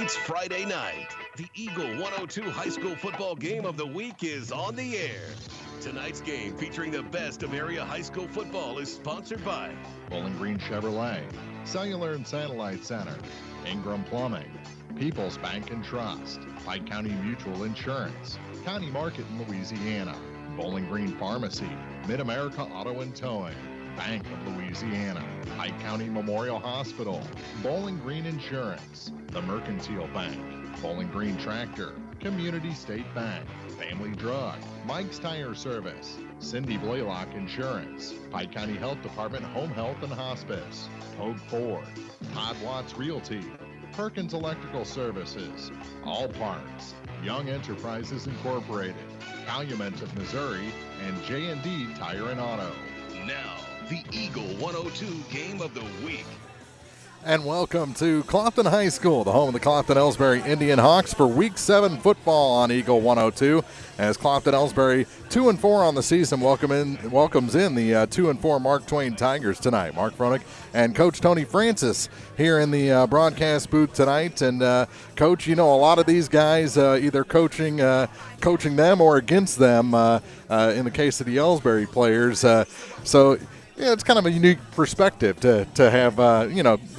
It's Friday night. The Eagle 102 High School football game of the week is on the air. Tonight's game, featuring the best of area high school football, is sponsored by Bowling Green Chevrolet, Cellular and Satellite Center, Ingram Plumbing, People's Bank and Trust, Pike County Mutual Insurance, County Market in Louisiana, Bowling Green Pharmacy, Mid-America Auto and Towing, Bank of Louisiana, Pike County Memorial Hospital, Bowling Green Insurance, the Mercantile Bank, Bowling Green Tractor, Community State Bank, Family Drug, Mike's Tire Service, Cindy Blaylock Insurance, Pike County Health Department Home Health and Hospice, Hogue Ford, Todd Watts Realty, Perkins Electrical Services, All Parts, Young Enterprises Incorporated, Calumet of Missouri, and J&D Tire and Auto. Now, the Eagle 102 game of the week. And welcome to Clopton High School, the home of the Clopton-Elsberry Indianhawks for Week 7 football on Eagle 102. As Clopton-Elsberry 2-4 on the season welcomes in the 2-4 Mark Twain Tigers tonight. Mark Fronick and Coach Tony Francis here in the broadcast booth tonight. And Coach, you know, a lot of these guys either coaching them or against them in the case of the Ellsbury players. So yeah, it's kind of a unique perspective to have,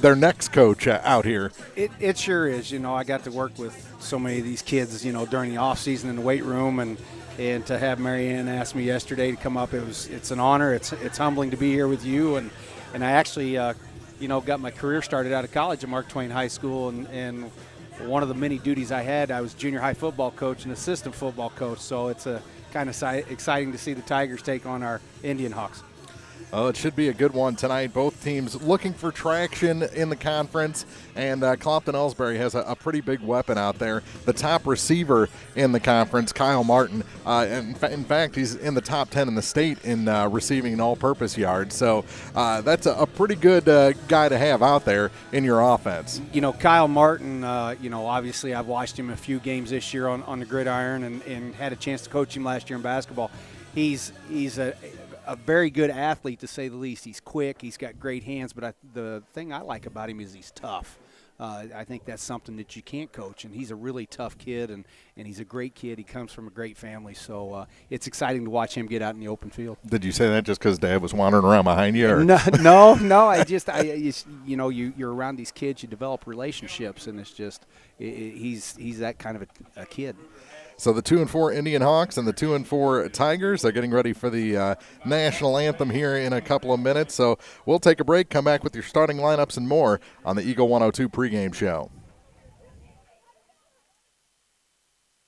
their next coach out here. It sure is. You know, I got to work with so many of these kids, you know, during the off season in the weight room, and to have Marianne ask me yesterday to come up, it's an honor. It's humbling to be here with you, and I actually, got my career started out of college at Mark Twain High School, and one of the many duties I had, I was junior high football coach and assistant football coach. So it's a kind of exciting to see the Tigers take on our Indianhawks. Oh, it should be a good one tonight. Both teams looking for traction in the conference, and Clopton-Elsberry has a pretty big weapon out there. The top receiver in the conference, Kyle Martin, in fact, he's in the top 10 in the state in receiving an all-purpose yards. So that's a pretty good guy to have out there in your offense. You know, Kyle Martin, obviously I've watched him a few games this year on the gridiron and had a chance to coach him last year in basketball. He's a very good athlete, to say the least. He's quick. He's got great hands. But the thing I like about him is he's tough. I think that's something that you can't coach. And he's a really tough kid, and he's a great kid. He comes from a great family. So it's exciting to watch him get out in the open field. Did you say that just because Dad was wandering around behind you? Or? No. You're around these kids. You develop relationships, and it's just he's that kind of a kid. So the 2-4 Indianhawks and the 2-4 Tigers are getting ready for the national anthem here in a couple of minutes. So we'll take a break, come back with your starting lineups and more on the Eagle 102 pregame show.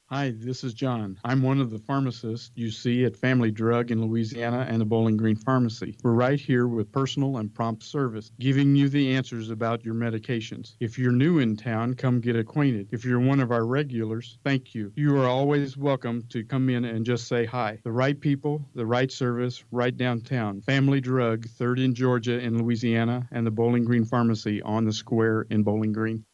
Hi, this is John. I'm one of the pharmacists you see at Family Drug in Louisiana and the Bowling Green Pharmacy. We're right here with personal and prompt service, giving you the answers about your medications. If you're new in town, come get acquainted. If you're one of our regulars, thank you. You are always welcome to come in and just say hi. The right people, the right service, right downtown. Family Drug, 3rd in Georgia in Louisiana, and the Bowling Green Pharmacy on the square in Bowling Green.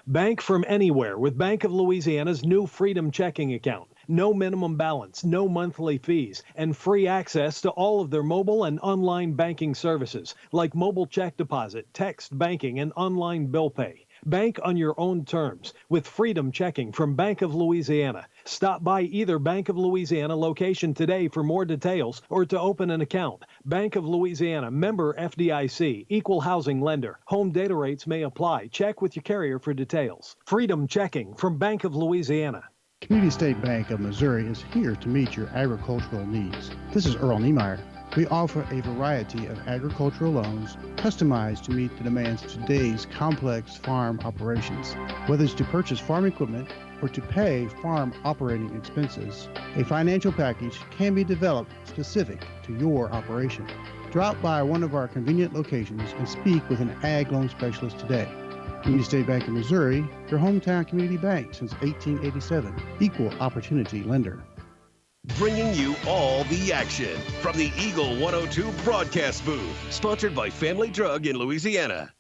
Bank from anywhere with Bank of Louisiana's new Freedom Checking account. No minimum balance, no monthly fees, and free access to all of their mobile and online banking services like mobile check deposit, text banking, and online bill pay. Bank on your own terms with Freedom Checking from Bank of Louisiana. Stop by either Bank of Louisiana location today for more details or to open an account. Bank of Louisiana, member FDIC, equal housing lender. Home data rates may apply. Check with your carrier for details. Freedom Checking from Bank of Louisiana. Community State Bank of Missouri is here to meet your agricultural needs. This is Earl Niemeyer. We offer a variety of agricultural loans customized to meet the demands of today's complex farm operations. Whether it's to purchase farm equipment or to pay farm operating expenses, a financial package can be developed specific to your operation. Drop by one of our convenient locations and speak with an ag loan specialist today. Community State Bank of Missouri, your hometown community bank since 1887, equal opportunity lender. Bringing you all the action from the Eagle 102 broadcast booth, sponsored by Family Drug in Louisiana.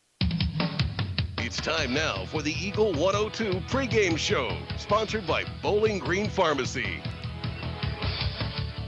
It's time now for the Eagle 102 pregame show, sponsored by Bowling Green Pharmacy.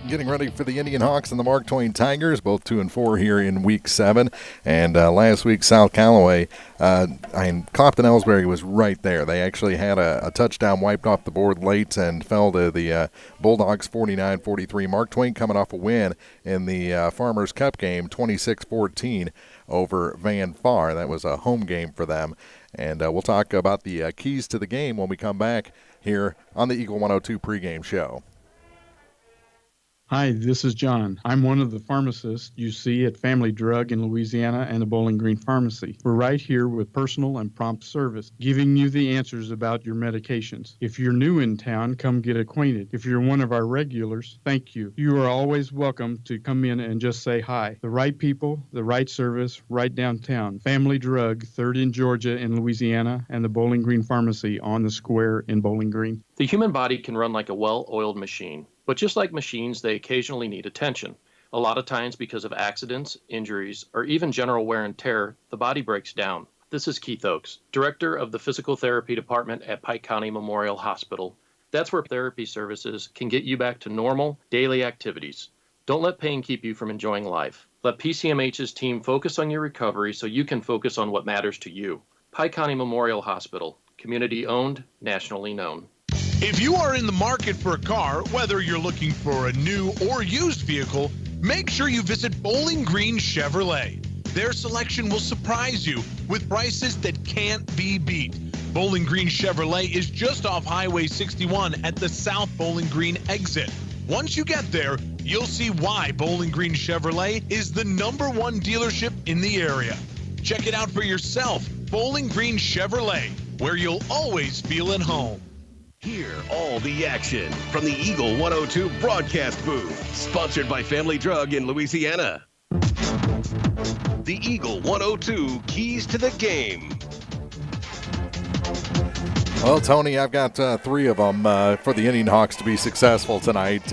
getting ready for the Indianhawks and the Mark Twain Tigers, both 2-4 here in Week 7. And last week, South Callaway, Clopton-Elsberry was right there. They actually had a touchdown wiped off the board late and fell to the Bulldogs 49-43. Mark Twain coming off a win in the Farmers Cup game, 26-14 over Van Far. That was a home game for them. And we'll talk about the keys to the game when we come back here on the Eagle 102 pregame show. Hi, this is John. I'm one of the pharmacists you see at Family Drug in Louisiana and the Bowling Green Pharmacy. We're right here with personal and prompt service, giving you the answers about your medications. If you're new in town, come get acquainted. If you're one of our regulars, thank you. You are always welcome to come in and just say hi. The right people, the right service, right downtown. Family Drug, 3rd in Georgia in Louisiana, and the Bowling Green Pharmacy on the square in Bowling Green. The human body can run like a well-oiled machine. But just like machines, they occasionally need attention. A lot of times because of accidents, injuries, or even general wear and tear, the body breaks down. This is Keith Oakes, Director of the Physical Therapy Department at Pike County Memorial Hospital. That's where therapy services can get you back to normal, daily activities. Don't let pain keep you from enjoying life. Let PCMH's team focus on your recovery so you can focus on what matters to you. Pike County Memorial Hospital, community-owned, nationally known. If you are in the market for a car, whether you're looking for a new or used vehicle, make sure you visit Bowling Green Chevrolet. Their selection will surprise you with prices that can't be beat. Bowling Green Chevrolet is just off Highway 61 at the South Bowling Green exit. Once you get there, you'll see why Bowling Green Chevrolet is the #1 dealership in the area. Check it out for yourself, Bowling Green Chevrolet, where you'll always feel at home. Hear all the action from the Eagle 102 broadcast booth, sponsored by Family Drug in Louisiana. The Eagle 102 keys to the game. Well, Tony, I've got 3 of them for the Indianhawks to be successful tonight.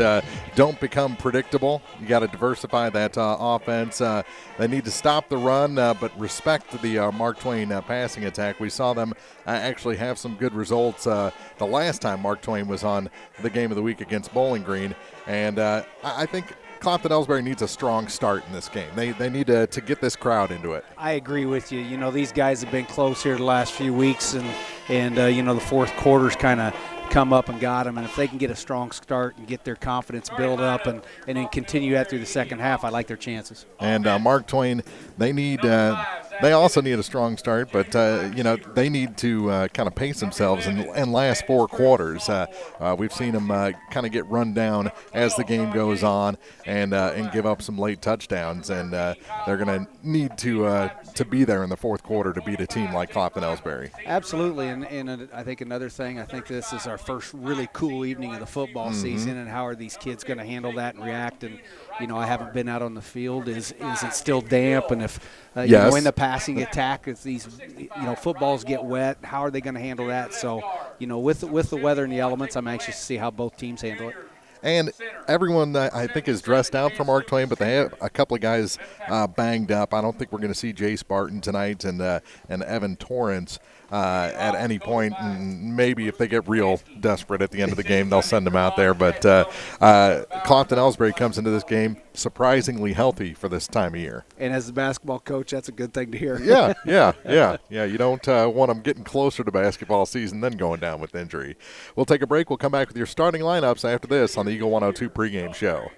Don't become predictable. You got to diversify that offense. They need to stop the run, but respect the Mark Twain passing attack. We saw them actually have some good results the last time Mark Twain was on the Game of the Week against Bowling Green, and I think Clopton-Elsberry needs a strong start in this game. They need to get this crowd into it. I agree with you. You know, these guys have been close here the last few weeks, and you know, the fourth quarter's kind of come up and got them. And if they can get a strong start and get their confidence build up and then continue that through the second half, I like their chances. And Mark Twain, they also need a strong start, but you know, they need to kind of pace themselves and last 4 quarters. We've seen them kind of get run down as the game goes on and give up some late touchdowns, and they're going to need to be there in the fourth quarter to beat a team like Clopton-Elsberry. Absolutely, and I think another thing, I think this is our first really cool evening of the football season, and how are these kids going to handle that and react? And you know, I haven't been out on the field. Is it still damp? And if you know, in the passing attack, if these footballs get wet, how are they going to handle that? So, you know, with the weather and the elements, I'm anxious to see how both teams handle it. And everyone, I think, is dressed out for Mark Twain, but they have a couple of guys banged up. I don't think we're going to see Jace Barton tonight and Evan Torrance at any point. And maybe if they get real desperate at the end of the game, they'll send them out there. But Clopton-Elsberry comes into this game surprisingly healthy for this time of year. And as the basketball coach, that's a good thing to hear. Yeah. You don't want them getting closer to basketball season than going down with injury. We'll take a break. We'll come back with your starting lineups after this on the Eagle 102 pregame show.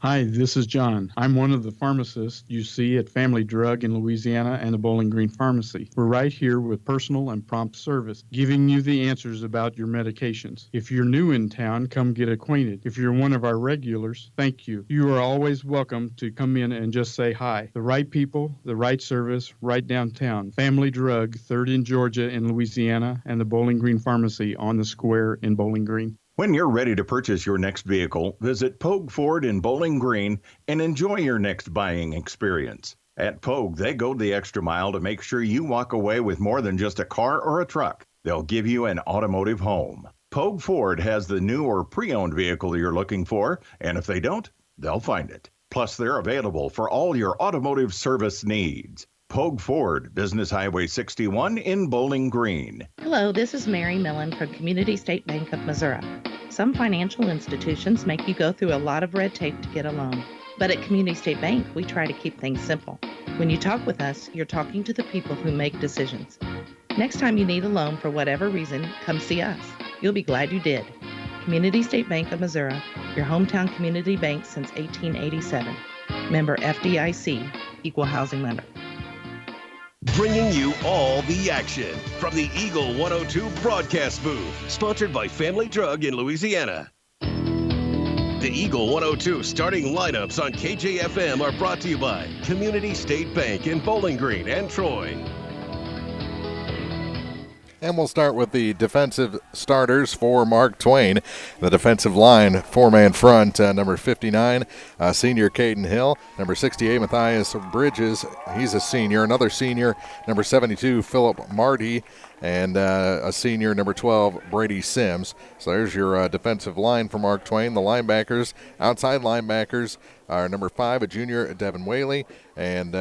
Hi, this is John. I'm one of the pharmacists you see at Family Drug in Louisiana and the Bowling Green Pharmacy. We're right here with personal and prompt service, giving you the answers about your medications. If you're new in town, come get acquainted. If you're one of our regulars, thank you. You are always welcome to come in and just say hi. The right people, the right service, right downtown. Family Drug, 3rd in Georgia in Louisiana, and the Bowling Green Pharmacy on the square in Bowling Green. When you're ready to purchase your next vehicle, visit Pogue Ford in Bowling Green and enjoy your next buying experience. At Pogue, they go the extra mile to make sure you walk away with more than just a car or a truck. They'll give you an automotive home. Pogue Ford has the new or pre-owned vehicle you're looking for, and if they don't, they'll find it. Plus, they're available for all your automotive service needs. Pogue Ford, Business Highway 61 in Bowling Green. Hello, this is Mary Millen from Community State Bank of Missouri. Some financial institutions make you go through a lot of red tape to get a loan. But at Community State Bank, we try to keep things simple. When you talk with us, you're talking to the people who make decisions. Next time you need a loan for whatever reason, come see us. You'll be glad you did. Community State Bank of Missouri, your hometown community bank since 1887. Member FDIC, Equal Housing Lender. Bringing you all the action from the Eagle 102 broadcast booth, sponsored by Family Drug in Louisiana. The Eagle 102 starting lineups on KJFM are brought to you by Community State Bank in Bowling Green and Troy. And we'll start with the defensive starters for Mark Twain. The defensive line, four-man front, number 59, senior Caden Hill. Number 68, Matthias Bridges. He's a senior. Another senior, number 72, Philip Marty. And a senior, number 12, Brady Sims. So there's your defensive line for Mark Twain. The linebackers, outside linebackers, are number 5, a junior, Devin Whaley, and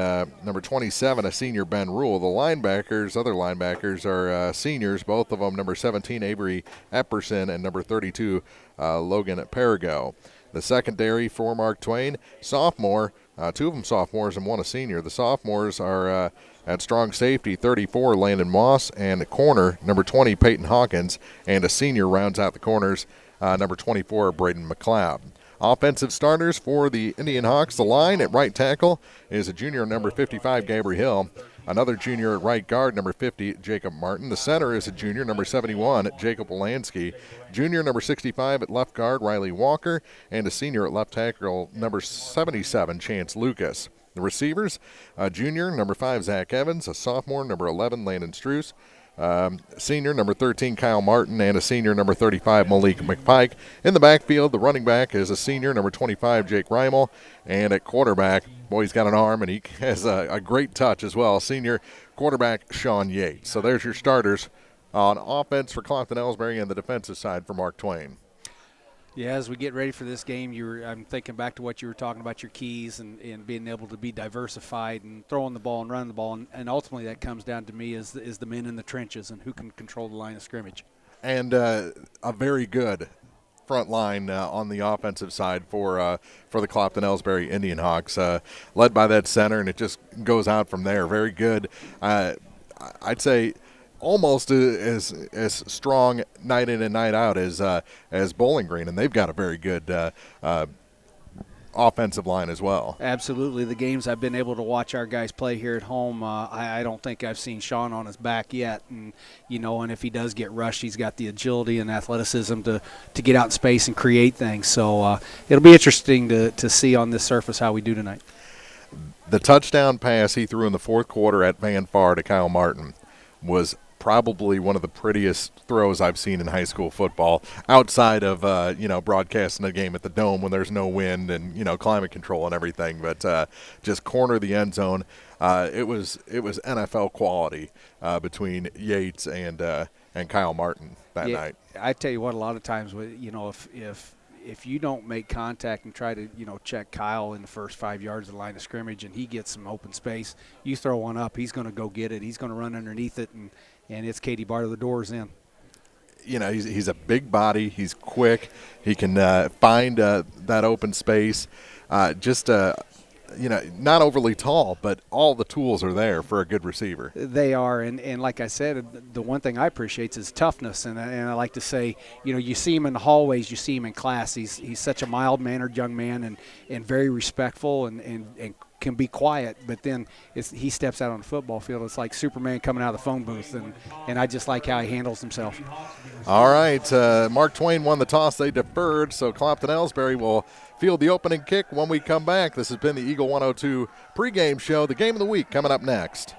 number 27, a senior, Ben Rule. The linebackers, other linebackers, are seniors, both of them, number 17, Avery Epperson, and number 32, Logan Perigo. The secondary for Mark Twain, sophomore, two of them sophomores and one a senior. The sophomores are at strong safety, 34, Landon Moss, and corner, number 20, Peyton Hawkins, and a senior rounds out the corners, number 24, Braden McLeod. Offensive starters for the Indianhawks. The line at right tackle is a junior, number 55, Gabriel Hill. Another junior at right guard, number 50, Jacob Martin. The center is a junior, number 71, Jacob Wolanski. Junior, number 65 at left guard, Riley Walker. And a senior at left tackle, number 77, Chance Lucas. The receivers, a junior, number 5, Zach Evans. A sophomore, number 11, Landon Struess. Senior, number 13, Kyle Martin, and a senior, number 35, Malik McPike. In the backfield, the running back is a senior, number 25, Jake Reimel. And at quarterback, boy, he's got an arm, and he has a great touch as well, senior quarterback Sean Yates. So there's your starters on offense for Clopton-Elsberry and the defensive side for Mark Twain. Yeah, as we get ready for this game, I'm thinking back to what you were talking about, your keys and being able to be diversified and throwing the ball and running the ball. And ultimately that comes down to me is the men in the trenches and who can control the line of scrimmage. And a very good front line on the offensive side for the Clopton-Elsberry Indianhawks, led by that center, and it just goes out from there. Very good. I'd say almost as strong night in and night out as Bowling Green, and they've got a very good offensive line as well. Absolutely. The games I've been able to watch our guys play here at home, I don't think I've seen Sean on his back yet. And, and if he does get rushed, he's got the agility and athleticism to get out in space and create things. So it'll be interesting to see on this surface how we do tonight. The touchdown pass he threw in the fourth quarter at Van Far to Kyle Martin was probably one of the prettiest throws I've seen in high school football, outside of broadcasting a game at the Dome when there's no wind and climate control and everything. But just corner the end zone. It was NFL quality between Yates and Kyle Martin that night. I tell you what, a lot of times, if you don't make contact and try to, check Kyle in the first 5 yards of the line of scrimmage and he gets some open space, you throw one up, he's going to go get it. He's going to run underneath it, and it's Katie Barter, the door's in. He's a big body. He's quick. He can find that open space. Not overly tall, but all the tools are there for a good receiver. They are, and like I said, the one thing I appreciate is his toughness, and I like to say, you see him in the hallways, you see him in class. He's such a mild-mannered young man and very respectful and can be quiet, but then he steps out on the football field. It's like Superman coming out of the phone booth, and I just like how he handles himself. All right, Mark Twain won the toss. They deferred, so Clopton-Elsberry will field the opening kick when we come back. This has been the Eagle 102 pregame show. The game of the week coming up next.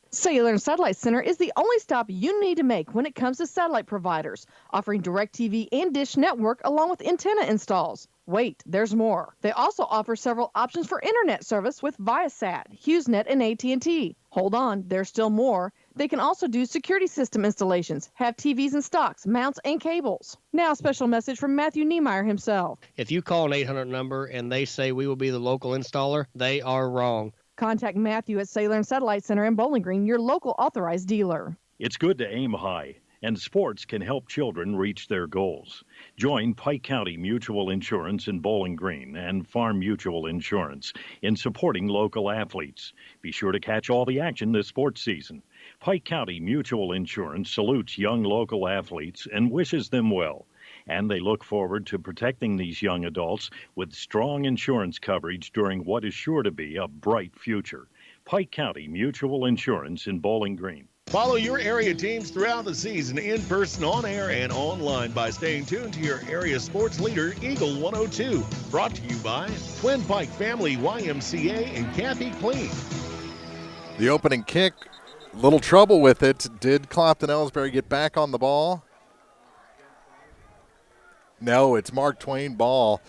Cellular and Satellite Center is the only stop you need to make when it comes to satellite providers, offering DirecTV and Dish Network along with antenna installs. Wait, there's more. They also offer several options for internet service with Viasat, HughesNet, and AT&T. Hold on, there's still more. They can also do security system installations, have TVs in stocks, mounts, and cables. Now, a special message from Matthew Niemeyer himself. If you call an 800 number and they say we will be the local installer, they are wrong. Contact Matthew at Cellular and Satellite Center in Bowling Green, your local authorized dealer. It's good to aim high and sports can help children reach their goals. Join Pike County Mutual Insurance in Bowling Green and Farm Mutual Insurance in supporting local athletes. Be sure to catch all the action this sports season. Pike County Mutual Insurance salutes young local athletes and wishes them well. And they look forward to protecting these young adults with strong insurance coverage during what is sure to be a bright future. Pike County Mutual Insurance in Bowling Green. Follow your area teams throughout the season in person, on air, and online by staying tuned to your area sports leader, Eagle 102. Brought to you by Twin Pike Family YMCA and Kathy Clean. The opening kick, little trouble with it. Did Clopton-Elsberry get back on the ball? No, it's Mark Twain ball,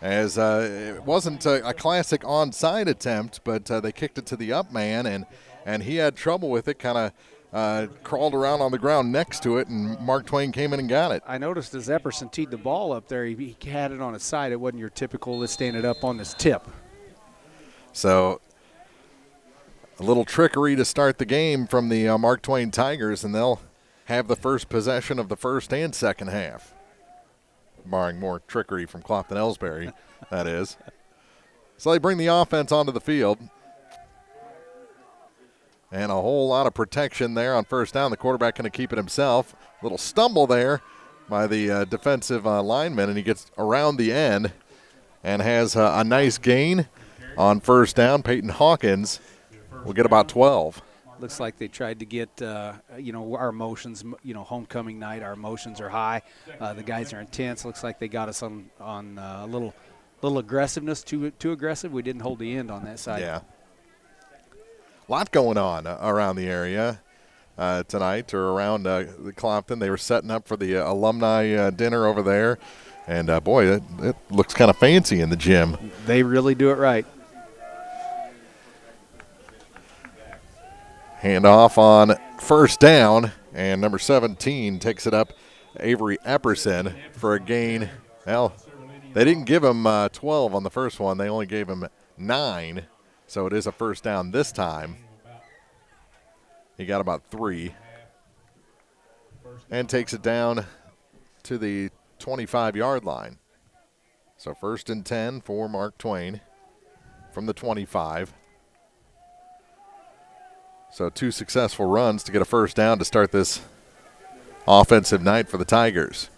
as it wasn't a classic onside attempt, but they kicked it to the up man, and he had trouble with it, kind of crawled around on the ground next to it, and Mark Twain came in and got it. I noticed as Epperson teed the ball up there, he had it on his side. It wasn't your typical, let's stand it up on his tip. So a little trickery to start the game from the Mark Twain Tigers, and they'll have the first possession of the first and second half. Barring more trickery from Clopton-Elsberry, that is. So they bring the offense onto the field. And a whole lot of protection there on first down. The quarterback going to keep it himself. Little stumble there by the defensive lineman, and he gets around the end and has a nice gain on first down. Peyton Hawkins will get about 12. Looks like they tried to get, our emotions, homecoming night, our emotions are high. The guys are intense. Looks like they got us on a little aggressiveness, too aggressive. We didn't hold the end on that side. Yeah. A lot going on around the area tonight, or around the Clopton. They were setting up for the alumni dinner over there. And, boy, it looks kind of fancy in the gym. They really do it right. Handoff on first down, and number 17 takes it up, Avery Epperson, for a gain. Well, they didn't give him 12 on the first one. They only gave him 9, so it is a first down this time. He got about 3 and takes it down to the 25-yard line. So first and 10 for Mark Twain from the 25. So 2 successful runs to get a first down to start this offensive night for the Tigers.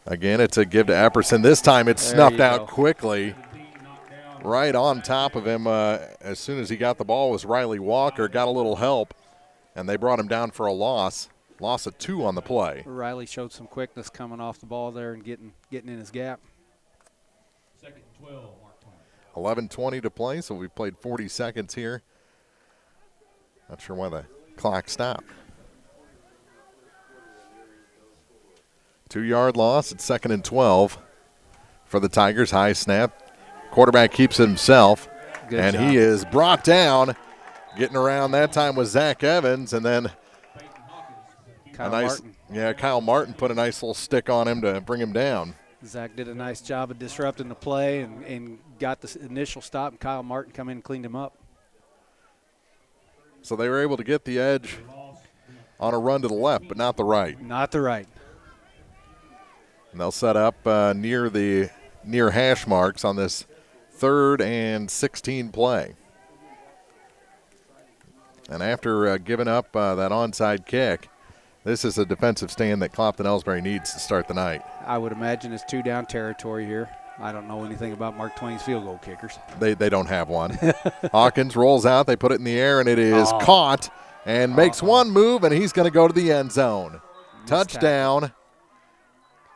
Again, it's a give to Epperson. This time it's snuffed out quickly. Right on top of him as soon as he got the ball was Riley Walker. Got a little help, and they brought him down for a loss. Loss of 2 on the play. Riley showed some quickness coming off the ball there and getting in his gap. Second and 12, Mark Twain. 11:20 to play, so we've played 40 seconds here. Not sure why the clock stopped. 2-yard loss at second and 12 for the Tigers. High snap. Quarterback keeps it himself. Good and job. He is brought down. Getting around that time was Zach Evans, and then Kyle Martin put a nice little stick on him to bring him down. Zach did a nice job of disrupting the play and got the initial stop, and Kyle Martin come in and cleaned him up. So they were able to get the edge on a run to the left, but not the right. Not the right. And they'll set up near hash marks on this 3rd and 16 play. And after giving up that onside kick, this is a defensive stand that Clopton-Elsberry needs to start the night. I would imagine it's 2-down territory here. I don't know anything about Mark Twain's field goal kickers. They don't have one. Hawkins rolls out. They put it in the air, and it is caught and makes one move, and he's going to go to the end zone. Touchdown.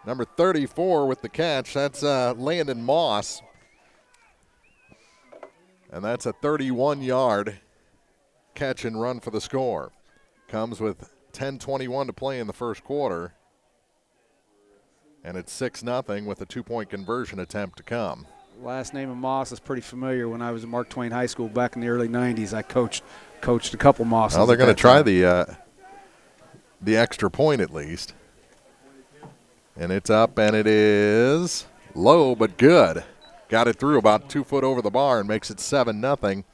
Number 34 with the catch. That's Landon Moss. And that's a 31-yard catch and run for the score. Comes with 10:21 to play in the first quarter. And it's 6-0 with a 2-point conversion attempt to come. Last name of Moss is pretty familiar. When I was at Mark Twain High School back in the early 90s, I coached a couple Mosses. Well, they're going to try the extra point at least. And it's up, and it is low but good. Got it through about 2 foot over the bar and makes it 7-0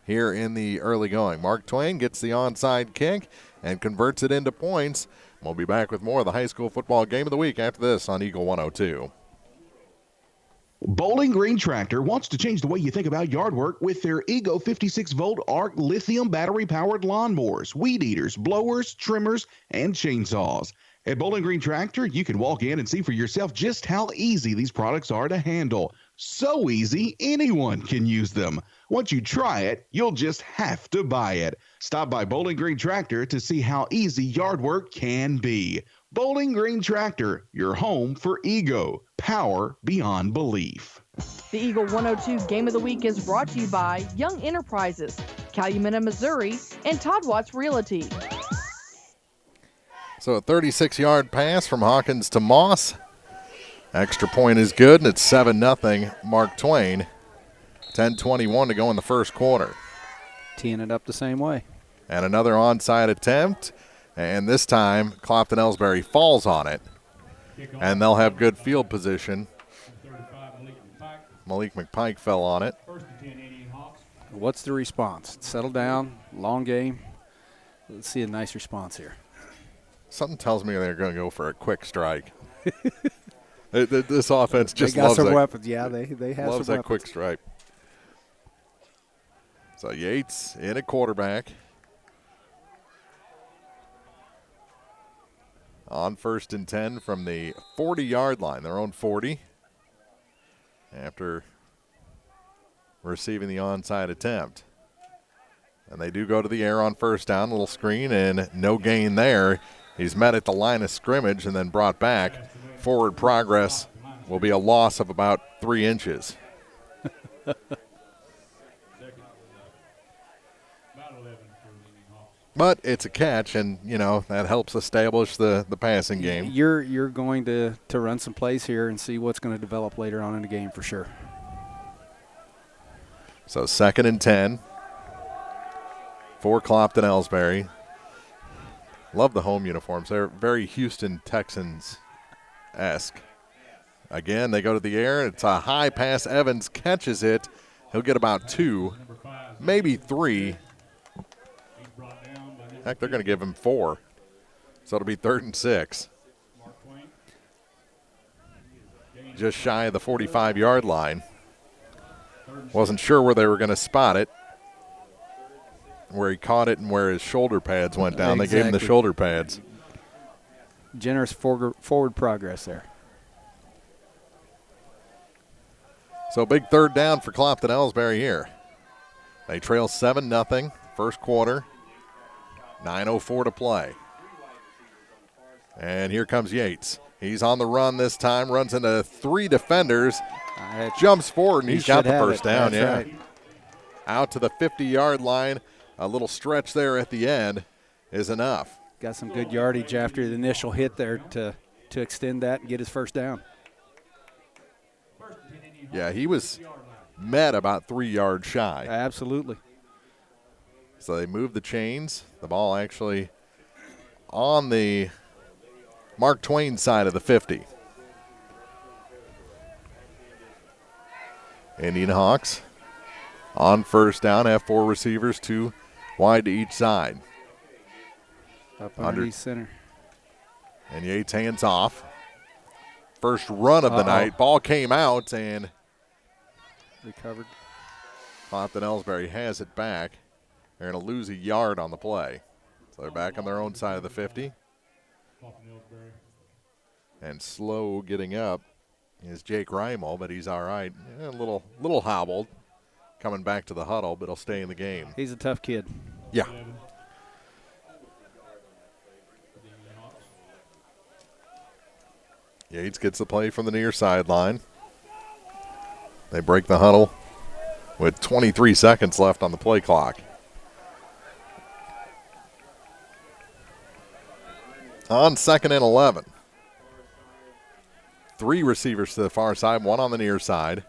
here in the early going. Mark Twain gets the onside kick, and converts it into points. We'll be back with more of the high school football game of the week after this on Eagle 102. Bowling Green Tractor wants to change the way you think about yard work with their Ego 56-volt ARC lithium battery-powered lawnmowers, weed eaters, blowers, trimmers, and chainsaws. At Bowling Green Tractor, you can walk in and see for yourself just how easy these products are to handle. So easy, anyone can use them. Once you try it, you'll just have to buy it. Stop by Bowling Green Tractor to see how easy yard work can be. Bowling Green Tractor, your home for Ego. Power beyond belief. The Eagle 102 Game of the Week is brought to you by Young Enterprises, Calumet, Missouri, and Todd Watts Realty. So a 36-yard pass from Hawkins to Moss. Extra point is good, and it's 7-0 Mark Twain. 10:21 to go in the first quarter. Teeing it up the same way. And another onside attempt, and this time Clopton-Elsberry falls on it, and they'll have good field position. Malik McPike fell on it. What's the response? Settle down, long game. Let's see a nice response here. Something tells me they're going to go for a quick strike. This offense just they got loves some that. Weapons. Yeah, they have loves some that weapons. quick strike. So Yates in at quarterback. On 1st and 10 from the 40-yard line, their own 40. After receiving the onside attempt. And they do go to the air on first down, little screen, and no gain there. He's met at the line of scrimmage and then brought back. Forward progress will be a loss of about 3 inches. But it's a catch, and, you know, that helps establish the passing game. You're going to run some plays here and see what's going to develop later on in the game for sure. So 2nd and 10 for Clopton-Elsberry. Love the home uniforms. They're very Houston Texans-esque. Again, they go to the air. It's a high pass. Evans catches it. He'll get about 2, maybe 3. Heck, they're going to give him 4. So it'll be 3rd and 6. Just shy of the 45-yard line. Wasn't sure where they were going to spot it. Where he caught it and where his shoulder pads went down. Exactly. They gave him the shoulder pads. Generous forward progress there. So big 3rd down for Clopton-Elsberry here. They trail 7-0, first quarter. 9:04 to play. And here comes Yates. He's on the run this time, runs into 3 defenders, jumps forward, and he's got the first down. That's right. Out to the 50-yard line. A little stretch there at the end is enough. Got some good yardage after the initial hit there to extend that and get his first down. Yeah, he was met about 3 yards shy. Absolutely. So they move the chains. The ball actually on the Mark Twain side of the 50. Indianhawks on first down have 4 receivers, 2 wide to each side. Up underneath center. And Yates hands off. First run of the night. Ball came out and recovered. Clopton-Elsberry has it back. They're going to lose a yard on the play. So they're back on their own side of the 50. And slow getting up is Jake Reimel, but he's all right. A little hobbled coming back to the huddle, but he'll stay in the game. He's a tough kid. Yeah. Yates gets the play from the near sideline. They break the huddle with 23 seconds left on the play clock. On 2nd and 11. 3 receivers to the far side, 1 on the near side.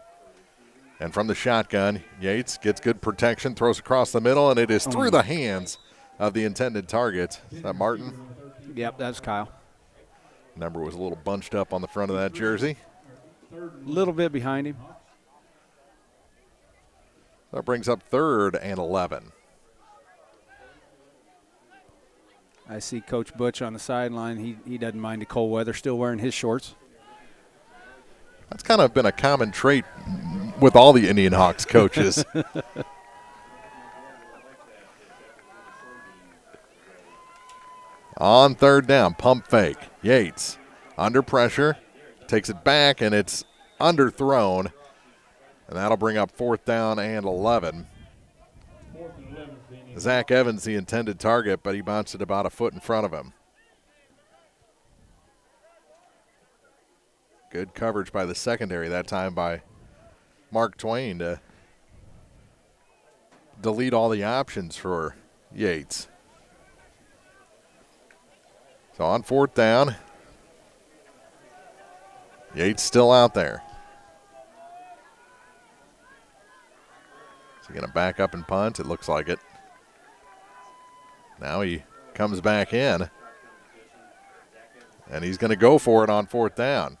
And from the shotgun, Yates gets good protection, throws across the middle, and it is through the hands of the intended target. Is that Martin? Yep, that's Kyle. Number was a little bunched up on the front of that jersey. A little bit behind him. That brings up 3rd and 11. I see Coach Butch on the sideline. He doesn't mind the cold weather, still wearing his shorts. That's kind of been a common trait with all the Indianhawks coaches. On third down, pump fake. Yates under pressure, takes it back, and it's underthrown. And that'll bring up 4th down and 11. Zach Evans, the intended target, but he bounced it about a foot in front of him. Good coverage by the secondary that time by Mark Twain to delete all the options for Yates. So on 4th down, Yates still out there. Is he going to back up and punt? It looks like it. Now he comes back in, and he's going to go for it on 4th down.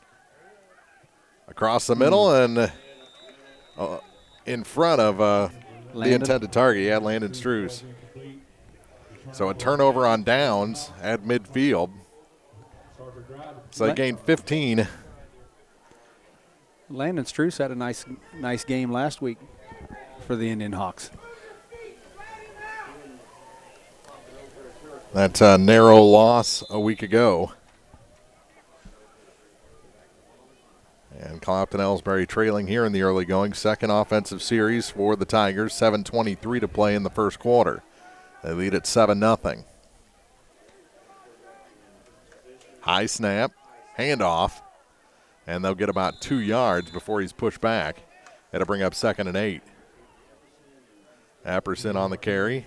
Across the middle and in front of the intended target. Yeah, Landon Struess. So a turnover on downs at midfield. So they gained 15. Landon Struess had a nice game last week for the Indianhawks. That's a narrow loss a week ago. And Clopton-Elsberry trailing here in the early going. Second offensive series for the Tigers. 7:23 to play in the first quarter. They lead at 7-0. High snap, handoff, and they'll get about 2 yards before he's pushed back. That'll bring up 2nd and 8. Apperson on the carry.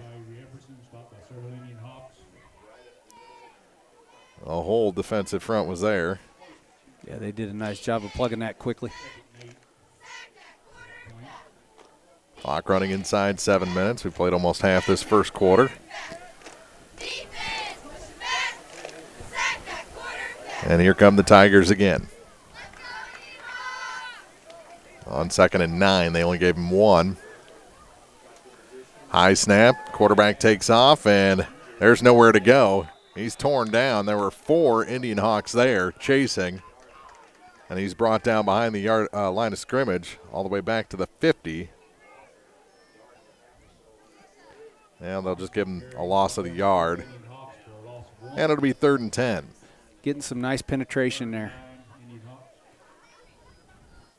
A whole defensive front was there. Yeah, they did a nice job of plugging that quickly. Clock running inside 7 minutes. We played almost half this first quarter. And here come the Tigers again. On 2nd and 9, they only gave him 1. High snap, quarterback takes off, and there's nowhere to go. He's torn down. There were 4 Indianhawks there chasing. And he's brought down behind the line of scrimmage all the way back to the 50. And they'll just give him a loss of the yard. And it'll be 3rd and 10. Getting some nice penetration there.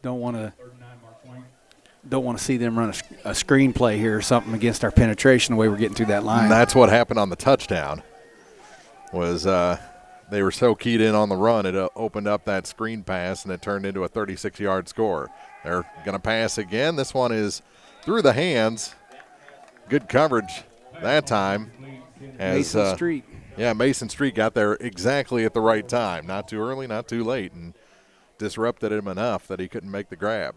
Don't want to see them run a screenplay here or something against our penetration the way we're getting through that line. And that's what happened on the touchdown. Was they were so keyed in on the run, it opened up that screen pass, and it turned into a 36-yard score. They're going to pass again. This one is through the hands. Good coverage that time. Mason Street. Yeah, Mason Street got there exactly at the right time. Not too early, not too late, and disrupted him enough that he couldn't make the grab.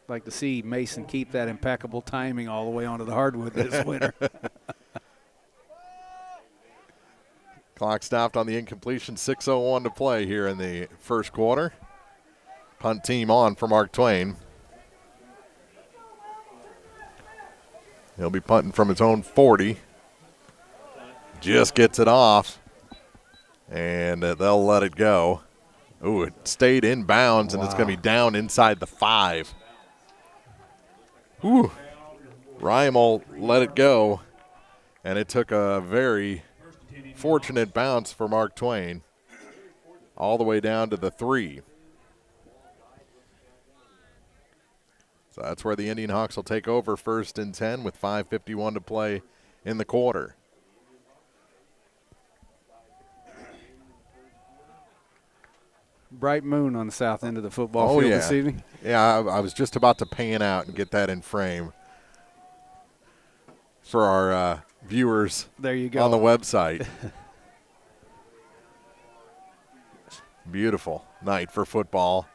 Like to see Mason keep that impeccable timing all the way onto the hardwood this winter. Clock stopped on the incompletion. 6:01 to play here in the first quarter. Punt team on for Mark Twain. He'll be punting from his own 40. Just gets it off, and they'll let it go. Ooh, it stayed in bounds, and it's going to be down inside the 5. Ooh, Rymel let it go, and it took a very fortunate bounce for Mark Twain all the way down to the 3. So that's where the Indianhawks will take over 1st and 10 with 5:51 to play in the quarter. Bright moon on the south end of the football field this evening. Yeah, I was just about to pan out and get that in frame for our viewers there you go. On the website. Beautiful night for football.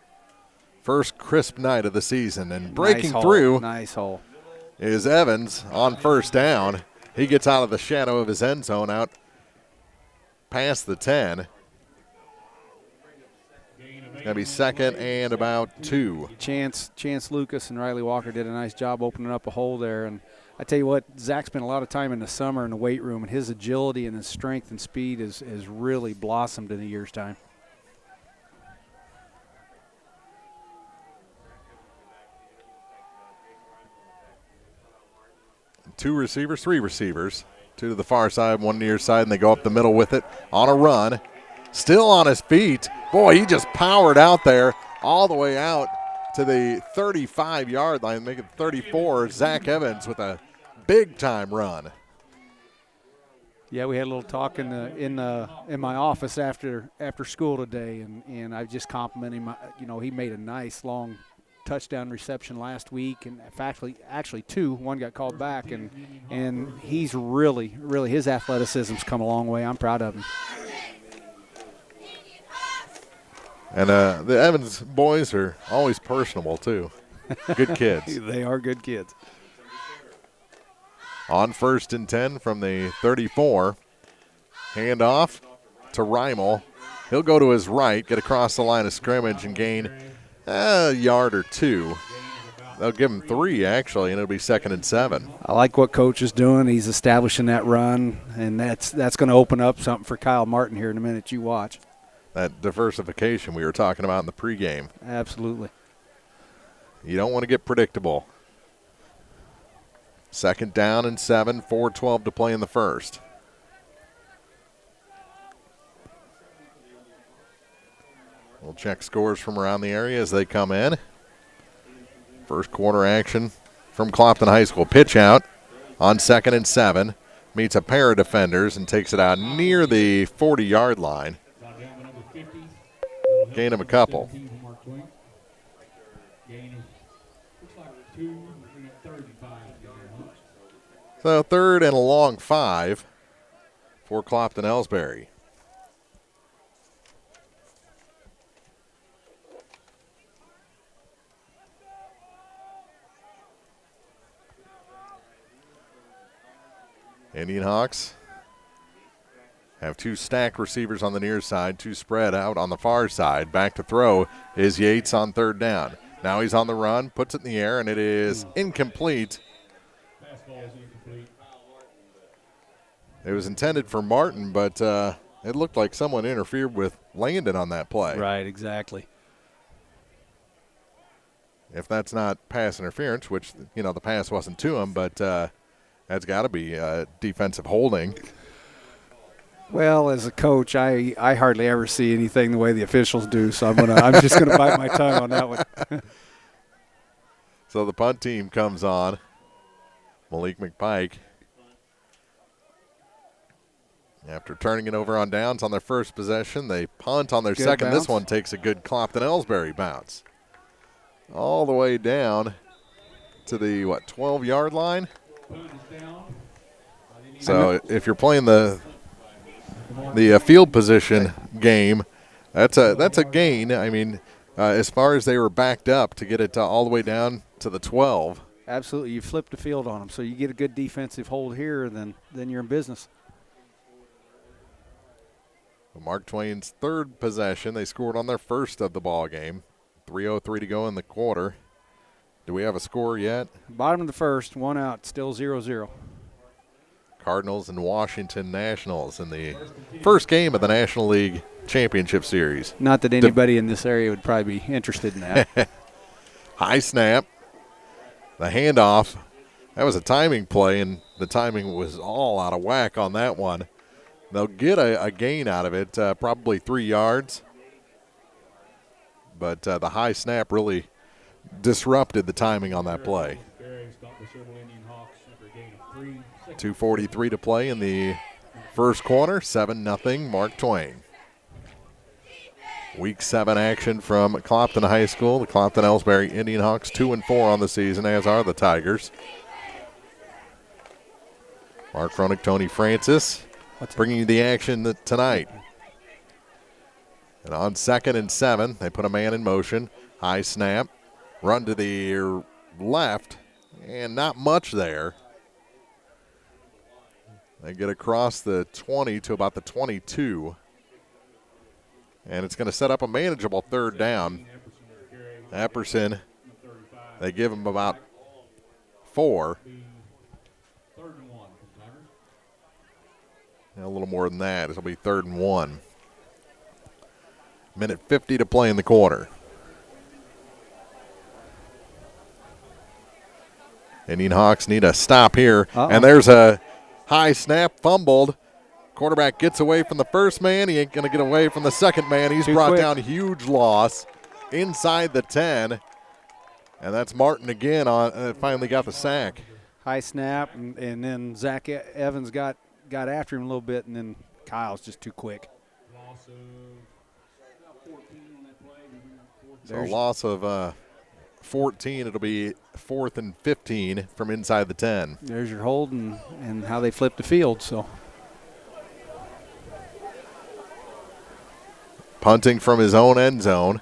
First crisp night of the season, and breaking through is Evans on 1st down. He gets out of the shadow of his end zone out past the 10. Gonna be second and about 2. Chance Lucas and Riley Walker did a nice job opening up a hole there. And I tell you what, Zach spent a lot of time in the summer in the weight room, and his agility and his strength and speed has really blossomed in a year's time. Three receivers. 2 to the far side, 1 near side, and they go up the middle with it on a run. Still on his feet. Boy, he just powered out there all the way out to the 35-yard line, making 34. Zach Evans with a big-time run. Yeah, we had a little talk in my office after school today, and I just complimented him. You know, he made a nice long touchdown reception last week, and actually 2. One got called back, and he's really his athleticism's come a long way. I'm proud of him. And the Evans boys are always personable too. Good kids. They are good kids. On 1st and 10 from the 34. Handoff to Reimel. He'll go to his right, get across the line of scrimmage, and gain a yard or 2. They'll give him 3, actually, and it'll be 2nd and 7. I like what Coach is doing. He's establishing that run, and that's going to open up something for Kyle Martin here in a minute. You watch. That diversification we were talking about in the pregame. Absolutely. You don't want to get predictable. 2nd down and 7, 4:12 to play in the first. We'll check scores from around the area as they come in. First quarter action from Clopton High School. Pitch out on 2nd and 7. Meets a pair of defenders and takes it out near the 40-yard line. Gain of a couple. So 3rd and a long 5 for Clopton-Elsberry. Indianhawks have 2 stacked receivers on the near side, 2 spread out on the far side. Back to throw is Yates on 3rd down. Now he's on the run, puts it in the air, and it is incomplete. It was intended for Martin, but it looked like someone interfered with Landon on that play. Right, exactly. If that's not pass interference, which, you know, the pass wasn't to him, but that's got to be defensive holding. Well, as a coach, I hardly ever see anything the way the officials do, so I'm just gonna bite my tongue on that one. So the punt team comes on. Malik McPike. After turning it over on downs on their first possession, they punt on their second. Bounce. This one takes a good Clopton-Elsberry bounce. All the way down to the, 12-yard line? So if you're playing the field position game, that's a gain. I mean, as far as they were backed up to get it all the way down to the 12. Absolutely. You flip the field on them. So you get a good defensive hold here, then you're in business. Mark Twain's 3rd possession. They scored on their first of the ball game. 3:03 to go in the quarter. Do we have a score yet? Bottom of the first, 1 out, still 0-0. Cardinals and Washington Nationals in the first game of the National League Championship Series. Not that anybody in this area would probably be interested in that. High snap. The handoff. That was a timing play, and the timing was all out of whack on that one. They'll get a gain out of it, probably 3 yards. But the high snap really disrupted the timing on that play. 2:43 to play in the first quarter, 7-0 Mark Twain. Week 7 action from Clopton High School. The Clopton-Elsberry Indianhawks 2-4 on the season, as are the Tigers. Mark Froenig, Tony Francis bringing you the action tonight. And on 2nd and 7, they put a man in motion. High snap, run to the left, and not much there. They get across the 20 to about the 22. And it's going to set up a manageable third down. Epperson, they give him about 4. A little more than that. It'll be 3rd and 1. Minute 50 to play in the quarter. Indianhawks need a stop here. And there's a high snap, fumbled. Quarterback gets away from the first man. He ain't going to get away from the second man. He's brought down. Huge loss inside the 10. And that's Martin again. Finally got the sack. High snap, and then Zach Evans got after him a little bit, and then Kyle's just too quick. So a loss of 14. It'll be 4th and 15 from inside the 10. There's your hold and how they flip the field. So punting from his own end zone.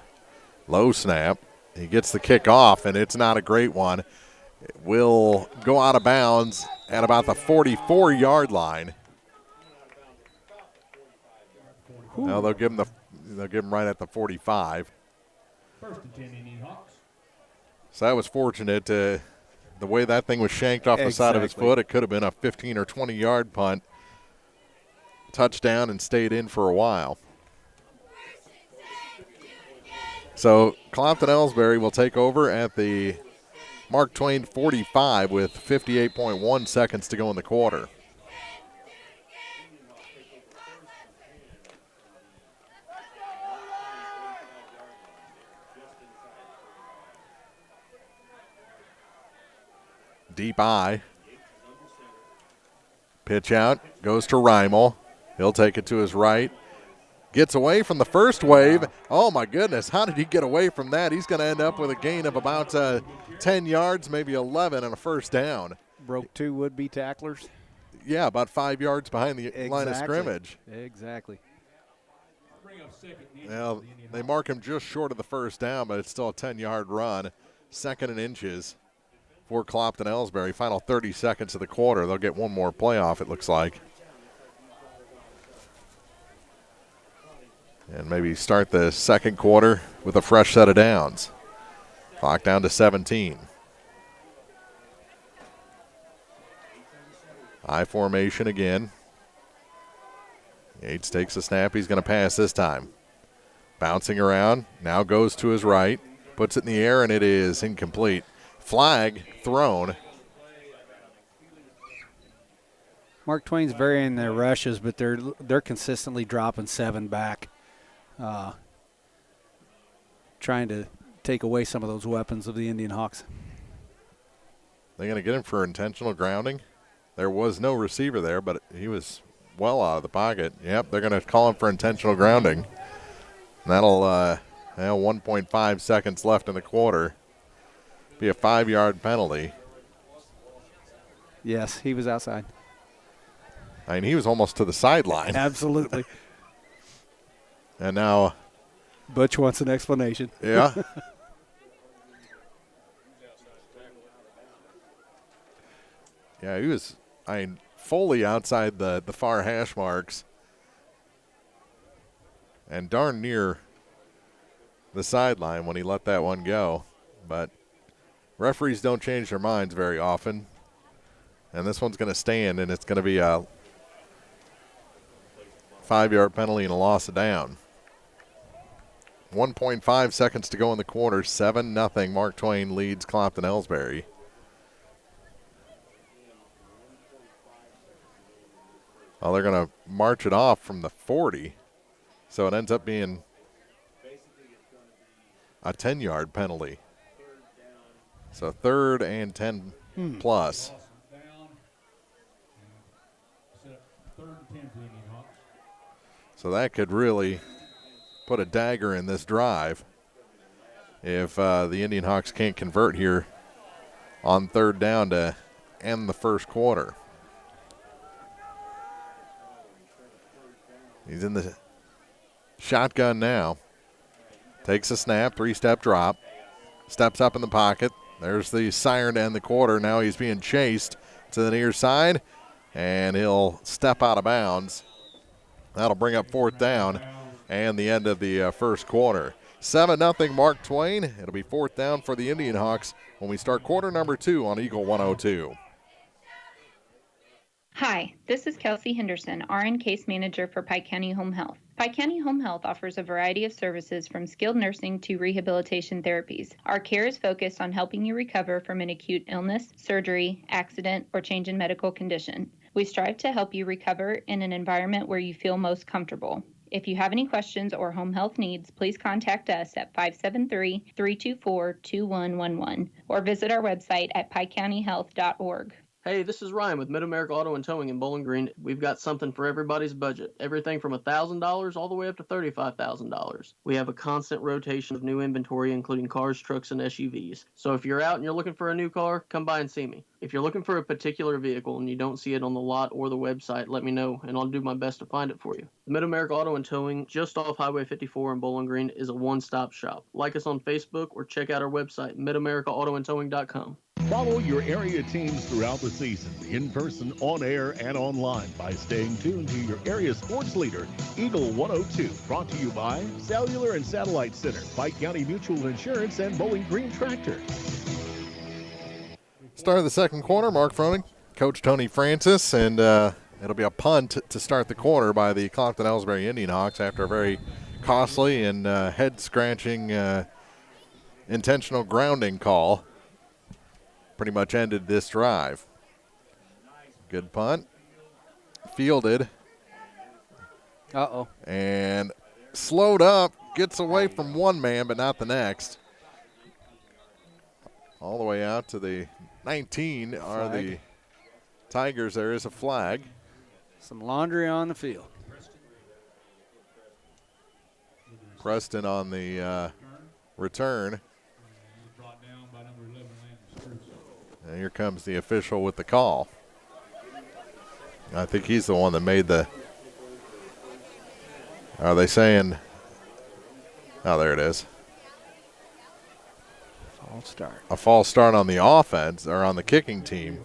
Low snap. He gets the kick off, and it's not a great one. It will go out of bounds at about the 44-yard line. Now they'll give him right at the 45. 1st and 10 Indianhawks. So that was fortunate. The way that thing was shanked off the side of his foot, it could have been a 15 or 20-yard punt. Touchdown and stayed in for a while. So Clopton-Elsberry will take over at the Mark Twain 45 with 58.1 seconds to go in the quarter. Deep eye. Pitch out, goes to Reimel. He'll take it to his right. Gets away from the first wave. Oh, my goodness. How did he get away from that? He's going to end up with a gain of about 10 yards, maybe 11, and a first down. Broke 2 would-be tacklers. Yeah, about 5 yards behind the line of scrimmage. Exactly. Well, they mark him just short of the first down, but it's still a 10-yard run. 2nd and inches for Clopton-Elsberry. Final 30 seconds of the quarter. They'll get one more playoff, it looks like. And maybe start the second quarter with a fresh set of downs. Clock down to 17. I formation again. Yates takes a snap. He's going to pass this time. Bouncing around. Now goes to his right. Puts it in the air, and it is incomplete. Flag thrown. Mark Twain's varying their rushes, but they're consistently dropping 7 back. Trying to take away some of those weapons of the Indianhawks. They're going to get him for intentional grounding. There was no receiver there, but he was well out of the pocket. Yep, they're going to call him for intentional grounding. And that'll 1.5 seconds left in the quarter. Be a 5-yard penalty. Yes, he was outside. I mean, he was almost to the sideline. Absolutely. And now Butch wants an explanation. Yeah. Yeah, he was, fully outside the far hash marks and darn near the sideline when he let that one go. But referees don't change their minds very often. And this one's going to stand, and it's going to be a 5-yard penalty and a loss of down. 1.5 seconds to go in the quarter. 7-0. Mark Twain leads Clopton-Elsberry. Well, they're going to march it off from the 40. So it ends up being a 10-yard penalty. So 3rd and 10 plus. So that could really put a dagger in this drive if the Indianhawks can't convert here on 3rd down to end the first quarter. He's in the shotgun now. Takes a snap, 3-step drop. Steps up in the pocket. There's the siren to end the quarter. Now he's being chased to the near side, and he'll step out of bounds. That'll bring up 4th down and the end of the first quarter. 7-0 Mark Twain. It'll be 4th down for the Indianhawks when we start quarter number 2 on Eagle 102. Hi, this is Kelsey Henderson, RN Case Manager for Pike County Home Health. Pike County Home Health offers a variety of services from skilled nursing to rehabilitation therapies. Our care is focused on helping you recover from an acute illness, surgery, accident, or change in medical condition. We strive to help you recover in an environment where you feel most comfortable. If you have any questions or home health needs, please contact us at 573-324-2111 or visit our website at pikecountyhealth.org. Hey, this is Ryan with Mid-America Auto and Towing in Bowling Green. We've got something for everybody's budget. Everything from $1,000 all the way up to $35,000. We have a constant rotation of new inventory, including cars, trucks, and SUVs. So if you're out and you're looking for a new car, come by and see me. If you're looking for a particular vehicle and you don't see it on the lot or the website, let me know, and I'll do my best to find it for you. The Mid-America Auto and Towing, just off Highway 54 in Bowling Green, is a one-stop shop. Like us on Facebook or check out our website, midamericaautoandtowing.com. Follow your area teams throughout the season, in person, on air, and online by staying tuned to your area sports leader, Eagle 102. Brought to you by Cellular and Satellite Center, Pike County Mutual Insurance, and Bowling Green Tractor. Start of the second quarter, Mark Froning, Coach Tony Francis, and it'll be a punt to start the quarter by the Clopton-Elsberry Indianhawks after a very costly and head-scratching intentional grounding call. Pretty much ended this drive. Good punt. Fielded. Uh-oh. And slowed up. Gets away from one man, but not the next. All the way out to the 19 are the Tigers. There is a flag. Some laundry on the field. Preston on the return. And here comes the official with the call. I think he's the one that made the. Are they saying? Oh, there it is. False start. A false start on the offense or on the kicking team.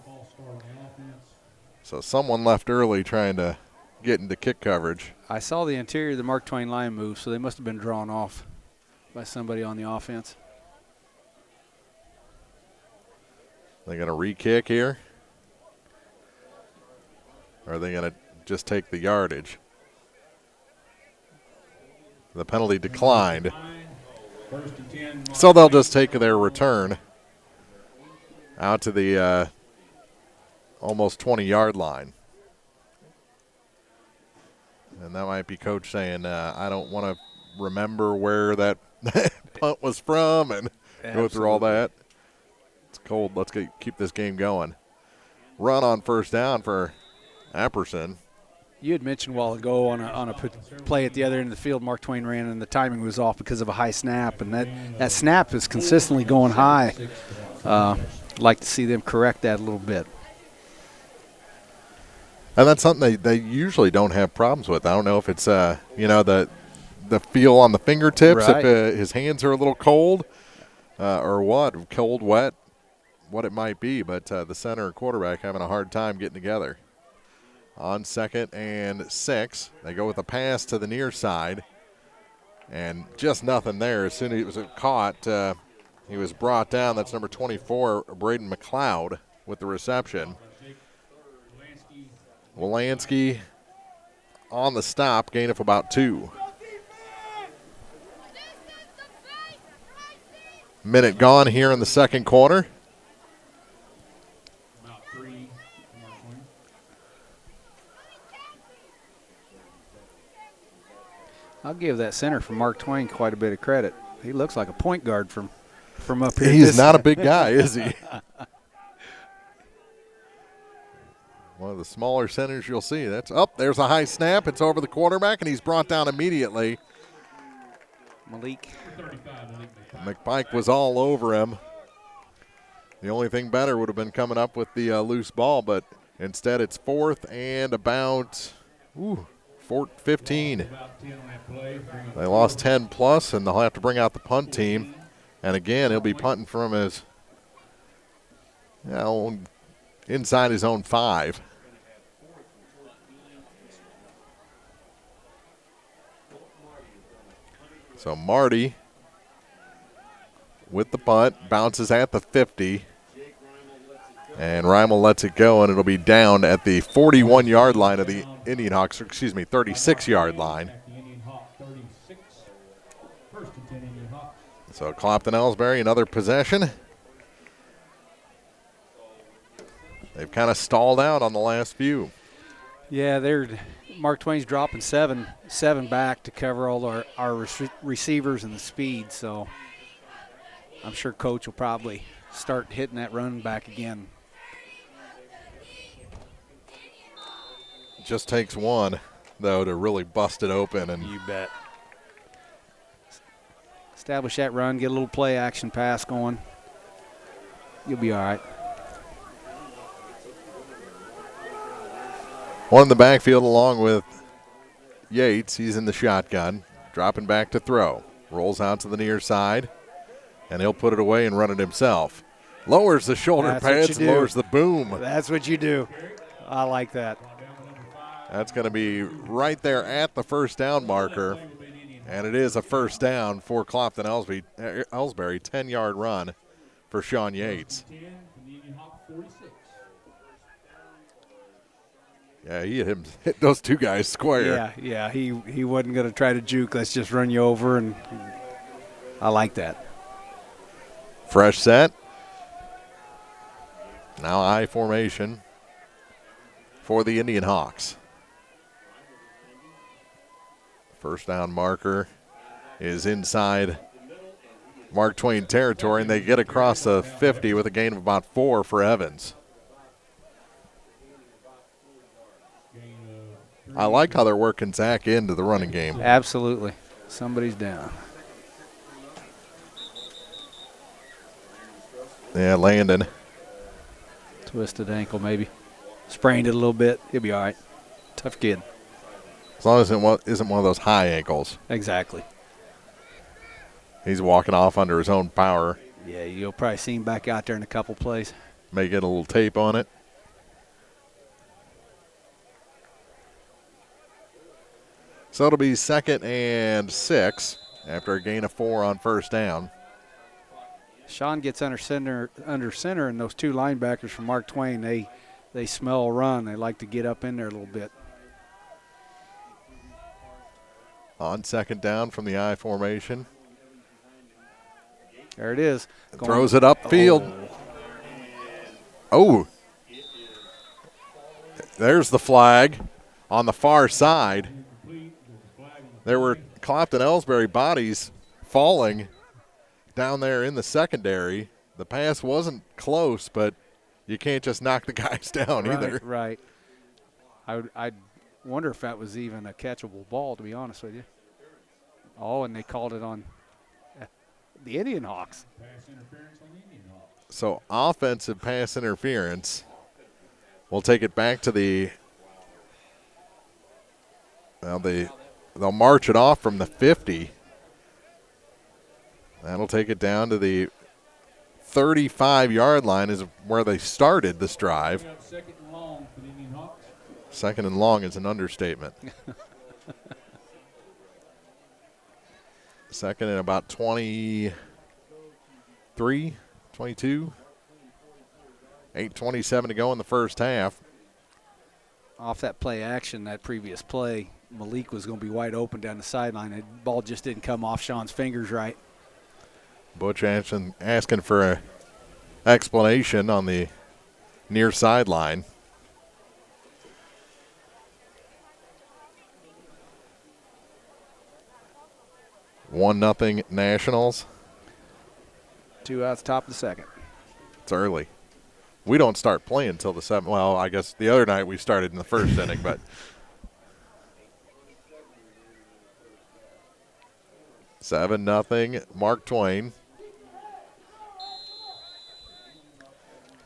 So someone left early trying to get into kick coverage. I saw the interior of the Mark Twain line move, so they must have been drawn off by somebody on the offense. They going to re-kick here? Or are they going to just take the yardage? The penalty declined. So they'll just take their return out to the almost 20-yard line. And that might be Coach saying, I don't want to remember where that punt was from and go through all that. It's cold. Let's keep this game going. Run on first down for Apperson. You had mentioned a while ago on a play at the other end of the field, Mark Twain ran and the timing was off because of a high snap, and that snap is consistently going high. Like to see them correct that a little bit. And that's something they usually don't have problems with. I don't know if it's the feel on the fingertips, right. If his hands are a little cold or what, cold, wet, what it might be, but the center and quarterback having a hard time getting together. On 2nd and 6, they go with a pass to the near side, and just nothing there. As soon as he was caught, he was brought down. That's number 24, Braden McLeod, with the reception. Wolanski on the stop, gain of about 2. Minute gone here in the second quarter. I'll give that center from Mark Twain quite a bit of credit. He looks like a point guard from up here. He's not a big guy, is he? One of the smaller centers you'll see. That's up. There's a high snap. It's over the quarterback, and he's brought down immediately. Malik. McPike was all over him. The only thing better would have been coming up with the loose ball, but instead it's 4th and about 15. They lost 10 plus, and they'll have to bring out the punt team. And again, he'll be punting from his inside his own 5. So Marty with the punt, bounces at the 50. And Reimel lets it go, and it'll be down at the 41-yard line of the Indianhawks, 36-yard line. So Clopton-Elsberry, another possession. They've kind of stalled out on the last few. Yeah, Mark Twain's dropping seven back to cover all our receivers and the speed. So I'm sure Coach will probably start hitting that run back again. Just takes one, though, to really bust it open. And you bet. Establish that run, get a little play action pass going. You'll be all right. One in the backfield along with Yates. He's in the shotgun, dropping back to throw. Rolls out to the near side, and he'll put it away and run it himself. Lowers the shoulder pads, lowers the boom. That's what you do. I like that. That's going to be right there at the first down marker, and it is a first down for Clopton-Elsberry. 10-yard run for Sean Yates. Yeah, he hit those two guys square. Yeah, he wasn't going to try to juke. Let's just run you over, and I like that. Fresh set. Now I formation for the Indianhawks. First down marker is inside Mark Twain territory, and they get across the 50 with a gain of about 4 for Evans. I like how they're working Zach into the running game. Absolutely. Somebody's down. Yeah, Landon. Twisted ankle maybe. Sprained it a little bit. He'll be all right. Tough kid. As long as it isn't one of those high ankles. Exactly. He's walking off under his own power. Yeah, you'll probably see him back out there in a couple plays. May get a little tape on it. So it'll be 2nd and 6 after a gain of 4 on first down. Sean gets under center, and those two linebackers from Mark Twain, they smell a run. They like to get up in there a little bit. On second down from the I formation. There it is. Throws it upfield. Oh. There's the flag on the far side. There were Clopton-Elsberry bodies falling down there in the secondary. The pass wasn't close, but you can't just knock the guys down either. Right. I wonder if that was even a catchable ball, to be honest with you. Oh, and they called it on the Indianhawks. So offensive pass interference. We'll take it back to they'll march it off from the 50. That'll take it down to the 35-yard line is where they started this drive. Second and long is an understatement. Second and about 23, 22. 8:27 to go in the first half. Off that play action, that previous play, Malik was going to be wide open down the sideline. The ball just didn't come off Sean's fingers right. Butch asking for an explanation on the near sideline. One nothing Nationals. 2 outs, top of the second. It's early. We don't start playing until the 7th. Well, I guess the other night we started in the first inning, but 7-0 Mark Twain.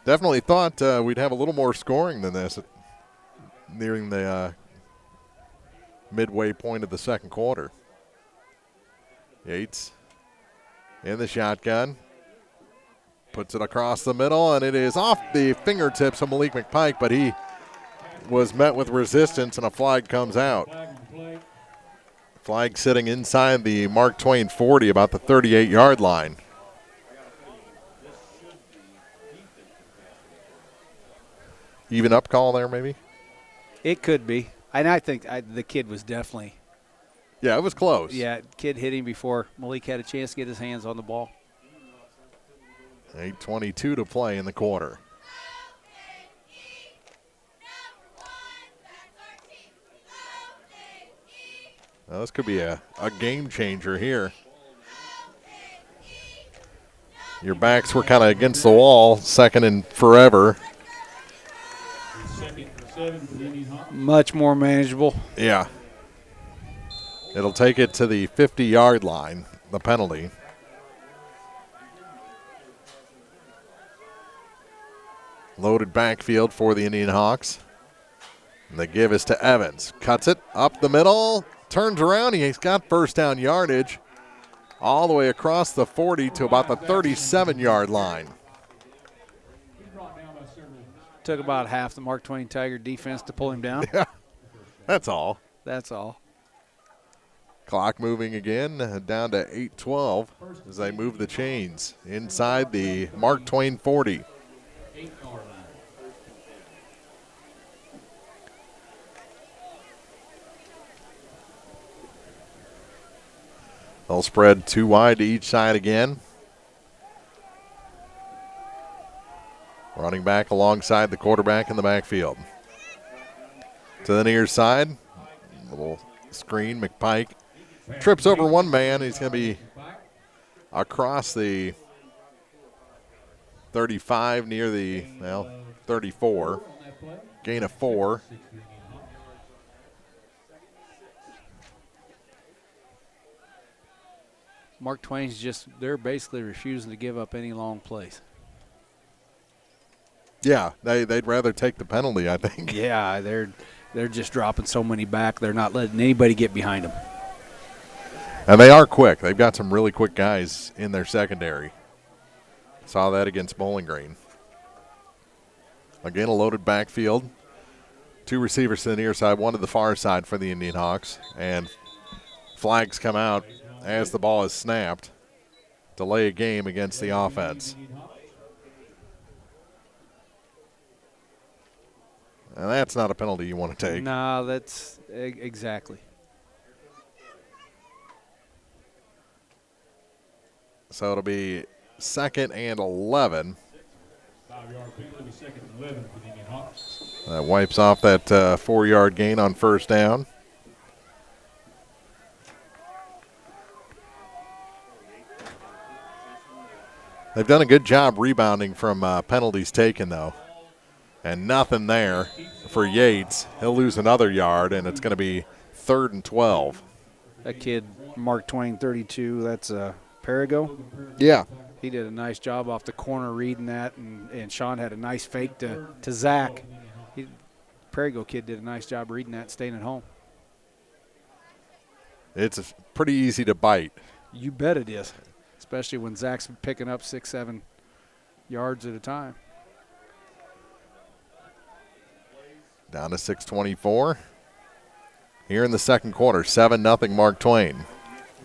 Definitely thought we'd have a little more scoring than this nearing the midway point of the second quarter. Yates in the shotgun. Puts it across the middle, and it is off the fingertips of Malik McPike, but he was met with resistance, and a flag comes out. Flag sitting inside the Mark Twain 40, about the 38-yard line. Even up call there, maybe? It could be. And I think the kid was definitely. Yeah, it was close. Yeah, kid hit him before Malik had a chance to get his hands on the ball. 8:22 to play in the quarter. Now, this could be a game changer here. Your backs were kind of against the wall, second and forever. Much more manageable. Yeah. It'll take it to the 50-yard line, the penalty. Loaded backfield for the Indianhawks. And the give is to Evans. Cuts it up the middle, turns around. He's got first down yardage all the way across the 40 to about the 37-yard line. Took about half the Mark Twain Tiger defense to pull him down. Yeah, that's all. That's all. Clock moving again down to 8:12 as they move the chains inside the Mark Twain 40. They'll spread two wide to each side again. Running back alongside the quarterback in the backfield. To the near side, little screen, McPike trips over one man. He's going to be across the 35 near the, 34. Gain of 4. Mark Twain's they're basically refusing to give up any long plays. Yeah, they'd rather take the penalty, I think. Yeah, they're just dropping so many back. They're not letting anybody get behind them. And they are quick. They've got some really quick guys in their secondary. Saw that against Bowling Green. Again, a loaded backfield. Two receivers to the near side, one to the far side for the Indianhawks. And flags come out as the ball is snapped. Delay a game against the offense. And that's not a penalty you want to take. No, that's exactly. So it'll be 2nd and 11. 5-yard penalty, 2nd and 11 for the Indianhawks. That wipes off that 4-yard gain on first down. They've done a good job rebounding from penalties taken, though. And nothing there for Yates. He'll lose another yard, and it's going to be 3rd and 12. That kid, Mark Twain, 32, that's Perigo. Yeah. He did a nice job off the corner reading that, and Sean had a nice fake to Zach. Perigo kid did a nice job reading that, staying at home. It's pretty easy to bite. You bet it is, especially when Zach's picking up 6-7 yards at a time. Down to 6:24. Here in the second quarter, 7-0 Mark Twain.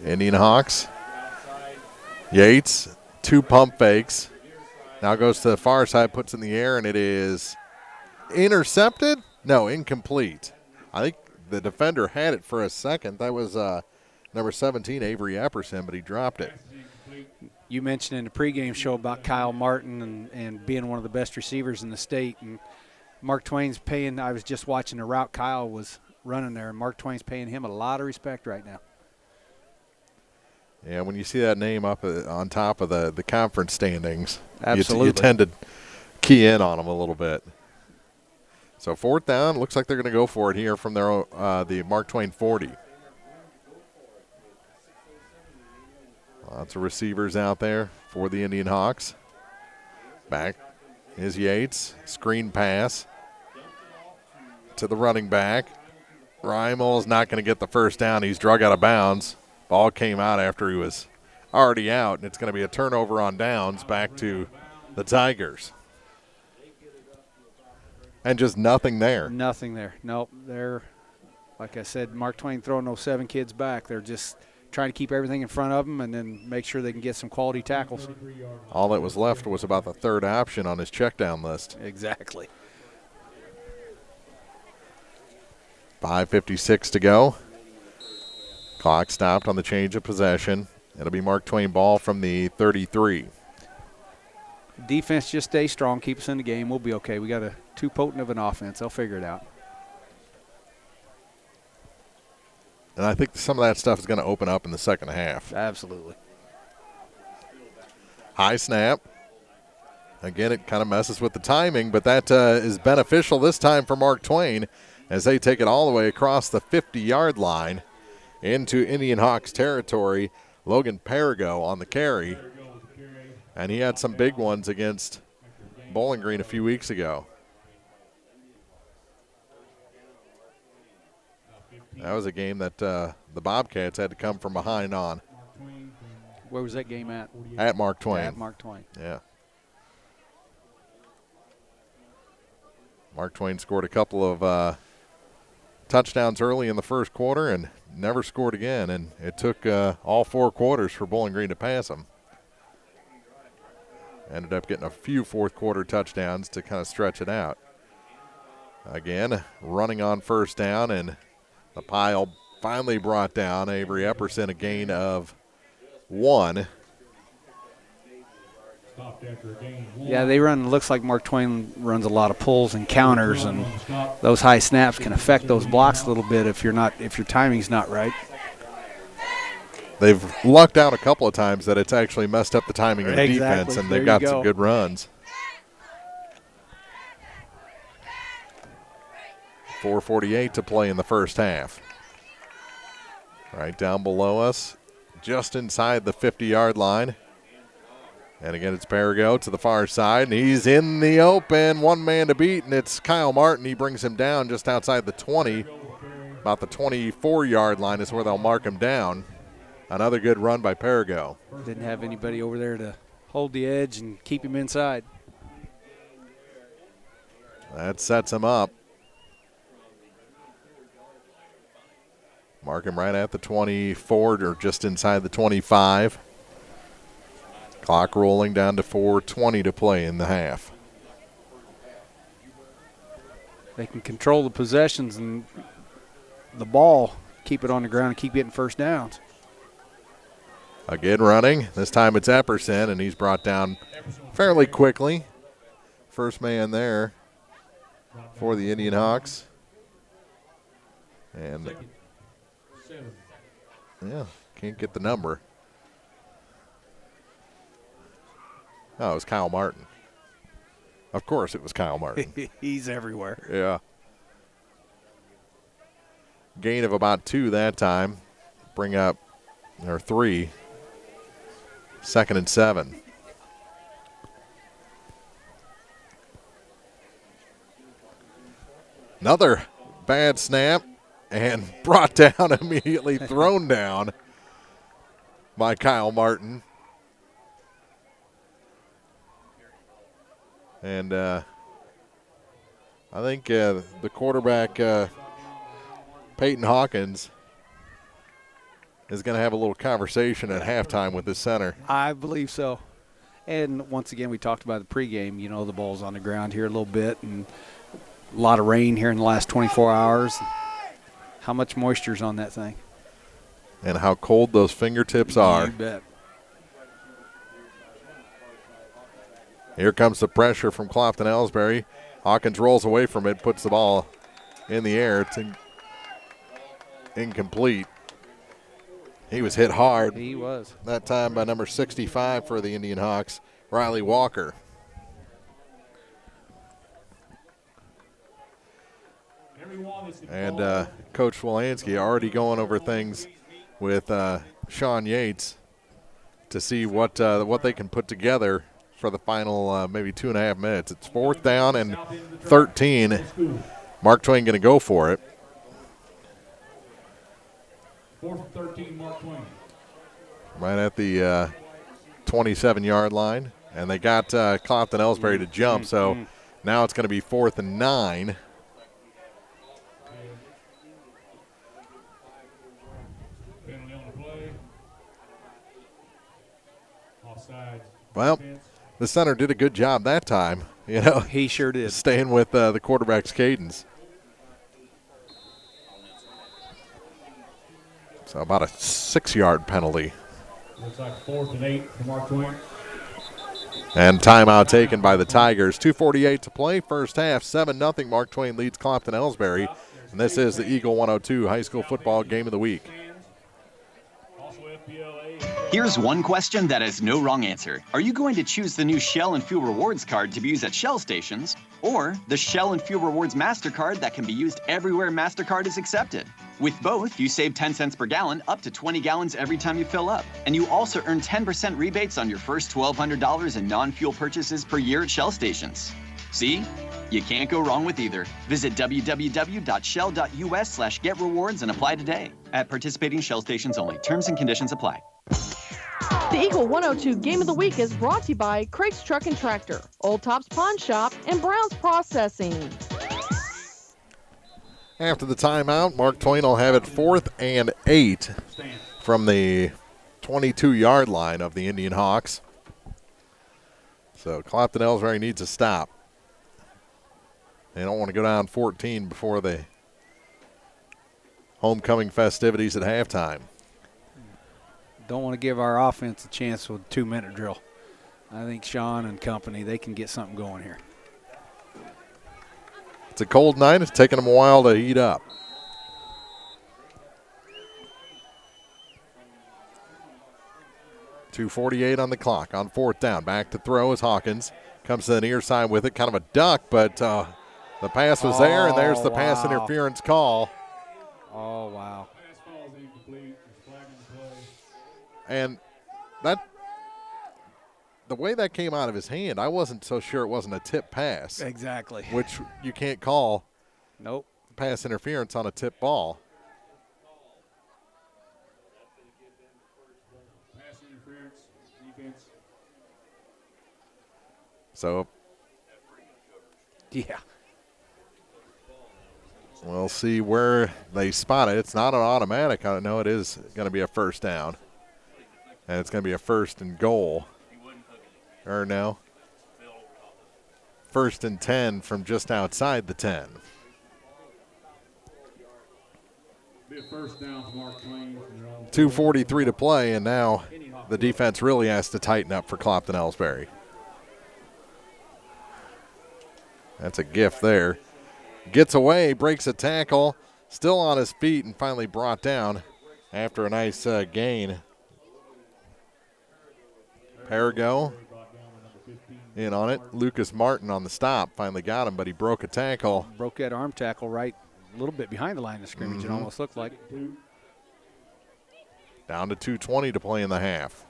Indianhawks. Yates, 2 pump fakes. Now goes to the far side, puts in the air, and it is intercepted? No, incomplete. I think the defender had it for a second. That was number 17, Avery Epperson, but he dropped it. You mentioned in the pregame show about Kyle Martin and being one of the best receivers in the state. And Mark Twain's paying – I was just watching the route Kyle was running there, and Mark Twain's paying him a lot of respect right now. Yeah, when you see that name up on top of the conference standings, absolutely, you tend to key in on them a little bit. So 4th down, looks like they're going to go for it here from their the Mark Twain 40. Lots of receivers out there for the Indianhawks. Back is Yates, screen pass to the running back. Reimel's not going to get the first down. He's drug out of bounds. Ball came out after he was already out, and it's going to be a turnover on downs back to the Tigers. And just nothing there. Nothing there. Nope. Like I said, Mark Twain throwing those 7 kids back. They're just trying to keep everything in front of them and then make sure they can get some quality tackles. All that was left was about the third option on his check down list. Exactly. 5:56 to go. Clock stopped on the change of possession. It'll be Mark Twain ball from the 33. Defense just stay strong, keep us in the game. We'll be okay. We got a too potent of an offense. They'll figure it out. And I think some of that stuff is going to open up in the second half. Absolutely. High snap. Again, it kind of messes with the timing, but that is beneficial this time for Mark Twain as they take it all the way across the 50-yard line into Indianhawks territory. Logan Perigo on the carry. And he had some big ones against Bowling Green a few weeks ago. That was a game that the Bobcats had to come from behind on. Where was that game at? At Mark Twain. At Mark Twain. Yeah. Mark Twain scored a couple of touchdowns early in the first quarter and never scored again. And it took all 4 quarters for Bowling Green to pass them. Ended up getting a few fourth-quarter touchdowns to kind of stretch it out. Again, running on first down, and the pile finally brought down Avery Epperson, a gain of 1. Yeah, they run. Looks like Mark Twain runs a lot of pulls and counters, and those high snaps can affect those blocks a little bit if your timing's not right. They've lucked out a couple of times that it's actually messed up the timing of the defense, and they've got some good runs. 4:48 to play in the first half. Right down below us, just inside the 50-yard line. And again, it's Perigo to the far side, and he's in the open. One man to beat, and it's Kyle Martin. He brings him down just outside the 20. About the 24-yard line is where they'll mark him down. Another good run by Perigo. Didn't have anybody over there to hold the edge and keep him inside. That sets him up. Mark him right at the 24 or just inside the 25. Clock rolling down to 4:20 to play in the half. They can control the possessions and the ball, keep it on the ground and keep getting first downs. Again running. This time it's Epperson, and he's brought down fairly quickly. First man there for the Indianhawks. And, yeah, can't get the number. Oh, it was Kyle Martin. Of course it was Kyle Martin. He's everywhere. Yeah. Gain of about 2 that time. Bring up, or 3. 2nd and 7. Another bad snap and brought down immediately, thrown down by Kyle Martin. And I think the quarterback, Peyton Hawkins, is going to have a little conversation at halftime with his center. I believe so. And once again, we talked about the pregame. You know, the ball's on the ground here a little bit, and a lot of rain here in the last 24 hours. How much moisture's on that thing? And how cold those fingertips are. You bet. Here comes the pressure from Clopton-Elsberry. Hawkins rolls away from it, puts the ball in the air. It's incomplete. He was hit hard. He was. That time by number 65 for the Indianhawks, Riley Walker. And Coach Wolanski already going over things with Sean Yates to see what they can put together for the final maybe 2.5 minutes. It's 4th down and 13. Mark Twain going to go for it. 4th and 13, Mark Twain. Right at the 27-yard line. And they got Clopton-Elsberry to jump, so now it's going to be 4th and 9. Well, the center did a good job that time. You know, he sure did. Staying with the quarterback's cadence. So about a 6-yard penalty. Looks like 4th and 8 for Mark Twain. And timeout taken by the Tigers. 2:48 to play, first half, 7-0. Mark Twain leads Clopton-Elsberry. And this is the Eagle 102 High School Football Game of the Week. Here's one question that has no wrong answer. Are you going to choose the new Shell and Fuel Rewards card to be used at Shell stations, or the Shell and Fuel Rewards MasterCard that can be used everywhere MasterCard is accepted? With both, you save 10 cents per gallon, up to 20 gallons every time you fill up. And you also earn 10% rebates on your first $1,200 in non-fuel purchases per year at Shell stations. See? You can't go wrong with either. Visit www.shell.us/getrewards and apply today. At participating Shell stations only. Terms and conditions apply. The Eagle 102 Game of the Week is brought to you by Craig's Truck and Tractor, Old Tops Pawn Shop, and Brown's Processing. After the timeout, Mark Twain will have it 4th and 8 from the 22-yard line of the Indianhawks. So Clopton-Elsberry needs a stop. They don't want to go down 14 before the homecoming festivities at halftime. Don't want to give our offense a chance with a 2-minute drill. I think Sean and company, they can get something going here. It's a cold night. It's taking them a while to heat up. .248 on the clock on 4th down. Back to throw as Hawkins comes to the near side with it. Kind of a duck, but the pass was there, and there's the pass interference call. Oh, wow. And that, the way that came out of his hand, I wasn't so sure it wasn't a tip pass. Exactly. Which you can't call pass interference on a tip ball. Pass interference, defense. So, yeah. We'll see where they spot it. It's not an automatic. I know it is going to be a first down. And it's going to be a 1st and goal. Or no. 1st and 10 from just outside the 10. Be a first down for Mark Twain. 2:43 to play, and now the defense really has to tighten up for Clopton-Elsberry. That's a gift there. Gets away, breaks a tackle, still on his feet, and finally brought down after a nice gain. Perigo in on it. Lucas Martin on the stop. Finally got him, but he broke a tackle. Broke that arm tackle right a little bit behind the line of scrimmage, it almost looked like. Down to 2:20 to play in the half.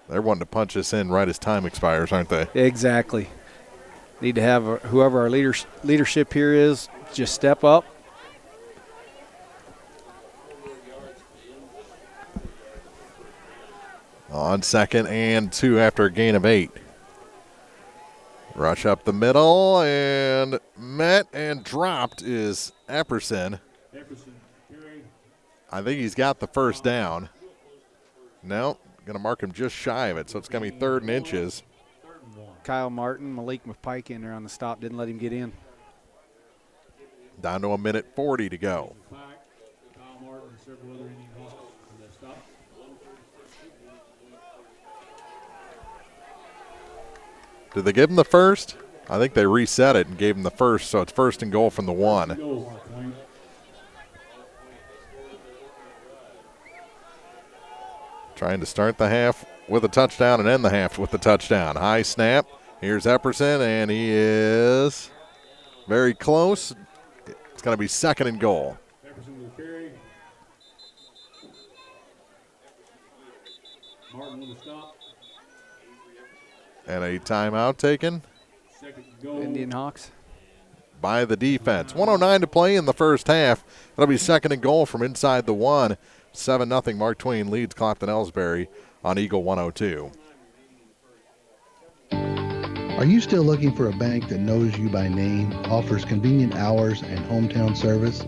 They're wanting to punch us in right as time expires, aren't they? Exactly. Need to have whoever our leadership here is just step up. On 2nd and 2 after a gain of 8. Rush up the middle, and met and dropped is Epperson. I think he's got the first down. No, going to mark him just shy of it, so it's going to be 3rd and inches. Kyle Martin, Malik McPike in there on the stop, didn't let him get in. Down to 1:40 to go. Did they give him the first? I think they reset it and gave him the first, so it's 1st and goal from the 1. Trying to start the half with a touchdown and end the half with a touchdown. High snap. Here's Epperson, and he is very close. It's going to be 2nd and goal. Epperson with the carry. Martin with the stop. And a timeout taken. Indianhawks. By the defense. 1:09 to play in the first half. That'll be 2nd and goal from inside the 1. 7-0 Mark Twain leads Clopton-Elsberry on Eagle 102. Are you still looking for a bank that knows you by name, offers convenient hours and hometown service?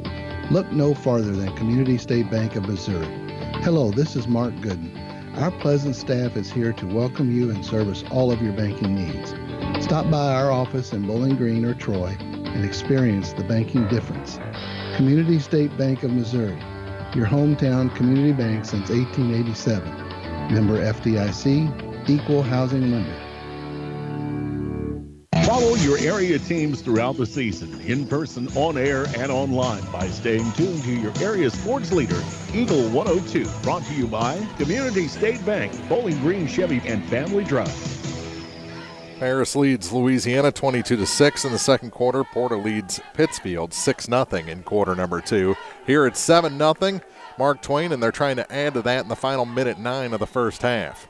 Look no farther than Community State Bank of Missouri. Hello, this is Mark Gooden. Our pleasant staff is here to welcome you and service all of your banking needs. Stop by our office in Bowling Green or Troy and experience the banking difference. Community State Bank of Missouri, your hometown community bank since 1887. Member FDIC, equal housing lender. Follow your area teams throughout the season, in person, on air, and online by staying tuned to your area sports leader, Eagle 102. Brought to you by Community State Bank, Bowling Green Chevy, and Family Drug. Paris leads Louisiana 22-6 in the second quarter. Porter leads Pittsfield 6-0 in quarter number 2. Here it's 7-0. Mark Twain, and they're trying to add to that in the final minute 9 of the first half.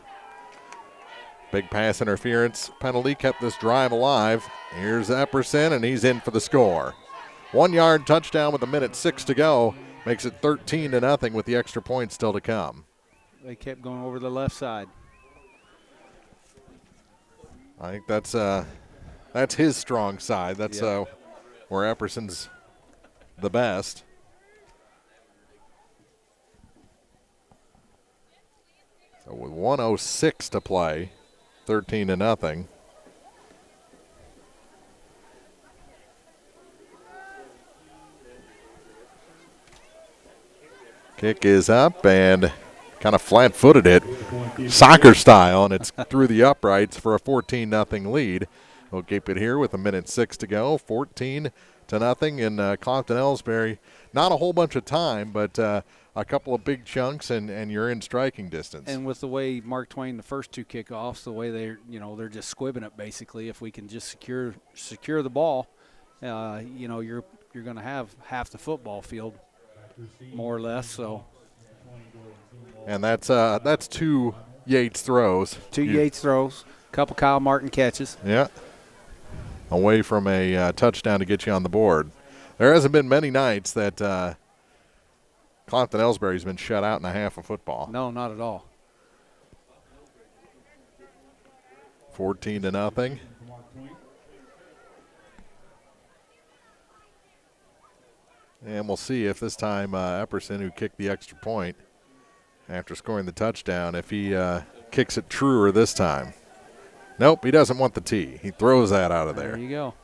Big pass interference penalty kept this drive alive. Here's Epperson, and he's in for the score. 1-yard touchdown with 1:06 to go. Makes it 13-0 with the extra point still to come. They kept going over the left side. I think that's his strong side. That's where Epperson's the best. So with 1:06 to play, 13-0. Kick is up and kind of flat-footed it, soccer style, and it's through the uprights for a 14-0 lead. We'll keep it here with 1:06 to go, 14-0 in Clopton-Elsberry. Not a whole bunch of time, but a couple of big chunks, and you're in striking distance. And with the way Mark Twain, the first two kickoffs, the way they're just squibbing it basically. If we can just secure the ball, you're going to have half the football field, more or less. So. And that's two Yates throws. Yates throws, a couple Kyle Martin catches. Yeah. Away from a touchdown to get you on the board. There hasn't been many nights that Clopton-Elsberry's been shut out in a half of football. No, not at all. 14-0. And we'll see if this time Epperson, who kicked the extra point after scoring the touchdown, if he kicks it truer this time. Nope, he doesn't want the tee. He throws that out of there. There you go.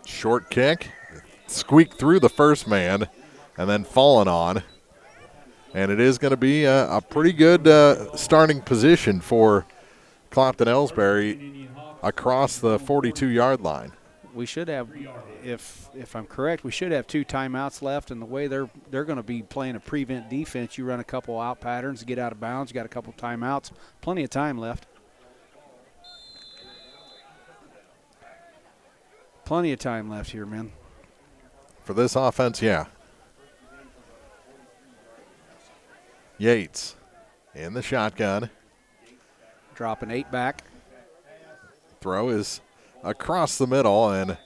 Short kick, squeaked through the first man, and then fallen on. And it is going to be a pretty good starting position for Clopton-Elsberry across the 42-yard line. We should have, if I'm correct, we should have 2 timeouts left. And the way they're going to be playing a prevent defense, you run a couple out patterns, get out of bounds, you got a couple timeouts, plenty of time left. Plenty of time left here, man. For this offense, yeah. Yates in the shotgun. Dropping 8 back. Throw is across the middle, and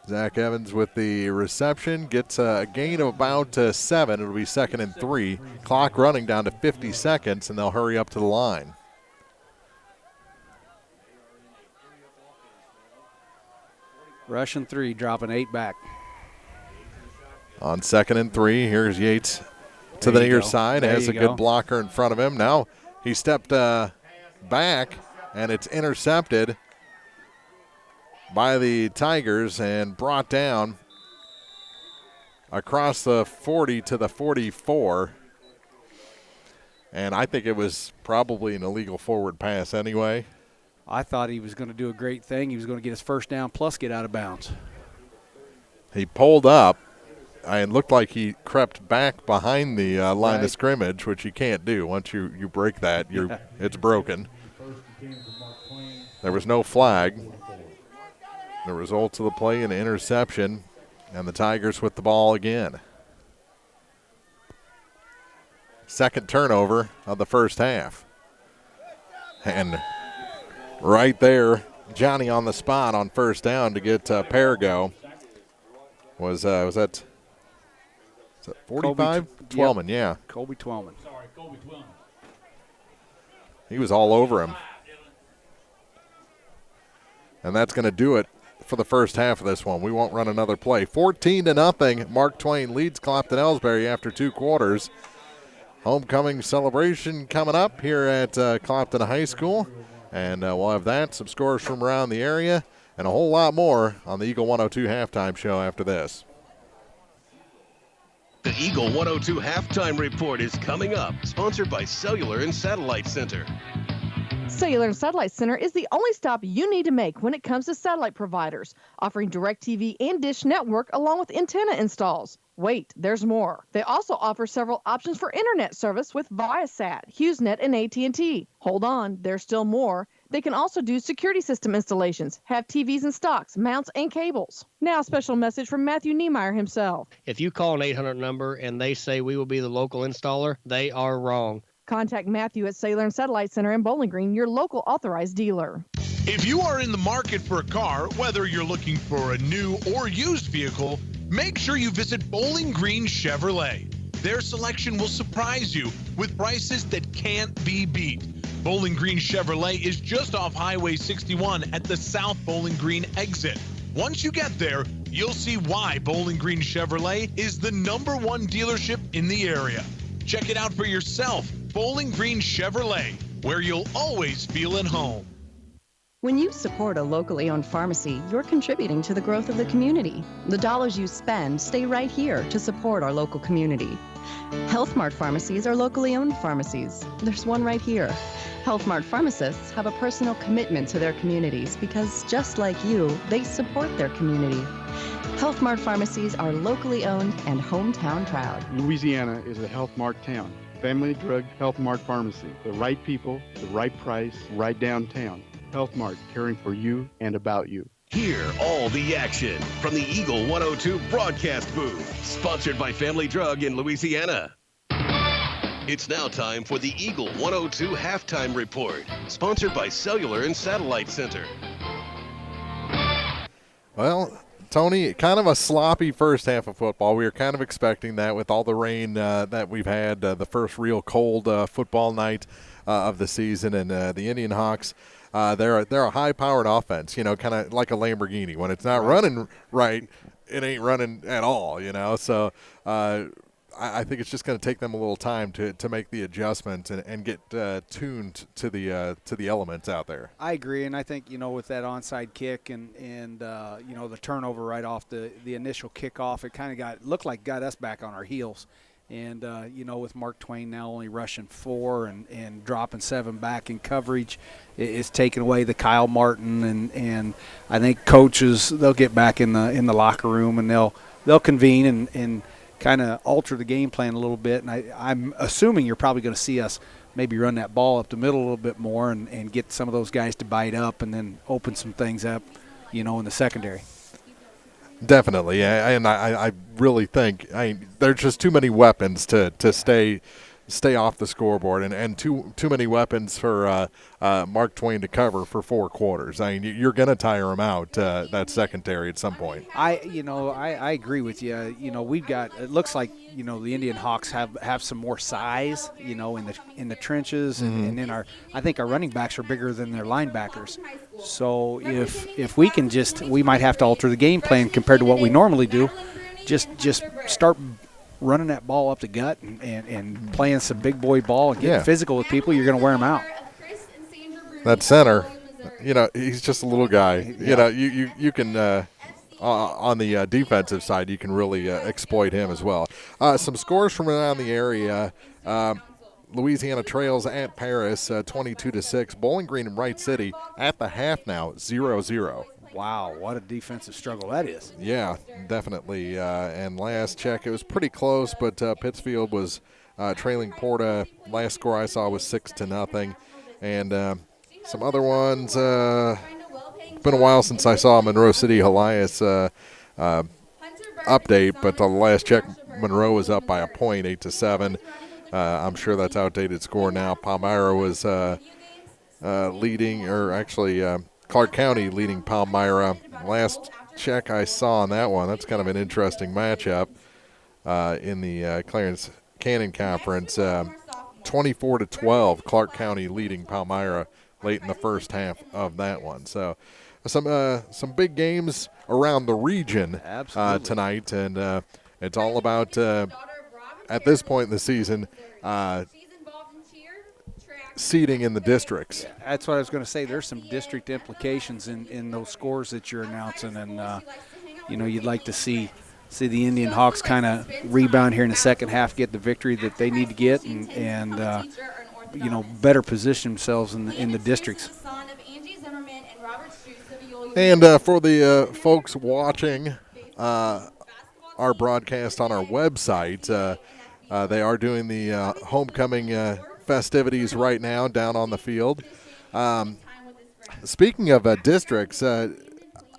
Zach Evans with the reception gets a gain of about 7. It'll be 2nd and 3. Clock running down to 50 seconds, and they'll hurry up to the line. Russian 3, dropping 8 back. On 2nd and 3, here's Yates to the near side, has a good blocker in front of him. Now he stepped back, and it's intercepted by the Tigers and brought down across the 40 to the 44. And I think it was probably an illegal forward pass anyway. I thought he was going to do a great thing. He was going to get his first down plus get out of bounds. He pulled up and looked like he crept back behind the line of scrimmage, which you can't do. Once you break that, it's broken. There was no flag. The results of the play, an interception, and the Tigers with the ball again. Second turnover of the first half. And right there, Johnny on the spot on first down to get Parago. Was that 45? Twellman, yeah. Colby Twellman. He was all over him. And that's going to do it for the first half of this one. We won't run another play. 14-0. Mark Twain leads Clopton-Elsberry after 2 quarters. Homecoming celebration coming up here at Clopton High School. And we'll have that, some scores from around the area, and a whole lot more on the Eagle 102 halftime show after this. The Eagle 102 halftime report is coming up, sponsored by Cellular and Satellite Center. Cellular and Satellite Center is the only stop you need to make when it comes to satellite providers, offering DirecTV and Dish Network along with antenna installs. Wait, there's more. They also offer several options for internet service with Viasat, HughesNet, and AT&T. Hold on, there's still more. They can also do security system installations, have TVs in stocks, mounts, and cables. Now, a special message from Matthew Niemeyer himself. If you call an 800 number and they say we will be the local installer, they are wrong. Contact Matthew at Cellular and Satellite Center in Bowling Green, your local authorized dealer. If you are in the market for a car, whether you're looking for a new or used vehicle, make sure you visit Bowling Green Chevrolet. Their selection will surprise you with prices that can't be beat. Bowling Green Chevrolet is just off Highway 61 at the South Bowling Green exit. Once you get there, you'll see why Bowling Green Chevrolet is the #1 dealership in the area. Check it out for yourself. Bowling Green Chevrolet, where you'll always feel at home. When you support a locally owned pharmacy, you're contributing to the growth of the community. The dollars you spend stay right here to support our local community. Health Mart pharmacies are locally owned pharmacies. There's one right here. Health Mart pharmacists have a personal commitment to their communities because, just like you, they support their community. Health Mart pharmacies are locally owned and hometown proud. Louisiana is a Health Mart town. Family Drug Health Mart Pharmacy. The right people, the right price, right downtown. Health Mart, caring for you and about you. Hear all the action from the Eagle 102 broadcast booth, sponsored by Family Drug in Louisiana. It's now time for the Eagle 102 halftime report, sponsored by Cellular and Satellite Center. Well, Tony, kind of a sloppy first half of football. We were kind of expecting that with all the rain that we've had, the first real cold football night of the season, and the Indianhawks. They're a high-powered offense, you know, kind of like a Lamborghini. When it's not running right, it ain't running at all, you know. So I think it's just going to take them a little time to make the adjustment and get tuned to the elements out there. I agree, and I think, you know, with that onside kick and you know, the turnover right off the initial kickoff, it kind of looked like got us back on our heels. And, you know, with Mark Twain now only rushing 4 and dropping 7 back in coverage, it's taken away the Kyle Martin. And I think coaches, they'll get back in the locker room and they'll convene and kind of alter the game plan a little bit. And I'm assuming you're probably going to see us maybe run that ball up the middle a little bit more and get some of those guys to bite up and then open some things up, you know, in the secondary. Definitely, and I really think there's just too many weapons to stay off the scoreboard, and too many weapons for Mark Twain to cover for 4 quarters. I mean, you're going to tire him out that secondary at some point. I agree with you. You know, we've got, it looks like, you know, the Indianhawks have some more size, you know, in the trenches, and in I think our running backs are bigger than their linebackers. So if we can we might have to alter the game plan compared to what we normally do. Just start running that ball up the gut and playing some big boy ball and getting physical with people. You're going to wear them out. That center, you know, he's just a little guy. You know, you can on the defensive side, you can really exploit him as well. Some scores from around the area. Louisiana trails at Paris 22-6. Bowling Green and Wright City at the half now 0-0. Wow, what a defensive struggle that is. Yeah, definitely. And last check, it was pretty close, but Pittsfield was trailing Porta. Last score I saw was 6-0. And some other ones. It's been a while since I saw Monroe City Elias update, but the last check, Monroe was up by a point, 8-7. I'm sure that's outdated score now. Palmyra was leading, or actually Clark County leading Palmyra. Last check I saw on that one, that's kind of an interesting matchup in the Clarence Cannon Conference. 24-12, Clark County leading Palmyra late in the first half of that one. So some big games around the region tonight, and it's all about at this point in the season seeding in the districts. That's what I was going to say. There's some district implications in those scores that you're announcing, and you'd like to see the Indianhawks kind of rebound here in the second half, get the victory that they need to get, and better position themselves in the districts. And for the folks watching our broadcast on our website, they are doing the homecoming festivities right now down on the field. Speaking of districts,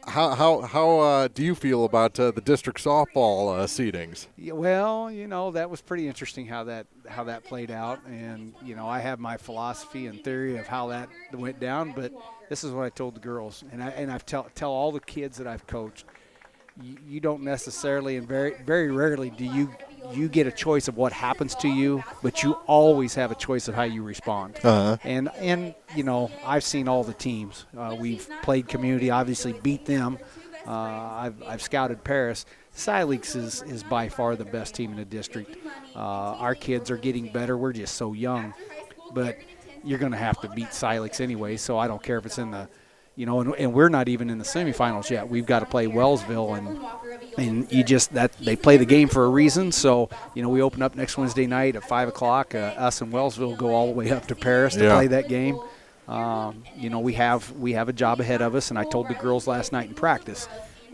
how do you feel about the district softball seedings? Yeah, well, that was pretty interesting how that played out, and I have my philosophy and theory of how that went down, but this is what I told the girls, and I've tell all the kids that I've coached. You don't necessarily, and very very rarely do you get a choice of what happens to you, but you always have a choice of how you respond. And I've seen all the teams. We've played community, obviously beat them. I've scouted Paris. Silix is by far the best team in the district. Our kids are getting better. We're just so young, but you're going to have to beat Silix anyway. So I don't care if it's in the, and we're not even in the semifinals yet. We've got to play Wellsville, and they play the game for a reason. So we open up next Wednesday night at 5:00. Us and Wellsville go all the way up to Paris to play that game. We have a job ahead of us, and I told the girls last night in practice,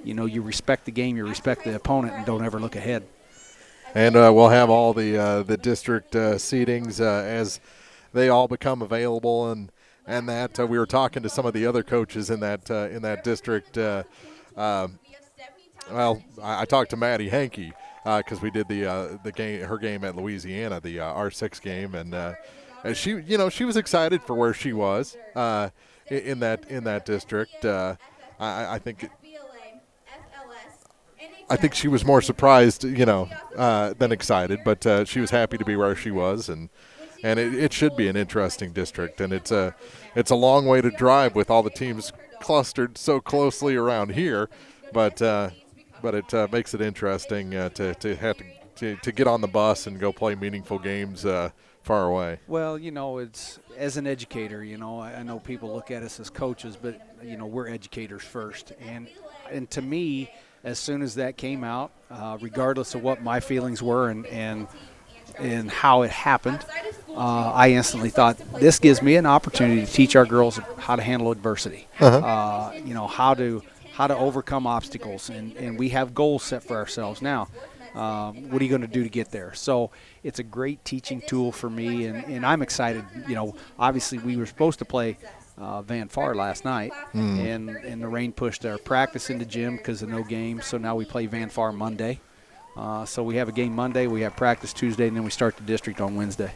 you respect the game, you respect the opponent, and don't ever look ahead. And we'll have all the district seedings as they all become available, and that we were talking to some of the other coaches in that district. I talked to Maddie Hankey because we did her game at Louisiana, the R6 game, and she was excited for where she was in that district. I think she was more surprised, than excited, but she was happy to be where she was, and it should be an interesting district, and it's a long way to drive with all the teams clustered so closely around here, but it makes it interesting to have to get on the bus and go play meaningful games far away. Well, it's as an educator, I know people look at us as coaches, but we're educators first, and to me, as soon as that came out, regardless of what my feelings were and how it happened, I instantly thought, this gives me an opportunity to teach our girls how to handle adversity, how to overcome obstacles, and we have goals set for ourselves now. What are you going to do to get there? So it's a great teaching tool for me, and I'm excited. Obviously we were supposed to play Van Far last night, and the rain pushed our practice into gym because of no game, so now we play Van Far Monday. So we have a game Monday, we have practice Tuesday, and then we start the district on Wednesday.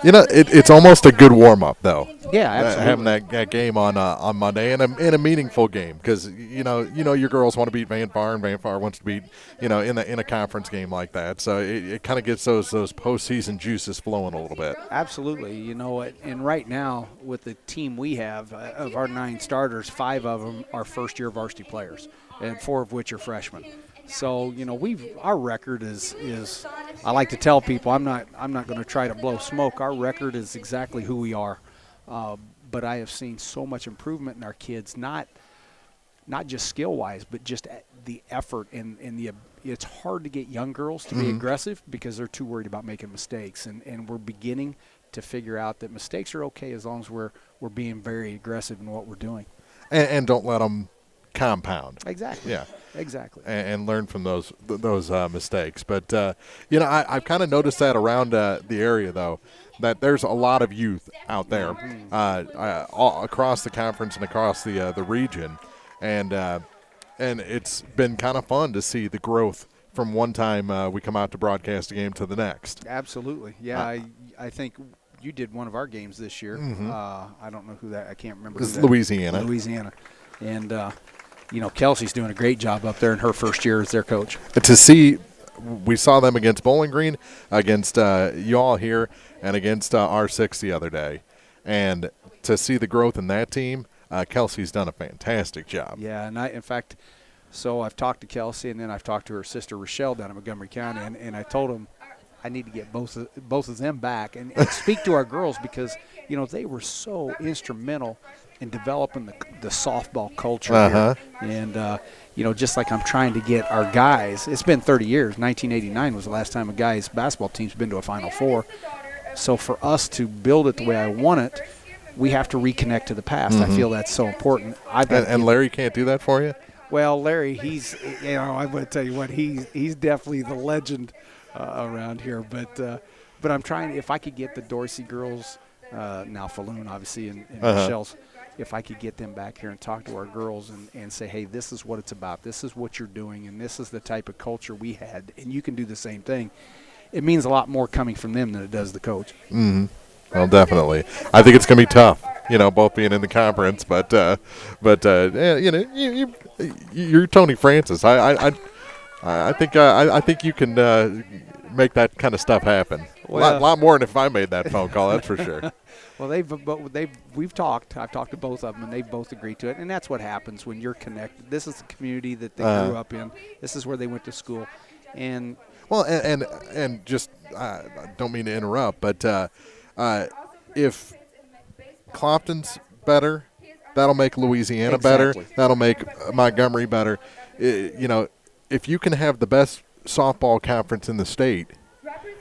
It's almost a good warm-up, though. Yeah, absolutely. Having that game on Monday, and a meaningful game, because your girls want to beat Van Far, and Van Far wants to beat in a conference game like that. So it kind of gets those postseason juices flowing a little bit. Absolutely, and right now with the team we have, of our 9 starters, 5 of them are first-year varsity players, and 4 of which are freshmen. So our record is I like to tell people, I'm not going to try to blow smoke. Our record is exactly who we are, but I have seen so much improvement in our kids, not just skill wise, but just the effort and it's hard to get young girls to be aggressive because they're too worried about making mistakes, and we're beginning to figure out that mistakes are okay as long as we're being very aggressive in what we're doing, and don't let them compound. Exactly. Yeah. Exactly. And learn from those mistakes. But, I've kind of noticed that around the area, though, that there's a lot of youth out there all across the conference and across the region. And it's been kind of fun to see the growth from one time we come out to broadcast a game to the next. Absolutely. Yeah, I think you did one of our games this year. I don't know who that – I can't remember. It's Louisiana. And Kelsey's doing a great job up there in her first year as their coach. To see, we saw them against Bowling Green, against y'all here, and against R6 the other day. And to see the growth in that team, Kelsey's done a fantastic job. Yeah, and in fact, so I've talked to Kelsey, and then I've talked to her sister Rochelle down in Montgomery County, and I told them I need to get both of them back and speak to our girls, because they were so instrumental in developing the softball culture here. And just like I'm trying to get our guys. It's been 30 years. 1989 was the last time a guys basketball team's been to a Final Four. So for us to build it the way I want it, we have to reconnect to the past. I feel that's so important. And Larry can't do that for you? Well, Larry, he's I'm going to tell you what, he's definitely the legend around here. But I'm trying, if I could get the Dorsey girls, now Falloon obviously, and Michelle's, if I could get them back here and talk to our girls and say, hey, this is what it's about, this is what you're doing, and this is the type of culture we had, and you can do the same thing. It means a lot more coming from them than it does the coach. Mm-hmm. Well, definitely. I think it's going to be tough, both being in the conference, but you're Tony Francis. I think you can make that kind of stuff happen. Well, a lot more than if I made that phone call, that's for sure. Well, we've talked. I've talked to both of them, and they've both agreed to it. And that's what happens when you're connected. This is the community that they grew up in. This is where they went to school, and just I don't mean to interrupt, but if Clopton's better, that'll make Louisiana better. That'll make Montgomery better. If you can have the best softball conference in the state,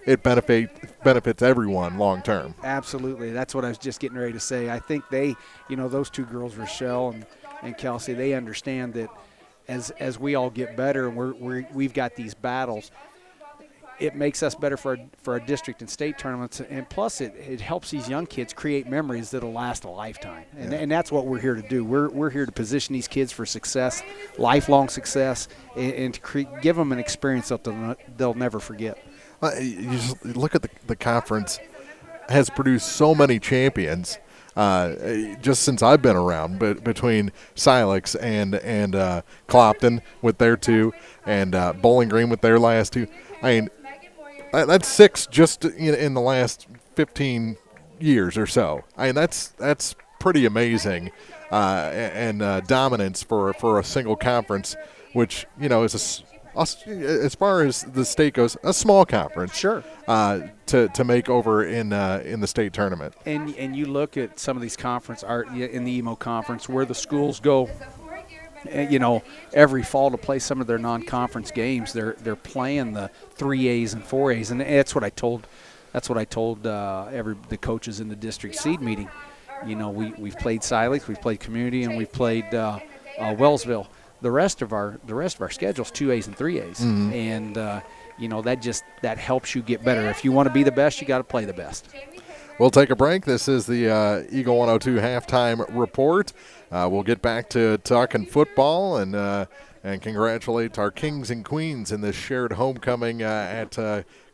it benefits everyone long term. Absolutely. That's what I was just getting ready to say. I think they, those two girls, Rochelle and Kelsey, they understand that as we all get better and we've got these battles, it makes us better for our district and state tournaments, and plus it helps these young kids create memories that'll last a lifetime. And that's what we're here to do. We're here to position these kids for success, lifelong success, and to give them an experience that they'll never forget. You just look at the conference has produced so many champions just since I've been around, but between Silex and Clopton with their two, and Bowling Green with their last two. I mean, that's 6 just in the last 15 years or so. I mean, that's pretty amazing, and dominance for a single conference, which is as far as the state goes, a small conference. Sure. To make over in the state tournament. And you look at some of these conference in the EMO conference where the schools go. Every fall to play some of their non-conference games, they're playing the 3As and 4As, and that's what I told the coaches in the district seed meeting. We've played Silex, we've played Community, and we've played Wellsville. The rest of our schedule's 2As and 3As, and that helps you get better. If you want to be the best, you got to play the best. We'll take a break. This is the Eagle 102 halftime report. We'll get back to talking football and congratulate our kings and queens in this shared homecoming at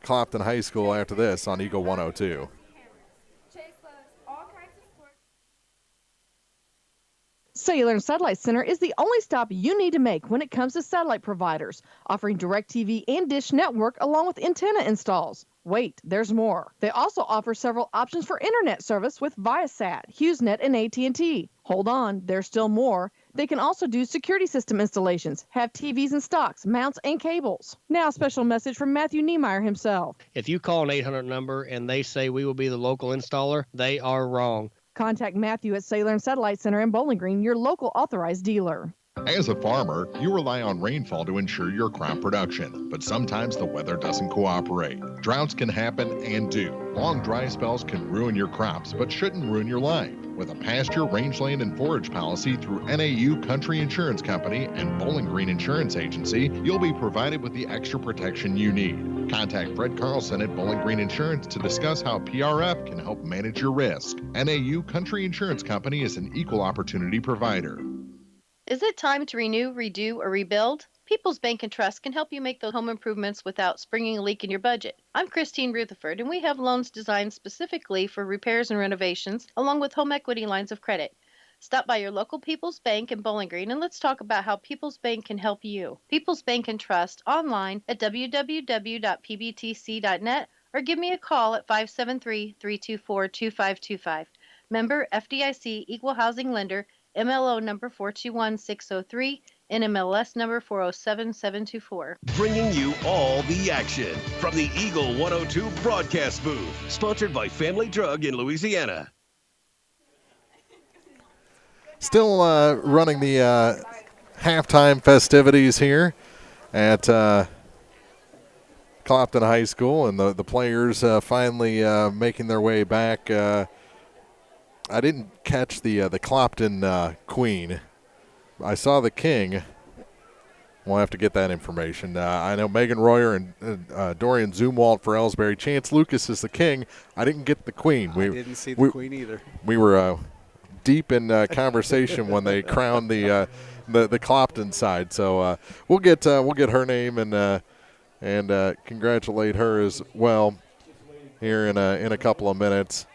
Clopton High School after this on Eagle 102. Cellular and Satellite Center is the only stop you need to make when it comes to satellite providers, offering DirecTV and Dish Network along with antenna installs. Wait, there's more. They also offer several options for internet service with Viasat, HughesNet, and AT&T. Hold on, there's still more. They can also do security system installations, have TVs in stocks, mounts, and cables. Now a special message from Matthew Niemeyer himself. If you call an 800 number and they say we will be the local installer, they are wrong. Contact Matthew at Cellular and Satellite Center in Bowling Green, your local authorized dealer. As a farmer, you rely on rainfall to ensure your crop production, but sometimes the weather doesn't cooperate. Droughts can happen and do. Long dry spells can ruin your crops, but shouldn't ruin your life. With a pasture, rangeland, and forage policy through NAU Country Insurance Company and Bowling Green Insurance Agency, you'll be provided with the extra protection you need. Contact Fred Carlson at Bowling Green Insurance to discuss how PRF can help manage your risk. NAU Country Insurance Company is an equal opportunity provider. Is it time to renew, redo, or rebuild? People's Bank and Trust can help you make those home improvements without springing a leak in your budget. I'm Christine Rutherford, and we have loans designed specifically for repairs and renovations, along with home equity lines of credit. Stop by your local People's Bank in Bowling Green and let's talk about how People's Bank can help you. People's Bank and Trust online at www.pbtc.net or give me a call at 573-324-2525. Member FDIC Equal Housing Lender, MLO number 421603, NMLS number 407724. Bringing you all the action from the Eagle 102 broadcast booth. Sponsored by Family Drug in Louisiana. Still running the halftime festivities here at Clopton High School, and the players finally making their way back. I didn't catch the Clopton Queen. I saw the King. We'll have to get that information. I know Megan Royer and Dorian Zumwalt for Ellsbury. Chance Lucas is the King. I didn't get the Queen. I didn't see the Queen either. We were deep in conversation when they crowned the Clopton side. So we'll get her name and congratulate her as well here in a couple of minutes.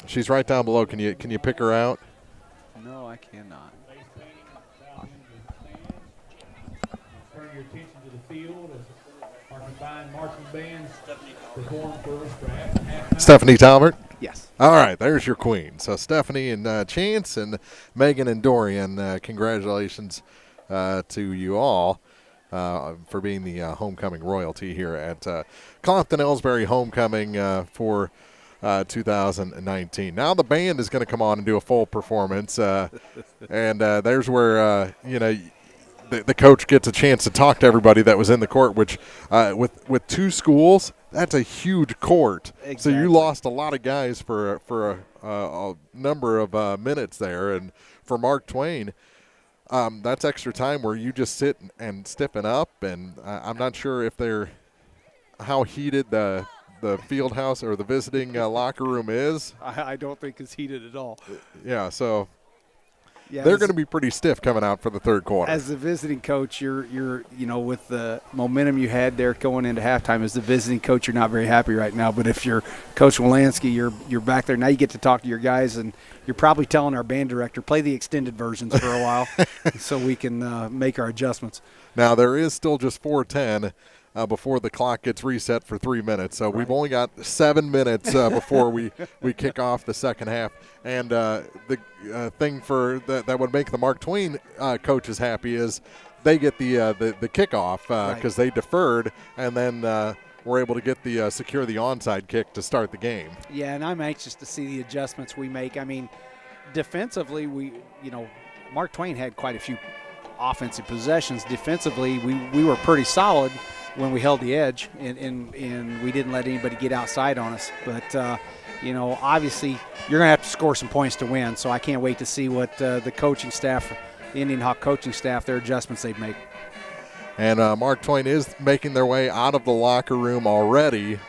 She's right down below. Can you pick her out? No, I cannot. Turn your attention to the field as our combined marching bands perform for us for halftime. Stephanie Talbert? Yes. All right, there's your queen. So Stephanie and Chance and Megan and Dorian, congratulations to you all for being the homecoming royalty here at Clopton-Elsberry Homecoming for 2019. Now the band is going to come on and do a full performance, and there's where the coach gets a chance to talk to everybody that was in the court, which with two schools, that's a huge court. Exactly. So you lost a lot of guys for a number of minutes there, and for Mark Twain, that's extra time where you just sit and stiffen up, and I'm not sure if how heated the field house or the visiting locker room is. I don't think it's heated at all. Yeah, so yeah, they're going to be pretty stiff coming out for the third quarter. As the visiting coach, you're with the momentum you had there going into halftime, as the visiting coach, you're not very happy right now. But if you're Coach Wolanski, you're back there. Now you get to talk to your guys, and you're probably telling our band director, play the extended versions for a while so we can make our adjustments. Now, there is still just 4:10 before the clock gets reset for 3 minutes. So we've only got 7 minutes before we kick off the second half. And the thing that would make the Mark Twain coaches happy is they get the kickoff because they deferred, and then we're able to get secure the onside kick to start the game. Yeah, and I'm anxious to see the adjustments we make. I mean, defensively, Mark Twain had quite a few offensive possessions. Defensively, we were pretty solid when we held the edge, and we didn't let anybody get outside on us. But, obviously you're going to have to score some points to win, so I can't wait to see what the coaching staff, the Indian Hawk coaching staff, their adjustments they've made. And Mark Twain is making their way out of the locker room already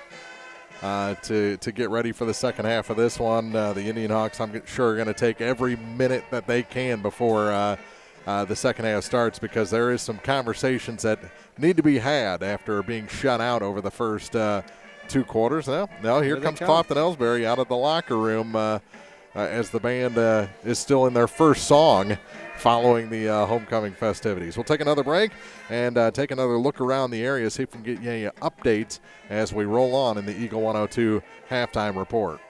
to get ready for the second half of this one. The Indian Hawks, I'm sure, are going to take every minute that they can before the second half starts, because there is some conversations that need to be had after being shut out over the first 2 quarters. Now here comes Clopton-Elsberry out of the locker room as the band is still in their first song following the homecoming festivities. We'll take another break and take another look around the area, see if we can get you updates as we roll on in the Eagle 102 halftime report.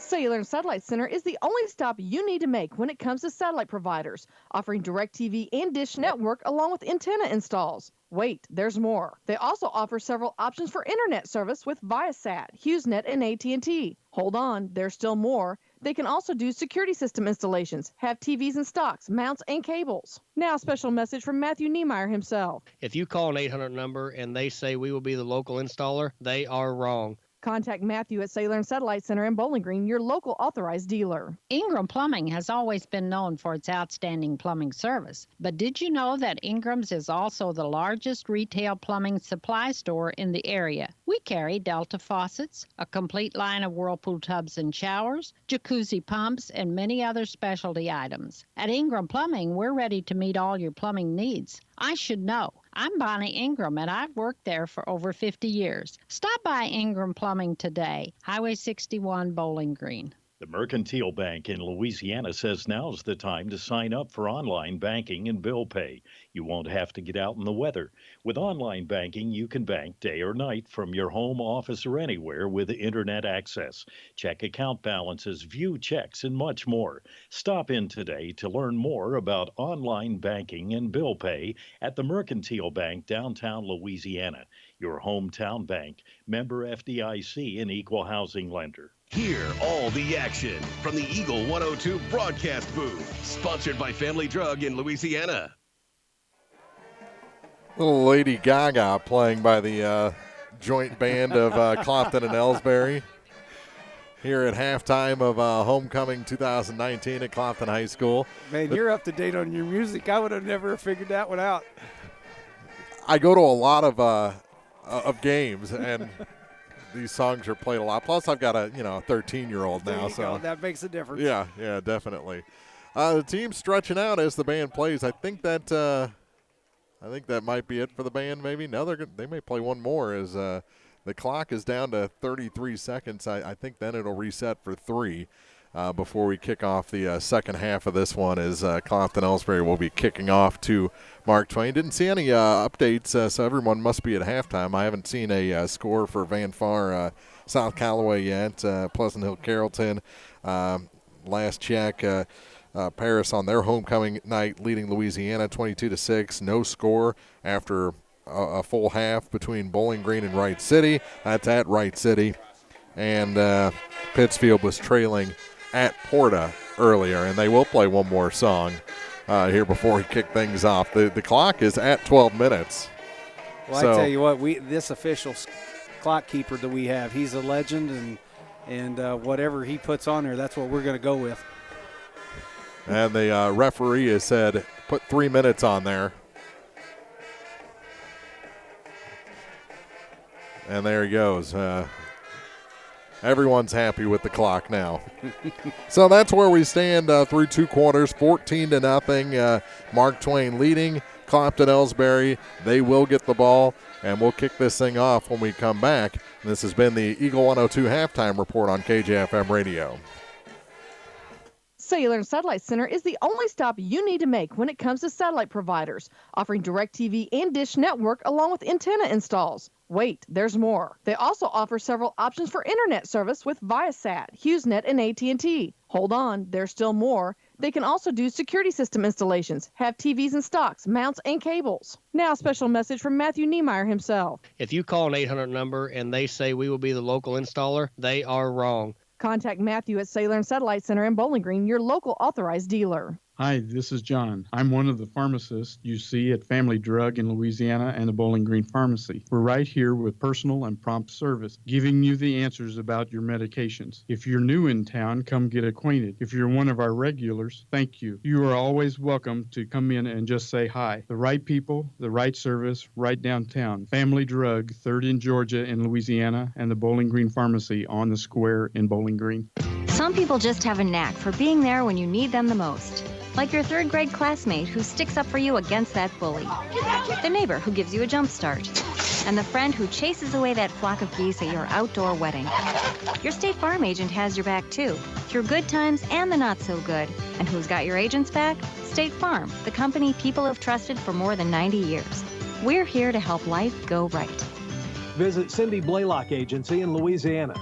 Cellular and Satellite Center is the only stop you need to make when it comes to satellite providers, offering DirecTV and Dish Network along with antenna installs. Wait, there's more. They also offer several options for internet service with Viasat, HughesNet, and AT&T. Hold on, there's still more. They can also do security system installations, have TVs in stocks, mounts, and cables. Now a special message from Matthew Niemeyer himself. If you call an 800 number and they say we will be the local installer, they are wrong. Contact Matthew at Cellular and Satellite Center in Bowling Green, your local authorized dealer. Ingram Plumbing has always been known for its outstanding plumbing service. But did you know that Ingram's is also the largest retail plumbing supply store in the area? We carry Delta faucets, a complete line of Whirlpool tubs and showers, jacuzzi pumps, and many other specialty items. At Ingram Plumbing, we're ready to meet all your plumbing needs. I should know. I'm Bonnie Ingram, and I've worked there for over 50 years. Stop by Ingram Plumbing today, Highway 61, Bowling Green. The Mercantile Bank in Louisiana says now's the time to sign up for online banking and bill pay. You won't have to get out in the weather. With online banking, you can bank day or night from your home, office, or anywhere with internet access. Check account balances, view checks, and much more. Stop in today to learn more about online banking and bill pay at the Mercantile Bank, downtown Louisiana. Your hometown bank, member FDIC, and equal housing lender. Hear all the action from the Eagle 102 broadcast booth. Sponsored by Family Drug in Louisiana. Little Lady Gaga playing by the joint band of Clopton and Elsberry here at halftime of Homecoming 2019 at Clopton High School. Man, you're up to date on your music. I would have never figured that one out. I go to a lot of games, and these songs are played a lot. Plus, I've got a 13-year-old now, so that makes a difference. Yeah, definitely. The team's stretching out as the band plays. I think that might be it for the band. Maybe they may play one more as the clock is down to 33 seconds. I think then it'll reset for 3 before we kick off the second half of this one, as Clopton-Elsberry will be kicking off to Mark Twain. Didn't see any updates, so everyone must be at halftime. I haven't seen a score for Van Far, South Callaway yet. Pleasant Hill Carrollton, last check, Paris on their homecoming night leading Louisiana 22-6. No score after a full half between Bowling Green and Wright City. That's at Wright City. And Pittsfield was trailing at Porta earlier, and they will play one more song here before we kick things off. The clock is at 12 minutes. Well, I tell you what, this official clock keeper that we have, he's a legend, and whatever he puts on there, that's what we're going to go with. And the referee has said, put 3 minutes on there. And there he goes. Everyone's happy with the clock now. So that's where we stand through 2 quarters, 14-0. Mark Twain leading. Clopton-Elsberry, they will get the ball, and we'll kick this thing off when we come back. This has been the Eagle 102 halftime report on KJFM Radio. Cellular and Satellite Center is the only stop you need to make when it comes to satellite providers, offering DirecTV and Dish Network along with antenna installs. Wait, there's more. They also offer several options for internet service with Viasat, HughesNet, and AT&T. Hold on, there's still more. They can also do security system installations, have TVs in stocks, mounts, and cables. Now a special message from Matthew Niemeyer himself. If you call an 800 number and they say we will be the local installer, they are wrong. Contact Matthew at Cellular and Satellite Center in Bowling Green, your local authorized dealer. Hi, this is John. I'm one of the pharmacists you see at Family Drug in Louisiana and the Bowling Green Pharmacy. We're right here with personal and prompt service, giving you the answers about your medications. If you're new in town, come get acquainted. If you're one of our regulars, thank you. You are always welcome to come in and just say hi. The right people, the right service, right downtown. Family Drug, 3rd in Georgia in Louisiana, and the Bowling Green Pharmacy on the square in Bowling Green. Some people just have a knack for being there when you need them the most. Like your 3rd grade classmate who sticks up for you against that bully. The neighbor who gives you a jump start. And the friend who chases away that flock of geese at your outdoor wedding. Your State Farm agent has your back too, through good times and the not so good. And who's got your agent's back? State Farm, the company people have trusted for more than 90 years. We're here to help life go right. Visit Cindy Blaylock Agency in Louisiana.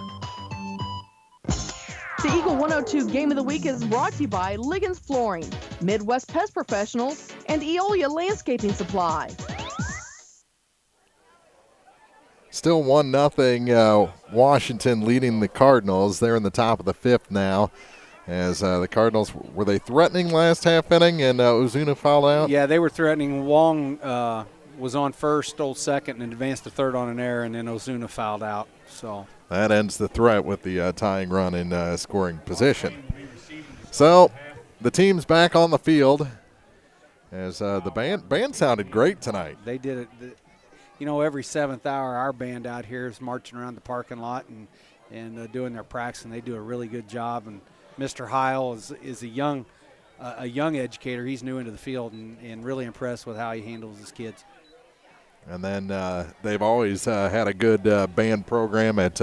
The Eagle 102 Game of the Week is brought to you by Liggins Flooring, Midwest Pest Professionals, and Eolia Landscaping Supply. Still 1-0, Washington leading the Cardinals. They're in the top of the 5th now. As the Cardinals, were they threatening last half inning and Ozuna fouled out? Yeah, they were threatening. Wong was on first, stole second, and advanced to third on an error, and then Ozuna fouled out. So that ends the threat with the tying run in scoring position. So the team's back on the field as the band sounded great tonight. They did it. Every 7th hour, our band out here is marching around the parking lot and doing their practice, and they do a really good job. And Mr. Heil is a young educator. He's new into the field and really impressed with how he handles his kids. And then they've always had a good band program at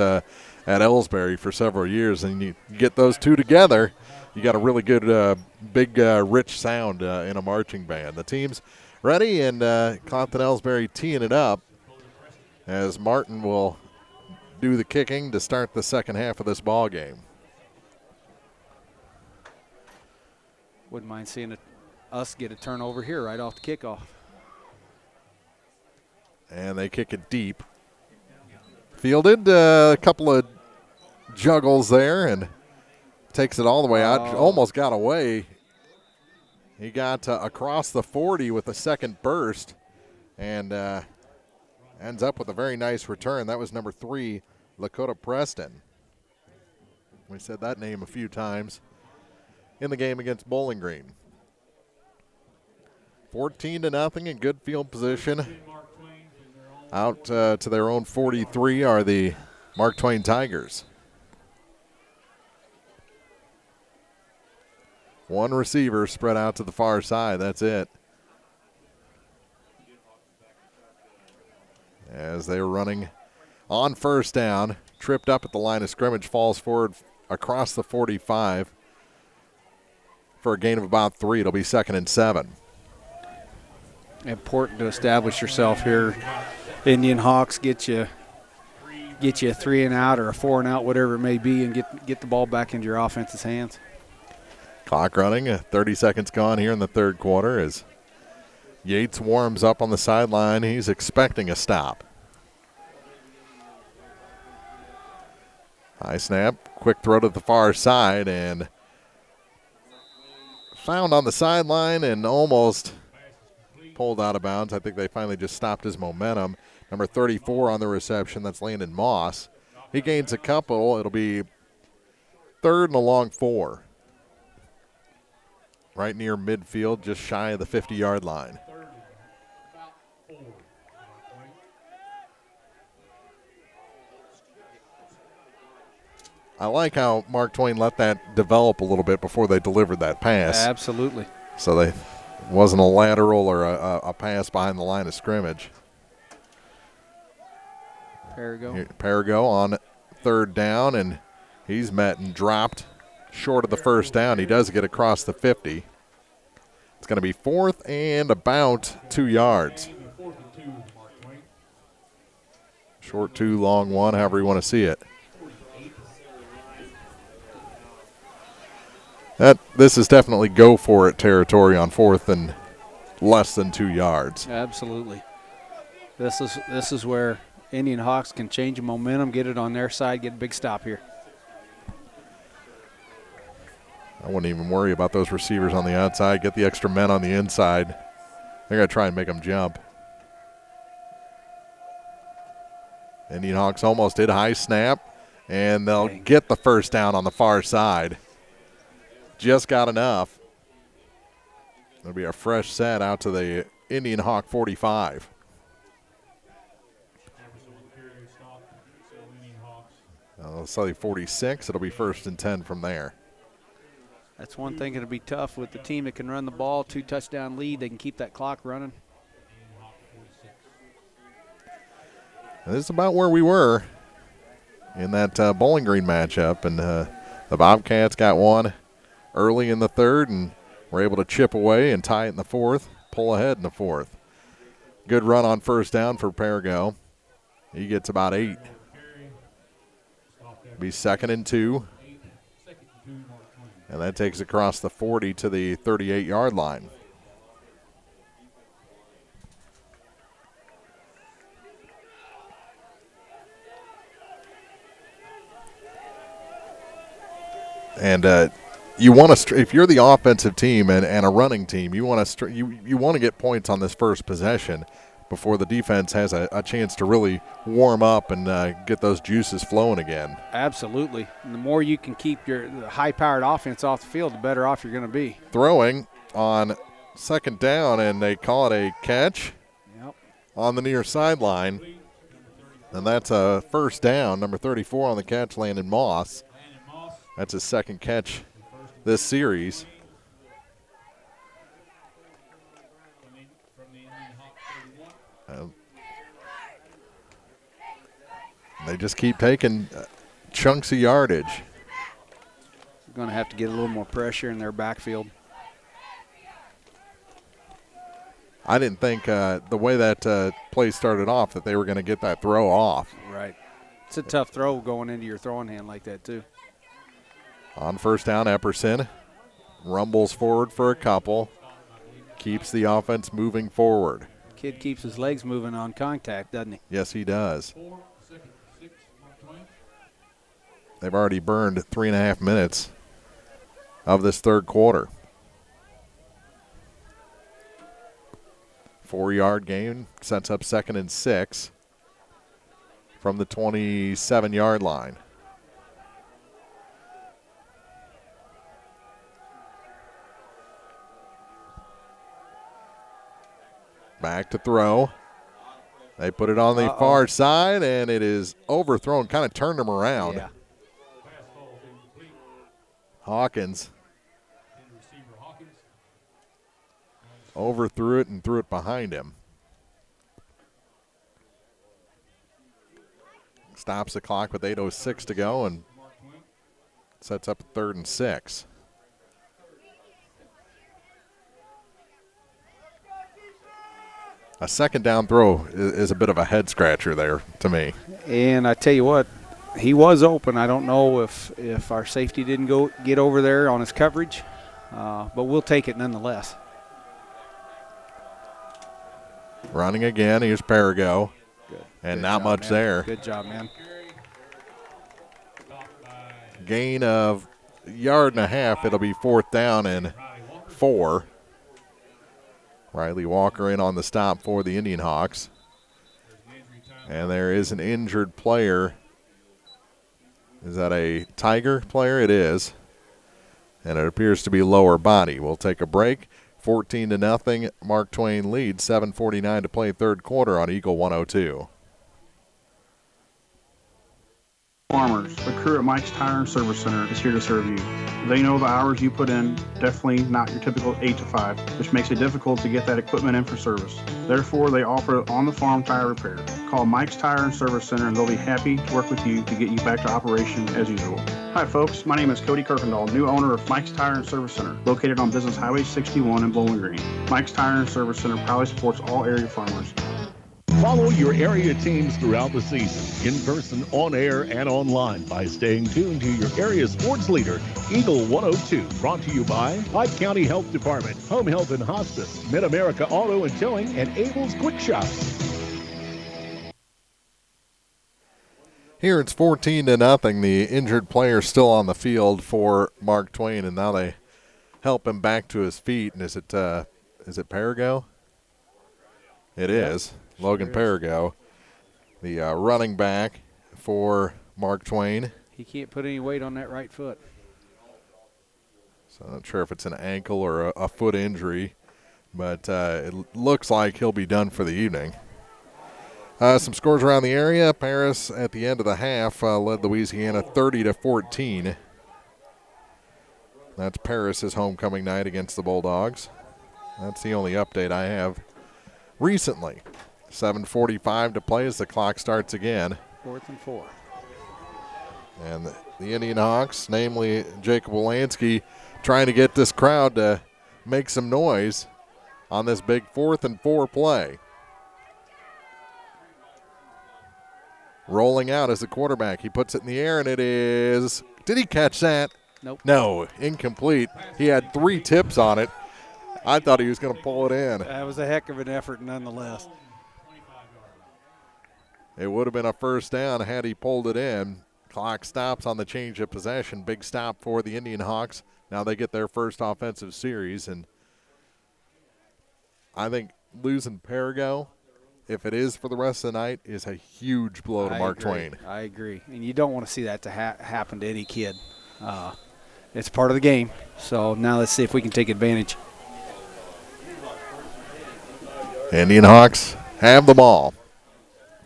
Elsberry for several years. And you get those two together, you got a really good, big, rich sound in a marching band. The team's ready, and Clopton-Elsberry teeing it up as Martin will do the kicking to start the second half of this ball game. Wouldn't mind seeing us get a turnover here right off the kickoff. And they kick it deep. Fielded a couple of juggles there and takes it all the way out. Almost got away. He got across the 40 with a second burst and ends up with a very nice return. That was number 3, Lakota Preston. We said that name a few times in the game against Bowling Green. 14-0 in good field position. Out to their own 43 are the Mark Twain Tigers. One receiver spread out to the far side. That's it. As they were running on first down, tripped up at the line of scrimmage, falls forward across the 45 for a gain of about 3. It'll be 2nd and 7. Important to establish yourself here. Indianhawks get you a 3 and out or a 4 and out, whatever it may be, and get the ball back into your offense's hands. Clock running, 30 seconds gone here in the third quarter as Yates warms up on the sideline. He's expecting a stop. High snap, quick throw to the far side, and found on the sideline and almost pulled out of bounds. I think they finally just stopped his momentum. Number 34 on the reception, that's Landon Moss. He gains a couple. It'll be 3rd and a long 4. Right near midfield, just shy of the 50-yard line. I like how Mark Twain let that develop a little bit before they delivered that pass. Absolutely. So it wasn't a lateral or a pass behind the line of scrimmage. Perigo on 3rd down, and he's met and dropped short of the first down. He does get across the 50. It's going to be 4th and about 2 yards. Short 2, long 1, however you want to see it. This is definitely go for it territory on 4th and less than 2 yards. Absolutely. This is where Indianhawks can change the momentum, get it on their side, get a big stop here. I wouldn't even worry about those receivers on the outside. Get the extra men on the inside. They're going to try and make them jump. Indianhawks almost did. High snap, and they'll get the first down on the far side. Just got enough. It'll be a fresh set out to the Indianhawk 45. Slightly 46. It'll be 1st and 10 from there. That's one thing that'll be tough with the team that can run the ball, 2 touchdown lead. They can keep that clock running. And this is about where we were in that Bowling Green matchup, and the Bobcats got one early in the 3rd and were able to chip away and tie it in the 4th, pull ahead in the 4th. Good run on first down for Perigo. He gets about 8. Be 2nd and 2. And that takes across the 40 to the 38-yard line. And you want to, if you're the offensive team and a running team, you want to you want to get points on this first possession before the defense has a chance to really warm up and get those juices flowing again. Absolutely. And the more you can keep your high-powered offense off the field, the better off you're going to be. Throwing on 2nd down, and they call it a catch on the near sideline. And that's a first down. Number 34 on the catch, Landon Moss. That's his 2nd catch this series. They just keep taking chunks of yardage. Going to have to get a little more pressure in their backfield. I didn't think the way that play started off that they were going to get that throw off. Right. It's a tough throw going into your throwing hand like that, too. On first down, Epperson rumbles forward for a couple, keeps the offense moving forward. Kid keeps his legs moving on contact, doesn't he? Yes, he does. They've already burned 3.5 minutes of this third quarter. 4-yard gain sets up 2nd and 6 from the 27-yard line. Back to throw. They put it on the far side, and it is overthrown, kind of turned him around. Yeah. Hawkins overthrew it and threw it behind him. Stops the clock with 8:06 to go and sets up a 3rd and 6. A second down throw is a bit of a head scratcher there to me. And I tell you what, he was open. I don't know if our safety didn't get over there on his coverage, but we'll take it nonetheless. Running again, here's Perigo. Good. And Good not job, much man. there. Good job, man. Gain of 1.5 yards. It'll be 4th down and 4. Riley Walker in on the stop for the Indianhawks. And there is an injured player. Is that a Tiger player? It is. And it appears to be lower body. We'll take a break. 14-0. Mark Twain leads. 7:49 to play third quarter on Eagle 102. Farmers, the crew at Mike's Tire and Service Center is here to serve you. They know the hours you put in, definitely not your typical 8 to 5, which makes it difficult to get that equipment in for service. Therefore, they offer on-the-farm tire repair. Call Mike's Tire and Service Center and they'll be happy to work with you to get you back to operation as usual. Hi folks, my name is Cody Kirkendall, new owner of Mike's Tire and Service Center, located on Business Highway 61 in Bowling Green. Mike's Tire and Service Center proudly supports all area farmers. Follow your area teams throughout the season, in person, on air, and online by staying tuned to your area sports leader, Eagle 102. Brought to you by Pike County Health Department, Home Health and Hospice, Mid-America Auto and Towing, and Abel's Quick Shops. Here it's 14-0. The injured player still on the field for Mark Twain, and now they help him back to his feet. And is it Perigo? It is. Logan Perigo, the running back for Mark Twain. He can't put any weight on that right foot. So I'm not sure if it's an ankle or a foot injury, but it looks like he'll be done for the evening. Some scores around the area. Paris at the end of the half led Louisiana 30-14. That's Paris's homecoming night against the Bulldogs. That's the only update I have recently. 7:45 to play as the clock starts again. 4th and 4. And the Indianhawks, namely Jacob Wolanski, trying to get this crowd to make some noise on this big 4th and 4 play. Rolling out as the quarterback. He puts it in the air, and it is – did he catch that? Nope. No, incomplete. He had 3 tips on it. I thought he was going to pull it in. That was a heck of an effort nonetheless. It would have been a first down had he pulled it in. Clock stops on the change of possession. Big stop for the Indianhawks. Now they get their first offensive series. And I think losing Perigo, if it is for the rest of the night, is a huge blow to Mark Twain. I agree. And you don't want to see that to happen to any kid. It's part of the game. So now let's see if we can take advantage. Indianhawks have the ball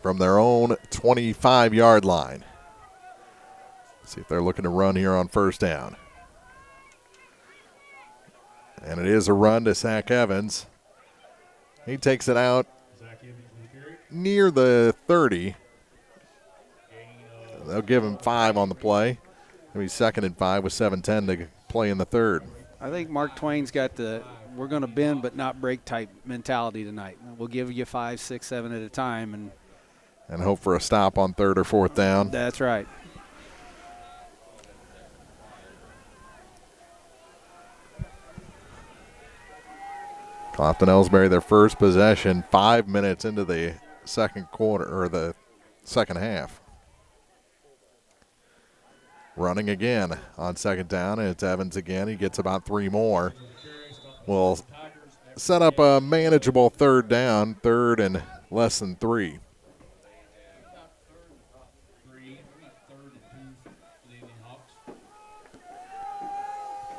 from their own 25-yard line. See if they're looking to run here on first down. And it is a run to Zach Evans. He takes it out near the 30. they'll give him 5 on the play. It'll be 2nd and 5 with 7:10 to play in the third. I think Mark Twain's got the we're going to bend but not break type mentality tonight. We'll give you 5, 6, 7 at a time. And hope for a stop on 3rd or 4th down. That's right. Clopton-Elsberry, their first possession, 5 minutes into the second quarter, or the second half. Running again on 2nd down, and it's Evans again. He gets about 3 more. Will set up a manageable 3rd down, 3rd and less than 3.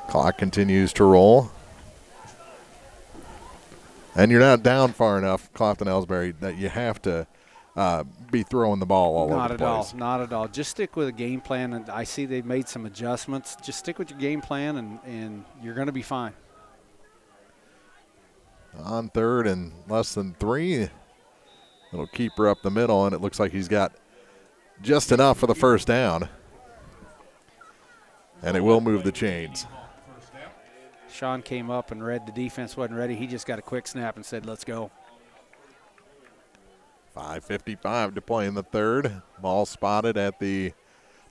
Clock continues to roll. And you're not down far enough, Clopton-Elsberry, that you have to be throwing the ball all over the place. Not at all. Just stick with a game plan. And I see they've made some adjustments. Just stick with your game plan, and you're going to be fine. On 3rd and less than 3. Little keeper up the middle, and it looks like he's got just enough for the 1st down. And it will move the chains. Sean came up and read the defense wasn't ready. He just got a quick snap and said, let's go. 5:55 to play in the 3rd. Ball spotted at the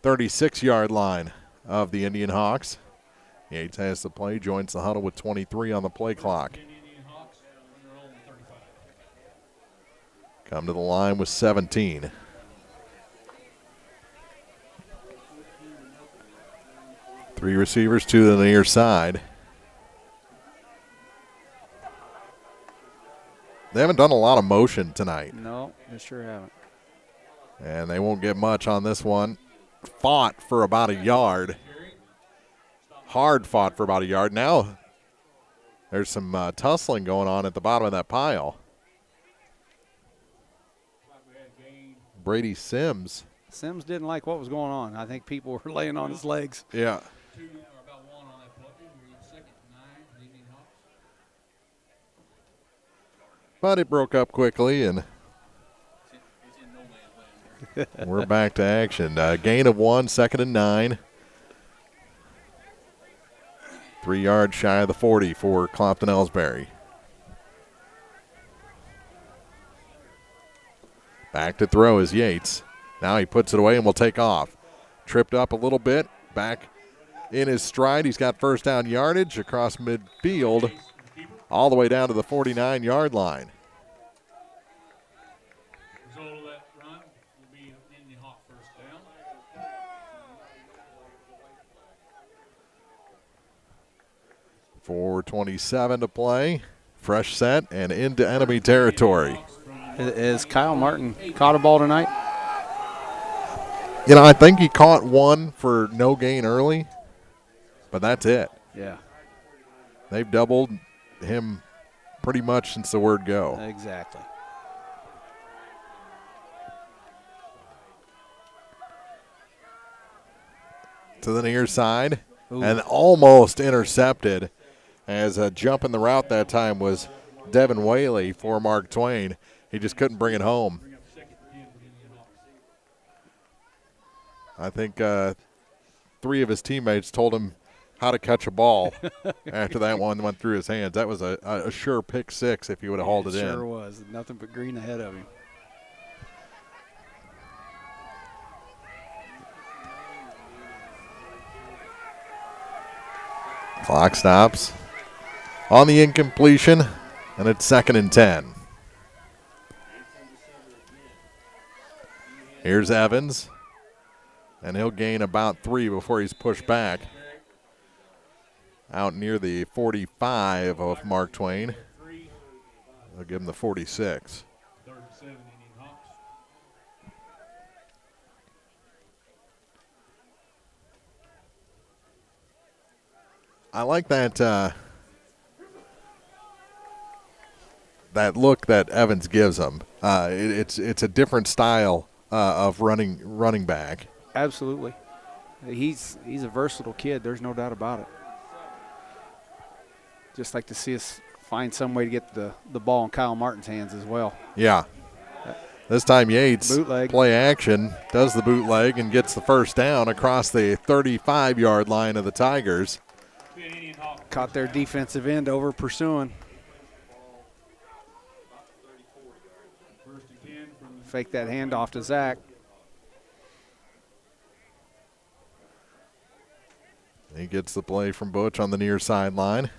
36-yard line of the Indianhawks. Yates has the play, joins the huddle with 23 on the play clock. Come to the line with 17. Three receivers, 2 to the near side. They haven't done a lot of motion tonight. No, they sure haven't. And they won't get much on this one. Fought for about a yard. Hard fought for about a yard. Now there's some tussling going on at the bottom of that pile. Brady Sims. Sims didn't like what was going on. I think people were laying on his legs. Yeah. But it broke up quickly, and we're back to action. Gain of 1, 2nd and 9. 3 yards shy of the 40 for Clopton-Elsberry. Back to throw is Yates. Now he puts it away and will take off. Tripped up a little bit. Back in his stride. He's got 1st down yardage across midfield, all the way down to the 49-yard line. Result of that run will be an Indianhawk 1st down. 4:27 to play. Fresh set and into enemy territory. Has Kyle Martin caught a ball tonight? You know, I think he caught one for no gain early, but that's it. Yeah. They've doubled him pretty much since the word go. Exactly. To the near side. Ooh. And almost intercepted, as a jump in the route that time was Devin Whaley for Mark Twain. He just couldn't bring it home. I think 3 of his teammates told him how to catch a ball after that one went through his hands. That was a sure pick 6 if he would have hauled it in. It sure was. Nothing but green ahead of him. Clock stops on the incompletion, and it's 2nd and 10. Here's Evans, and he'll gain about 3 before he's pushed back out near the 45 of Mark Twain. They'll give him the 46. I like that that look that Evans gives him. It's a different style of running back. Absolutely. He's a versatile kid. There's no doubt about it. Just like to see us find some way to get the ball in Kyle Martin's hands as well. Yeah. This time Yates, Bootleg. play action, does the bootleg and gets the first down across the 35-yard line of the Tigers. Caught their defensive end over pursuing. Fake that handoff to Zach. He gets the play from Butch on the near sideline.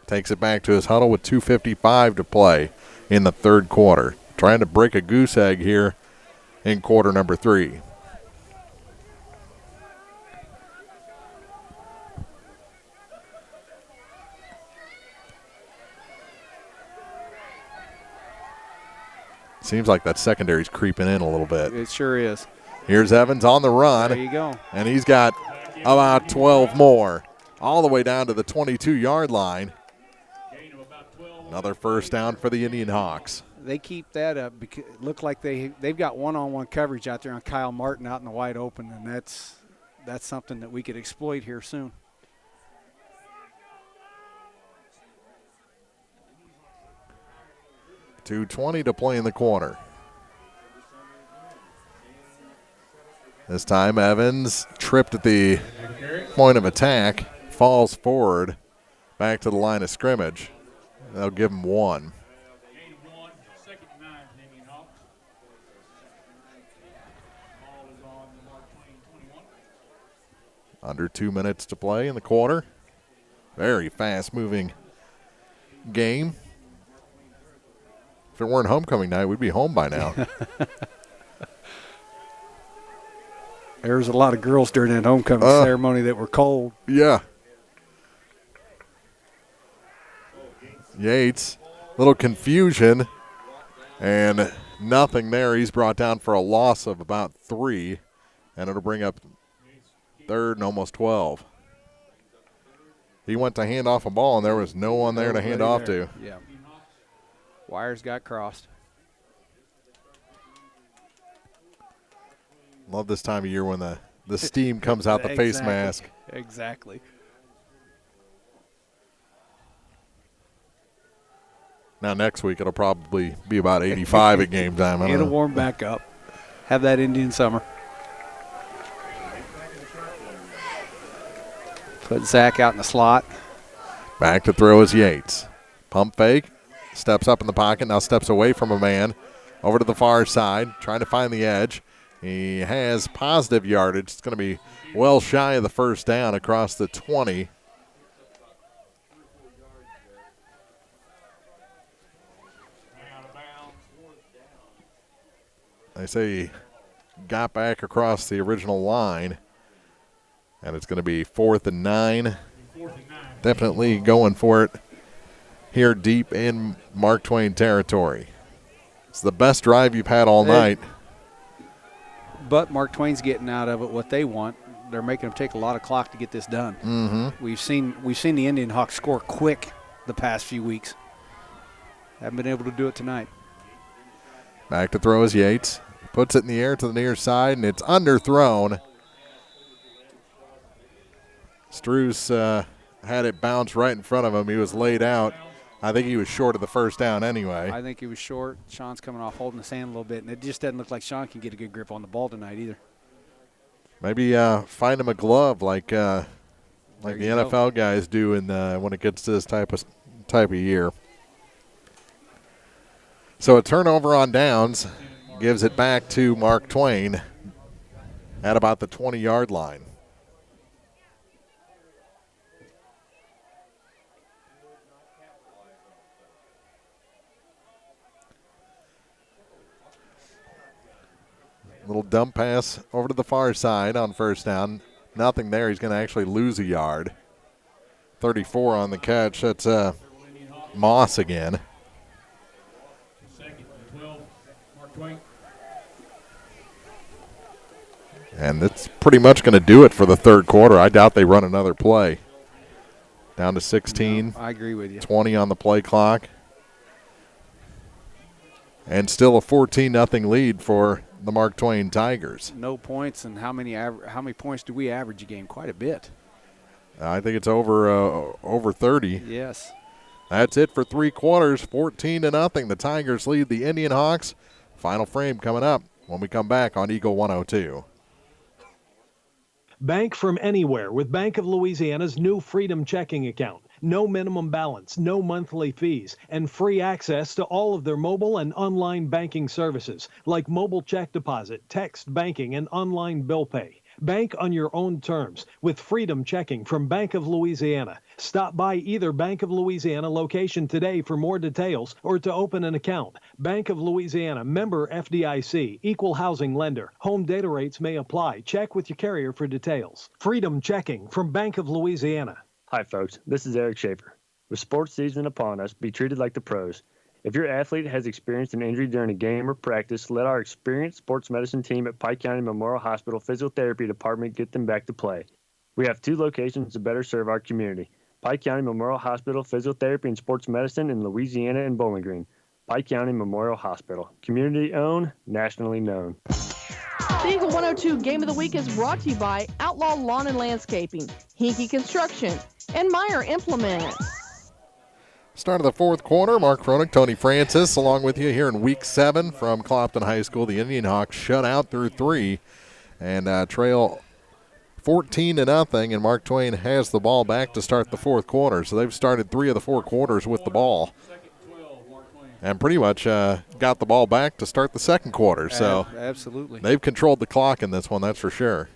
Takes it back to his huddle with 2:55 to play in the third quarter. Trying to break a goose egg here in quarter number 3. Seems like that secondary's creeping in a little bit. It sure is. Here's Evans on the run. There you go. And he's got about 12 more, all the way down to the 22-yard line. Another first down for the Indianhawks. They keep that up because it looked like they've got one-on-one coverage out there on Kyle Martin out in the wide open, and that's something that we could exploit here soon. .220 to play in the quarter. This time Evans tripped at the point of attack, falls forward, back to the line of scrimmage. They'll give him 1. Under 2 minutes to play in the quarter. Very fast-moving game. If it weren't homecoming night, we'd be home by now. There was a lot of girls during that homecoming ceremony that were cold. Yeah. Yates, little confusion, and nothing there. He's brought down for a loss of about 3, and it'll bring up 3rd and almost 12. He went to hand off a ball, and there was no one there to hand off to. Yeah. Wires got crossed. Love this time of year when the steam comes out the face mask. Exactly. Now next week it'll probably be about 85 at game time. It'll warm back up. Have that Indian summer. Put Zach out in the slot. Back to throw is Yates. Pump fake. Steps up in the pocket. Now steps away from a man. Over to the far side. Trying to find the edge. He has positive yardage. It's going to be well shy of the first down across the 20. They say he got back across the original line. And it's going to be 4th and 9. Definitely going for it here deep in Mark Twain territory. It's the best drive you've had all night. But Mark Twain's getting out of it what they want. They're making them take a lot of clock to get this done. Mm-hmm. We've seen the Indianhawks score quick the past few weeks. Haven't been able to do it tonight. Back to throw is Yates. Puts it in the air to the near side, and it's underthrown. Struess had it bounce right in front of him. He was laid out. I think he was short of the first down anyway. I think he was short. Sean's coming off holding his hand a little bit, and it just doesn't look like Sean can get a good grip on the ball tonight either. Maybe find him a glove like the NFL guys do when it gets to this type of year. So a turnover on downs gives it back to Mark Twain at about the 20-yard line. Little dump pass over to the far side on first down. Nothing there. He's going to actually lose a yard. 34 on the catch. That's Moss again. And that's pretty much going to do it for the third quarter. I doubt they run another play. Down to 16. No, I agree with you. 20 on the play clock. And still a 14-0 lead for the Mark Twain Tigers. No points, and how many points do we average a game? Quite a bit. I think it's over 30. Yes. That's it for three quarters. 14-0. The Tigers lead the Indianhawks Final frame coming up when we come back on Eagle 102. Bank from anywhere with Bank of Louisiana's new Freedom Checking account. No minimum balance, no monthly fees, and free access to all of their mobile and online banking services, like mobile check deposit, text banking, and online bill pay. Bank on your own terms with Freedom Checking from Bank of Louisiana. Stop by either Bank of Louisiana location today for more details or to open an account. Bank of Louisiana, member FDIC, equal housing lender. Home data rates may apply. Check with your carrier for details. Freedom Checking from Bank of Louisiana. Hi folks, this is Eric Schaefer. With sports season upon us, be treated like the pros. If your athlete has experienced an injury during a game or practice, let our experienced sports medicine team at Pike County Memorial Hospital Physiotherapy Department get them back to play. We have 2 locations to better serve our community. Pike County Memorial Hospital Physiotherapy and Sports Medicine in Louisiana and Bowling Green. Pike County Memorial Hospital. Community owned, nationally known. The Eagle 102 Game of the Week is brought to you by Outlaw Lawn and Landscaping, Hinky Construction, and Meyer Implement. Start of the fourth quarter. Mark Froenig, Tony Francis, along with you here in Week 7 from Clopton High School. The Indianhawks shut out through 3 and trail 14-0, and Mark Twain has the ball back to start the fourth quarter. So they've started 3 of the 4 quarters with the ball and pretty much got the ball back to start the second quarter. So absolutely, they've controlled the clock in this one, that's for sure.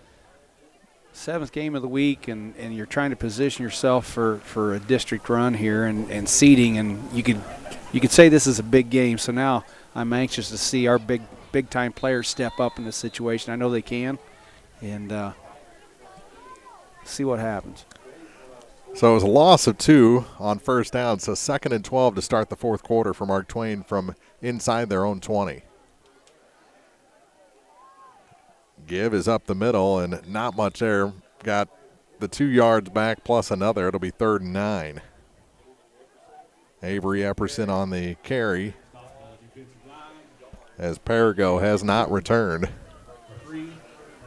7th game of the week, and you're trying to position yourself for a district run here and seeding, and you could say this is a big game. So now I'm anxious to see our big time players step up in this situation. I know they can, and see what happens. So it was a loss of 2 on first down, so 2nd and 12 to start the fourth quarter for Mark Twain from inside their own 20. Give is up the middle, and not much there. Got the 2 yards back plus another. It'll be 3rd and 9. Avery Epperson on the carry as Perigo has not returned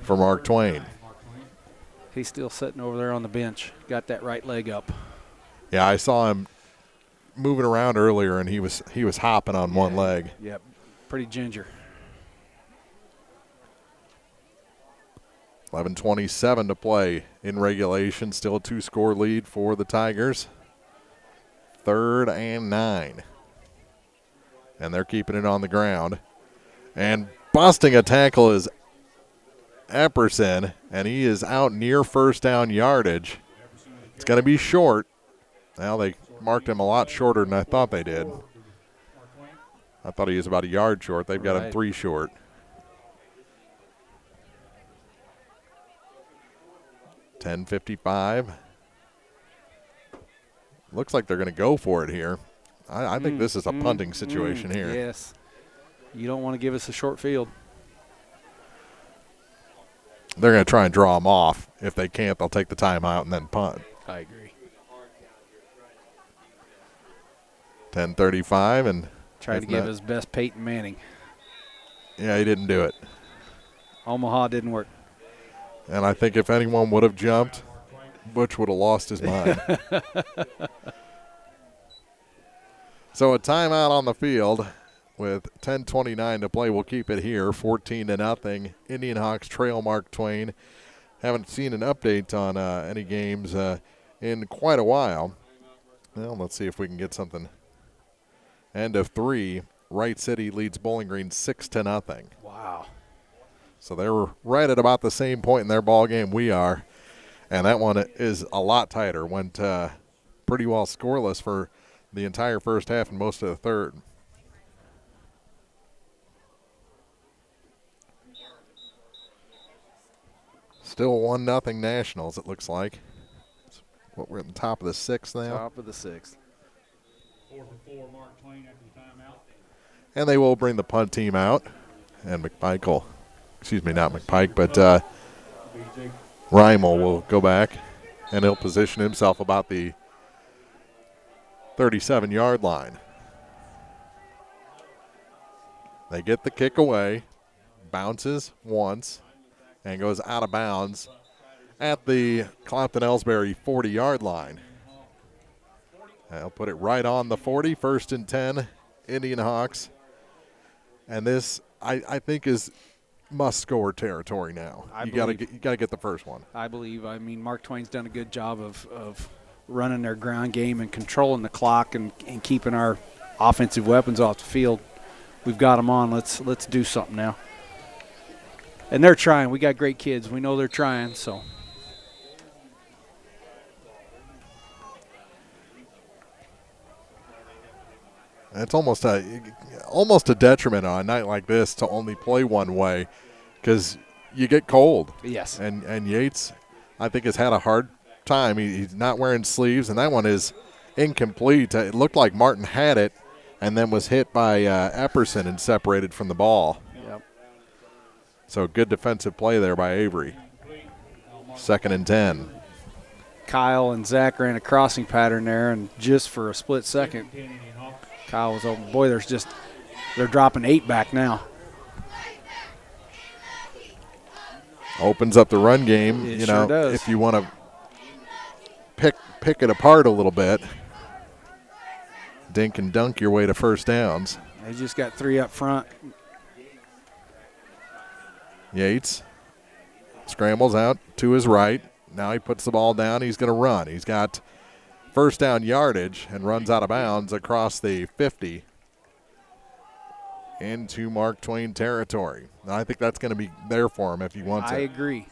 for Mark Twain. He's still sitting over there on the bench. Got that right leg up. Yeah, I saw him moving around earlier, and he was hopping on one leg. Yep, pretty ginger. 11:27 to play in regulation. Still a 2-score lead for the Tigers. 3rd and 9. And they're keeping it on the ground. And busting a tackle is Epperson, and he is out near first down yardage. It's going to be short. Well, they marked him a lot shorter than I thought they did. I thought he was about a yard short. They've got him 3 short. .55. Looks like they're going to go for it here. I think this is a punting situation here. Yes. You don't want to give us a short field. They're going to try and draw them off. If they can't, they'll take the timeout and then punt. I agree. 10:35 and try to give his best Peyton Manning. Yeah, he didn't do it. Omaha didn't work. And I think if anyone would have jumped, Butch would have lost his mind. So a timeout on the field with 10:29 to play. We'll keep it here, 14-0. Indianhawks trail Mark Twain. Haven't seen an update on any games in quite a while. Well, let's see if we can get something. End of 3. Wright City leads Bowling Green 6-0. Wow. So they were right at about the same point in their ball game we are. And that one is a lot tighter. Went pretty well scoreless for the entire first half and most of the third. Still 1-0 Nationals, it looks like. We're at the top of the 6th now. Top of the 6th. 4 for 4, Mark Twain after the timeout. And they will bring the punt team out. And McPike will, excuse me, not McPike, but Reimel will go back. And he'll position himself about the 37-yard line. They get the kick away. Bounces once. And goes out of bounds at the Clopton-Elsberry 40-yard line. They'll put it right on the 40, 1st and 10, Indianhawks And this, I think, is must-score territory now. You got to get the first one. I believe. I mean, Mark Twain's done a good job of running their ground game and controlling the clock and keeping our offensive weapons off the field. We've got them on. Let's do something now. And they're trying. We got great kids. We know they're trying, so. It's almost a detriment on a night like this to only play one way because you get cold. Yes. And Yates, I think, has had a hard time. He's not wearing sleeves, and that one is incomplete. It looked like Martin had it and then was hit by Epperson and separated from the ball. Yep. So good defensive play there by Avery. 2nd and 10. Kyle and Zach ran a crossing pattern there, and just for a split second, Kyle was open. Boy, they're dropping 8 back now. Opens up the run game. It sure does. If you want to pick it apart a little bit, dink and dunk your way to first downs. They just got 3 up front. Yates scrambles out to his right. Now he puts the ball down. He's going to run. He's got first down yardage and runs out of bounds across the 50 into Mark Twain territory. And I think that's going to be there for him if he wants it. I agree.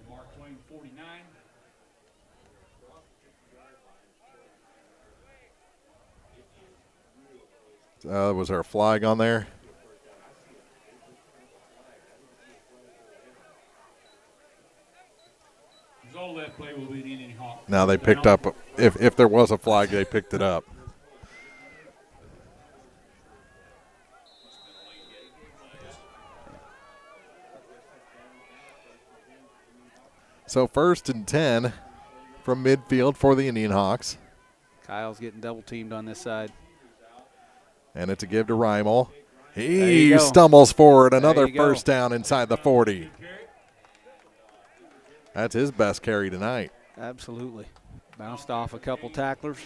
Mark Twain 49. Was there a flag on there? That play will be the Indianhawks. Now they picked up, if there was a flag, they picked it up. So 1st and 10 from midfield for the Indianhawks. Kyle's getting double teamed on this side. And it's a give to Reimel. He stumbles forward. Another first down inside the 40. That's his best carry tonight. Absolutely. Bounced off a couple tacklers.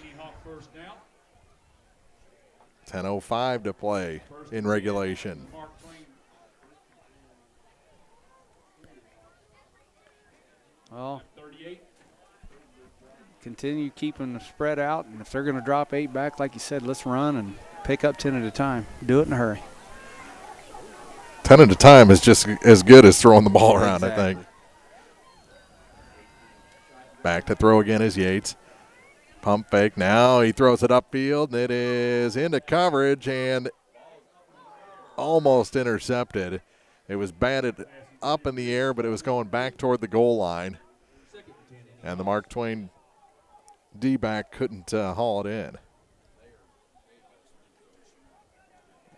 10:05 to play in regulation. Well, continue keeping the spread out, and if they're going to drop 8 back, like you said, let's run and pick up 10 at a time. Do it in a hurry. 10 at a time is just as good as throwing the ball around, exactly. I think. Back to throw again is Yates. Pump fake. Now he throws it upfield, and it is into coverage and almost intercepted. It was batted up in the air, but it was going back toward the goal line. And the Mark Twain D-back couldn't haul it in.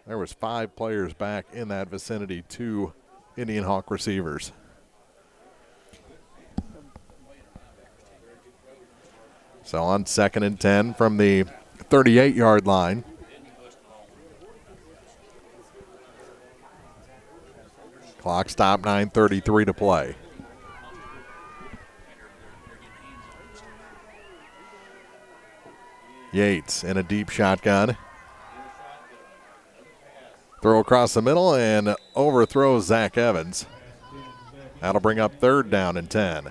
There was 5 players back in that vicinity, 2 Indianhawk receivers. So on 2nd and 10 from the 38-yard line. Clock stop, 9:33 to play. Yates in a deep shotgun. Throw across the middle and overthrows Zach Evans. That'll bring up 3rd down and 10.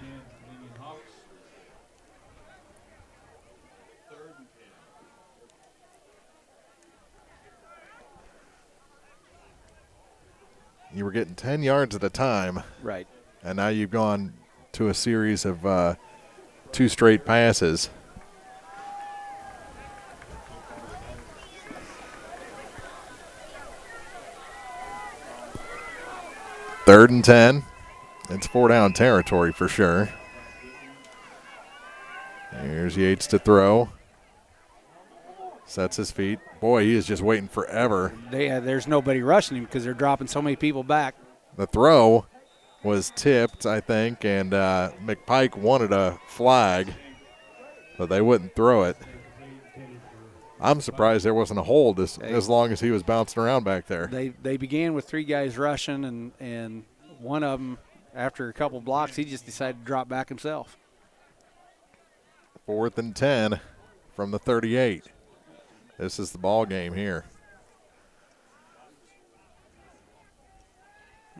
You were getting 10 yards at a time. Right. And now you've gone to a series of 2 straight passes. Third and 10. It's 4-down territory for sure. Here's Yates to throw. Sets his feet. Boy, he is just waiting forever. There's nobody rushing him because they're dropping so many people back. The throw was tipped, I think, and McPike wanted a flag, but they wouldn't throw it. I'm surprised there wasn't a hold as long as he was bouncing around back there. They began with 3 guys rushing, and one of them, after a couple blocks, he just decided to drop back himself. 4th and 10 from the 38. This is the ball game here.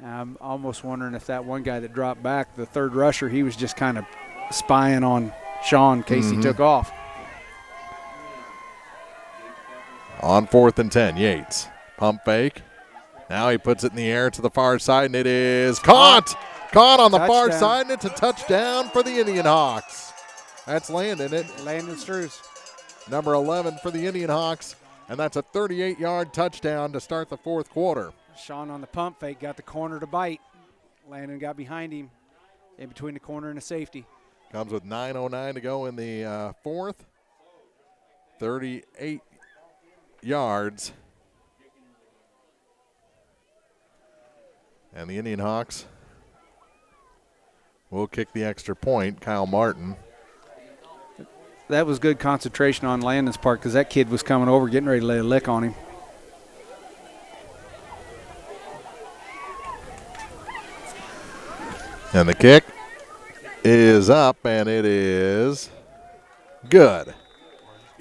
I'm almost wondering if that one guy that dropped back, the third rusher, he was just kind of spying on Sean in case he took off. On 4th and 10, Yates. Pump fake. Now he puts it in the air to the far side, and it is caught! Caught on the far side, and it's a touchdown for the Indianhawks. That's Landon. Landon Struess. Number 11 for the Indianhawks, and that's a 38-yard touchdown to start the fourth quarter. Sean on the pump fake got the corner to bite. Landon got behind him in between the corner and the safety. Comes with 9:09 to go in the fourth. 38 yards. And the Indianhawks will kick the extra point. Kyle Martin. That was good concentration on Landon's part because that kid was coming over, getting ready to lay a lick on him. And the kick is up, and it is good.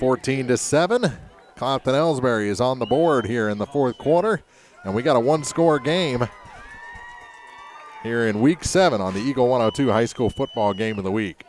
14-7. Clopton-Elsberry is on the board here in the fourth quarter, and we got a one-score game here in Week 7 on the Eagle 102 High School Football Game of the Week.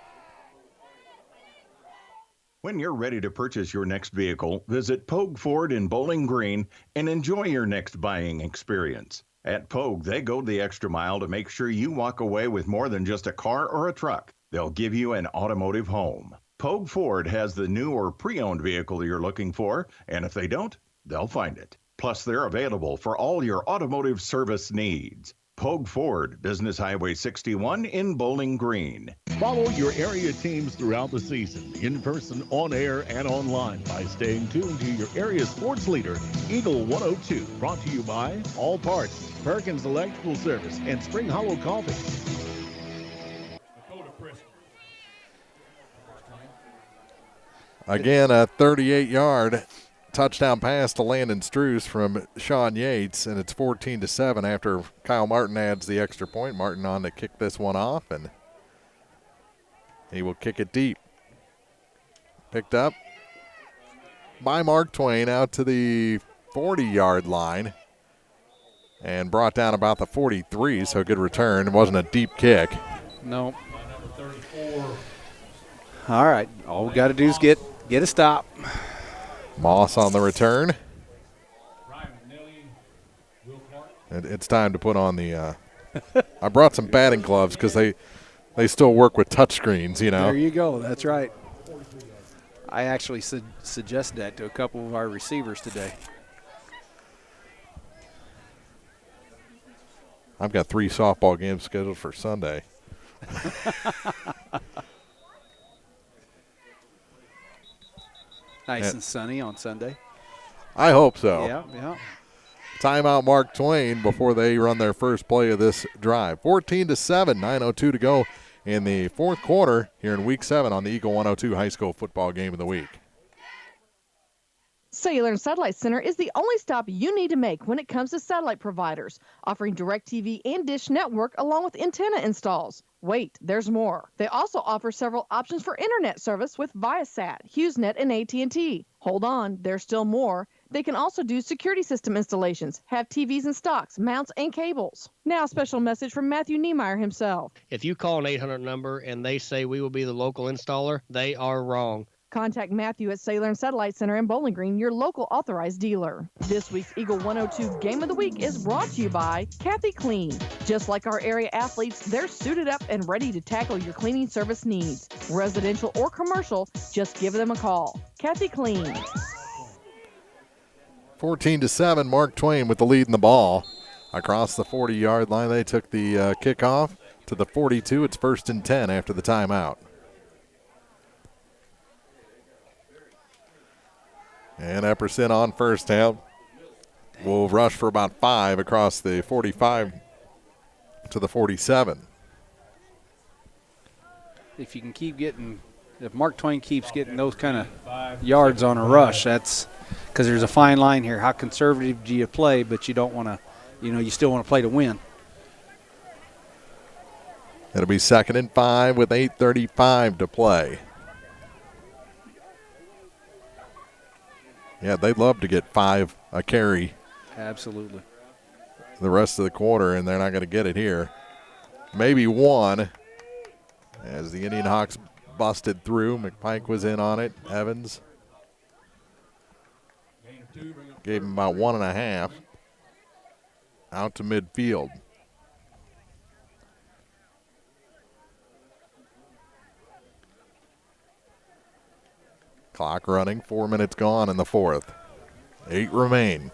When you're ready to purchase your next vehicle, visit Pogue Ford in Bowling Green and enjoy your next buying experience. At Pogue, they go the extra mile to make sure you walk away with more than just a car or a truck. They'll give you an automotive home. Pogue Ford has the new or pre-owned vehicle you're looking for, and if they don't, they'll find it. Plus, they're available for all your automotive service needs. Pogue Ford, Business Highway 61 in Bowling Green. Follow your area teams throughout the season, in person, on air, and online by staying tuned to your area sports leader, Eagle 102. Brought to you by All Parts, Perkins Electrical Service, and Spring Hollow Coffee. Again, a 38-yard touchdown pass to Landon Struess from Sean Yates, and it's 14-7 after Kyle Martin adds the extra point. Martin on to kick this one off, and he will kick it deep. Picked up by Mark Twain out to the 40-yard line and brought down about the 43, so good return. It wasn't a deep kick. No. All right, all we got to do is get a stop. Moss on the return. It's time to put on the I brought some batting gloves because they still work with touchscreens, you know. There you go. That's right. I actually suggested that to a couple of our receivers today. I've got 3 softball games scheduled for Sunday. Nice and sunny on Sunday. I hope so. Yeah. Timeout Mark Twain before they run their first play of this drive. 14-7, 9:02 to go in the fourth quarter here in Week 7 on the Eagle 102 High School Football Game of the Week. Cellular and Satellite Center is the only stop you need to make when it comes to satellite providers, offering DirecTV and Dish Network along with antenna installs. Wait, there's more. They also offer several options for internet service with Viasat, HughesNet, and AT&T. Hold on, there's still more. They can also do security system installations, have TVs in stocks, mounts, and cables. Now a special message from Matthew Niemeyer himself. If you call an 800 number and they say we will be the local installer, they are wrong. Contact Matthew at Cellular and Satellite Center in Bowling Green, your local authorized dealer. This week's Eagle 102 Game of the Week is brought to you by Kathy Clean. Just like our area athletes, they're suited up and ready to tackle your cleaning service needs. Residential or commercial, just give them a call. Kathy Clean. 14-7, Mark Twain with the lead in the ball. Across the 40-yard line, they took the kickoff to the 42. It's 1st and 10 after the timeout. And Epperson on first down will rush for about 5 across the 45 to the 47. If you can keep getting, if Mark Twain keeps getting those kind of yards on a rush, that's because there's a fine line here. How conservative do you play, but you don't want to, you still want to play to win. It'll be 2nd and 5 with 8:35 to play. Yeah, they'd love to get 5 a carry. Absolutely. the rest of the quarter, and they're not going to get it here. Maybe one, as the Indian Hawks busted through. McPike was in on it. Evans gave him about 1.5 out to midfield. Clock running, 4 minutes gone in the fourth. 8 remain.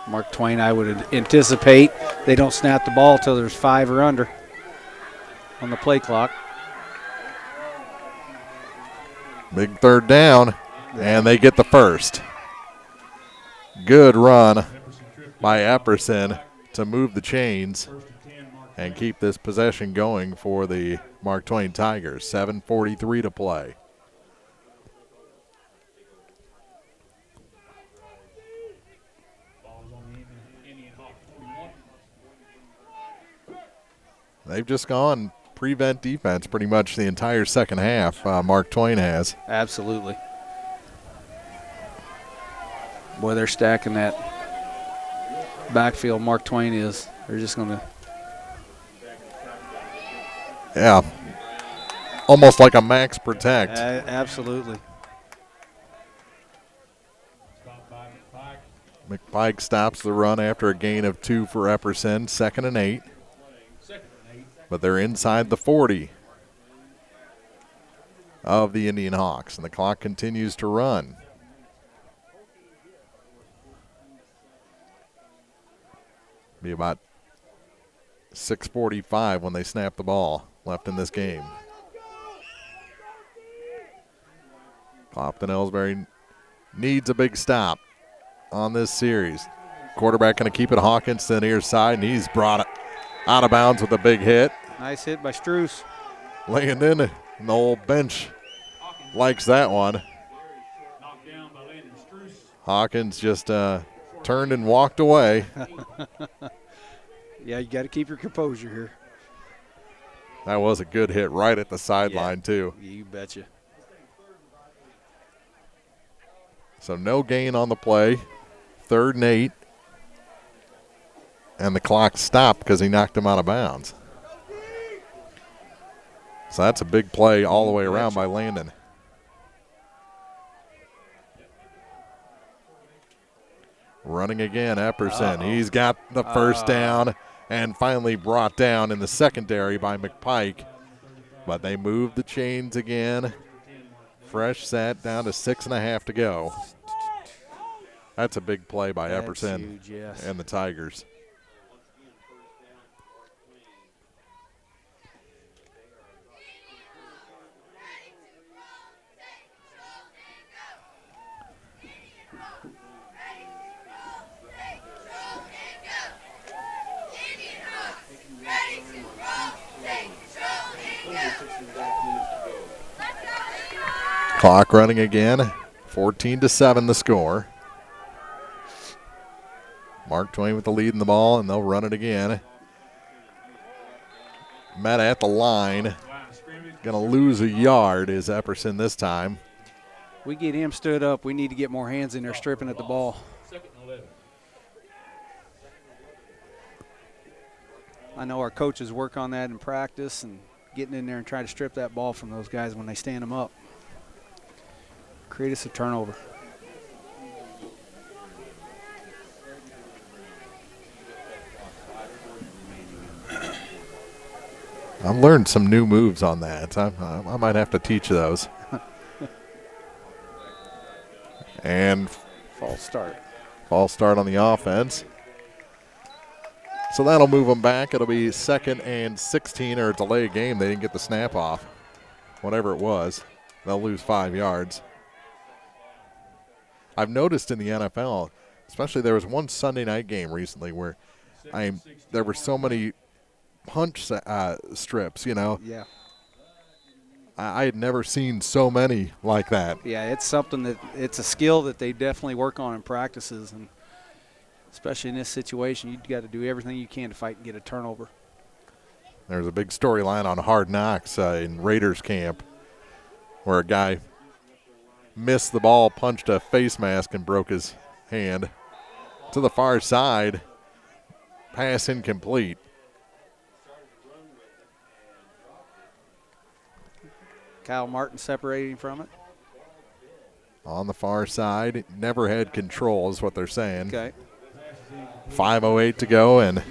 Mark Twain, I would anticipate they don't snap the ball till there's 5 or under on the play clock. Big third down, and they get the first. Good run by Epperson to move the chains and keep this possession going for the Mark Twain Tigers. 7:43 to play. They've just gone prevent defense pretty much the entire second half. Mark Twain has. Absolutely. Boy, they're stacking that backfield. Mark Twain is. They're just going to. Yeah. Almost like a max protect. Absolutely. McPike stops the run after a gain of 2 for Epperson. 2nd and 8. But they're inside the 40 of the Indian Hawks, and the clock continues to run. Be about 6:45 when they snap the ball left in this game. Clopton-Elsberry needs a big stop on this series. Quarterback going to keep it Hawkins to the near side, and he's brought it out of bounds with a big hit. Nice hit by Struess. Laying in, and the old bench likes that one. Hawkins just turned and walked away. Yeah, you got to keep your composure here. That was a good hit right at the sideline, too. You betcha. So no gain on the play. 3rd and 8. And the clock stopped because he knocked him out of bounds. So that's a big play all the way around by Landon. Running again, Epperson. He's got the first down and finally brought down in the secondary by McPike. But they moved the chains again. Fresh set down to 6.5 to go. That's a big play by Epperson huge, yes. and the Tigers. Clock running again. 14-7 the score. Mark Twain with the lead in the ball, and they'll run it again. Met at the line. Going to lose a yard is Epperson this time. We get him stood up. We need to get more hands in there stripping at the ball. I know our coaches work on that in practice and getting in there and try to strip that ball from those guys when they stand them up. Create us a turnover. I've learned some new moves on that. I might have to teach those. And false start. False start on the offense. So that'll move them back. It'll be 2nd and 16, or a delay game. They didn't get the snap off. Whatever it was, they'll lose 5 yards. I've noticed in the NFL, especially there was one Sunday night game recently where there were so many punch strips, you know. Yeah. I had never seen so many like that. Yeah, it's something it's a skill that they definitely work on in practices, and especially in this situation, you've got to do everything you can to fight and get a turnover. There's a big storyline on Hard Knocks in Raiders camp where a guy missed the ball, punched a face mask, and broke his hand. to the far side. Pass incomplete. Kyle Martin separating from it. On the far side, never had control is what they're saying. Okay. 5:08 to go, and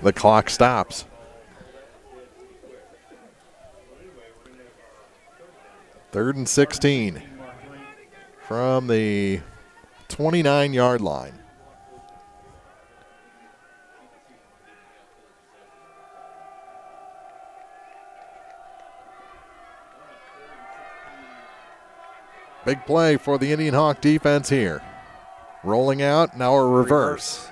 the clock stops. Third and 16 from the 29-yard line. Big play for the Indian Hawk defense here. Rolling out, now a reverse.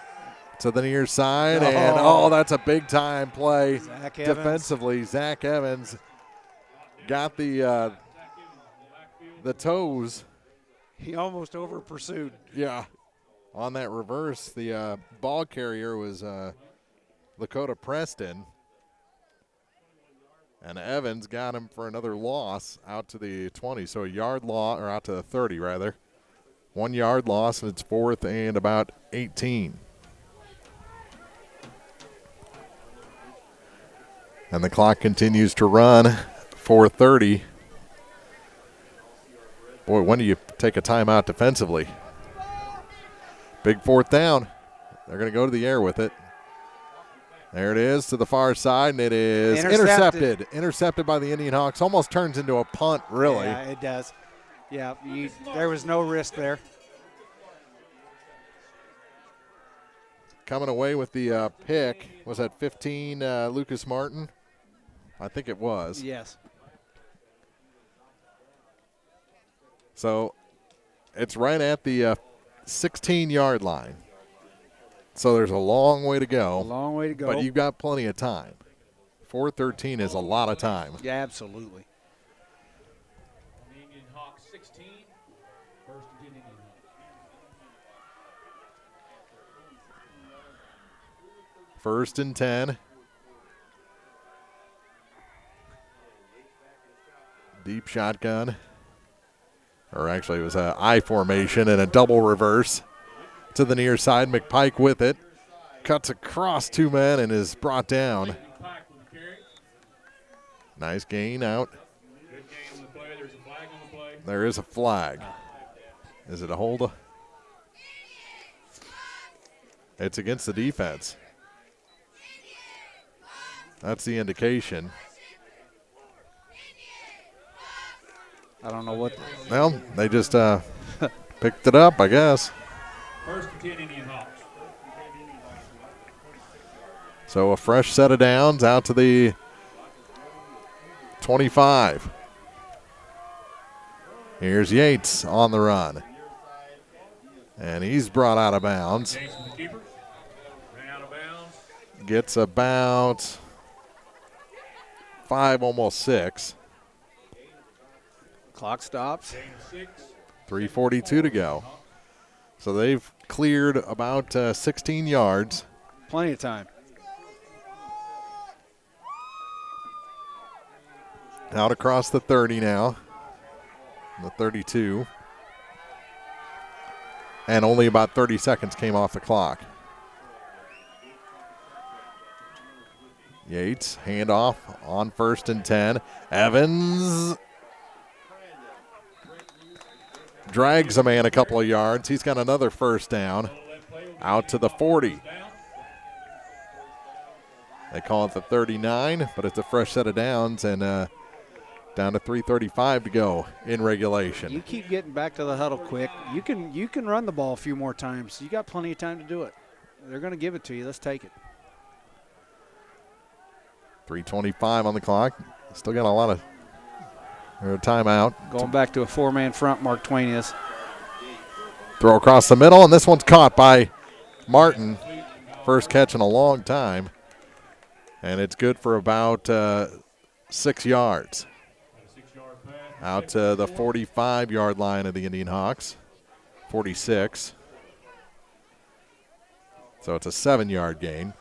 To the near side, and that's a big-time play defensively. Zach Evans got the toes. He almost over-pursued. Yeah. On that reverse, the ball carrier was Lakota Preston. And Evans got him for another loss out to the 20. So a yard loss, or out to the 30, rather. 1 yard loss, and it's 4th and about 18. And the clock continues to run. 4:30. Boy, when do you take a timeout defensively? Big 4th down. They're going to go to the air with it. There it is to the far side, and it is intercepted. Intercepted by the Indian Hawks. Almost turns into a punt, really. Yeah, it does. Yeah, there was no risk there. Coming away with the pick. Was that 15, Lucas Martin? I think it was. Yes. So it's right at the 16-yard line. So there's a long way to go. A long way to go. But you've got plenty of time. 4:13 is a lot of time. Yeah, absolutely. Indian Hawks 16, first and 10 Indian Hawks. First and 10. Deep shotgun. Or actually it was an I formation and a double reverse. To the near side, McPike with it. Cuts across 2 men and is brought down. Nice gain out. There is a flag. Is it a hold? It's against the defense. That's the indication. I don't know what. Well, they just picked it up, I guess. First and 10 Indian Hawks. So a fresh set of downs out to the 25. Here's Yates on the run. And he's brought out of bounds. Gets about 5, almost 6. Clock stops. 3:42 to go. So they've cleared about 16 yards. Plenty of time. Out across the 30 now. The 32. And only about 30 seconds came off the clock. Yates, handoff on 1st and 10. Evans drags a man a couple of yards. He's got another first down. Out to the 40. They call it the 39, but it's a fresh set of downs, and down to 3:35 to go in regulation. You keep getting back to the huddle quick. You can run the ball a few more times. You got plenty of time to do it. They're going to give it to you. Let's take it. 3:25 on the clock. Still got a lot of timeout. Going back to a 4-man front, Mark Twain is. Throw across the middle, and this one's caught by Martin. First catch in a long time. And it's good for about 6 yards. Out to the 45-yard line of the Indian Hawks. 46. So it's a 7-yard gain.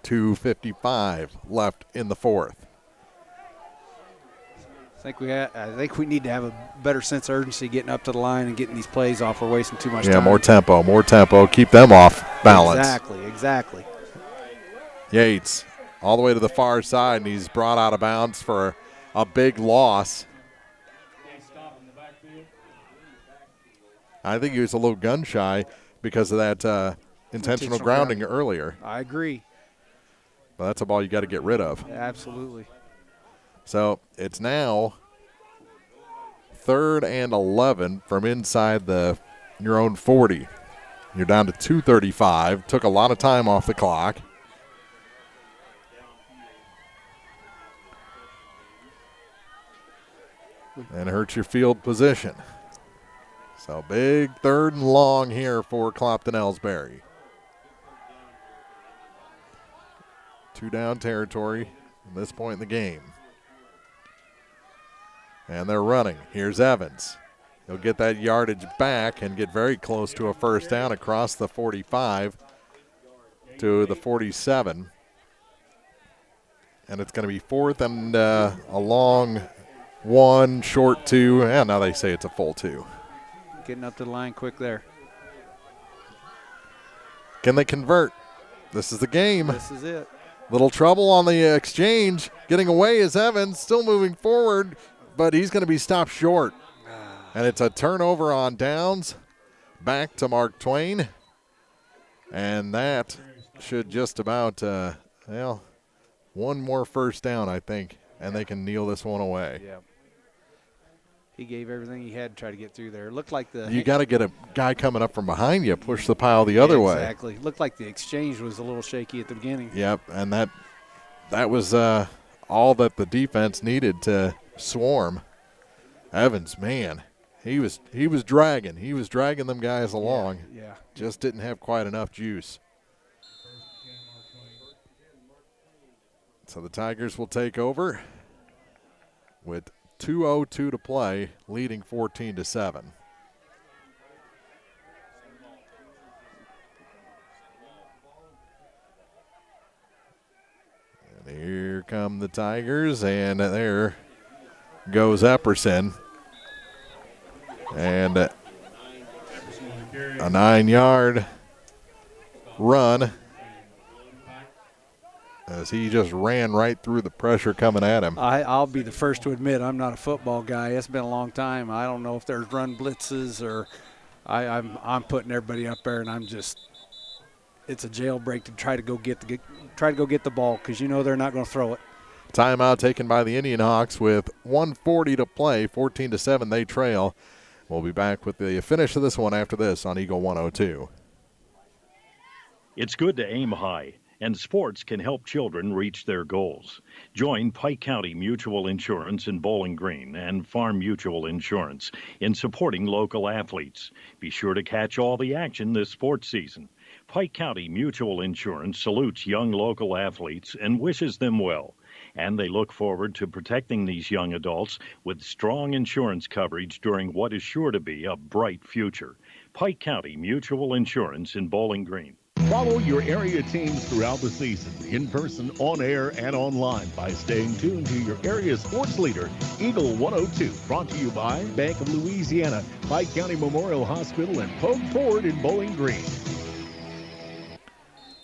2:55 left in the 4th. I think we need to have a better sense of urgency getting up to the line and getting these plays off. We're wasting too much time. Yeah, more tempo. Keep them off balance. Exactly. Yates all the way to the far side, and he's brought out of bounds for a big loss. I think he was a little gun shy because of that intentional grounding earlier. I agree. But that's a ball you got to get rid of. Absolutely. So it's now 3rd and 11 from inside your own 40. You're down to 2:35. Took a lot of time off the clock. And hurts your field position. So big 3rd and long here for Clopton-Elsberry. 2 down territory at this point in the game. And they're running. Here's Evans. He'll get that yardage back and get very close to a first down across the 45 to the 47. And it's going to be 4th and a long 1, short 2, and now they say it's a full 2. Getting up to the line quick there. Can they convert? This is the game. This is it. Little trouble on the exchange. Getting away is Evans, still moving forward, but he's going to be stopped short. And it's a turnover on downs. Back to Mark Twain. And that should just about, one more first down, I think, and they can kneel this one away. Yeah. He gave everything he had to try to get through there. It looked like the – You got to get a guy coming up from behind you, push the pile the other way. Exactly. Looked like the exchange was a little shaky at the beginning. Yep, and that was all that the defense needed to swarm. Evans, man, he was dragging. He was dragging them guys along. Yeah. Just didn't have quite enough juice. So the Tigers will take over with 2:02 to play, leading 14-7. And here come the Tigers, and there goes Epperson. And a 9-yard run as he just ran right through the pressure coming at him. I'll be the first to admit I'm not a football guy. It's been a long time. I don't know if there's run blitzes or I'm putting everybody up there, and it's a jailbreak to try to go get the ball because you know they're not going to throw it. Timeout taken by the Indianhawks with 1:40 to play, 14-7 they trail. We'll be back with the finish of this one after this on Eagle 102. It's good to aim high, and sports can help children reach their goals. Join Pike County Mutual Insurance in Bowling Green and Farm Mutual Insurance in supporting local athletes. Be sure to catch all the action this sports season. Pike County Mutual Insurance salutes young local athletes and wishes them well. And they look forward to protecting these young adults with strong insurance coverage during what is sure to be a bright future. Pike County Mutual Insurance in Bowling Green. Follow your area teams throughout the season, in person, on air, and online by staying tuned to your area sports leader, Eagle 102. Brought to you by Bank of Louisiana, Pike County Memorial Hospital, and Pogue Ford in Bowling Green.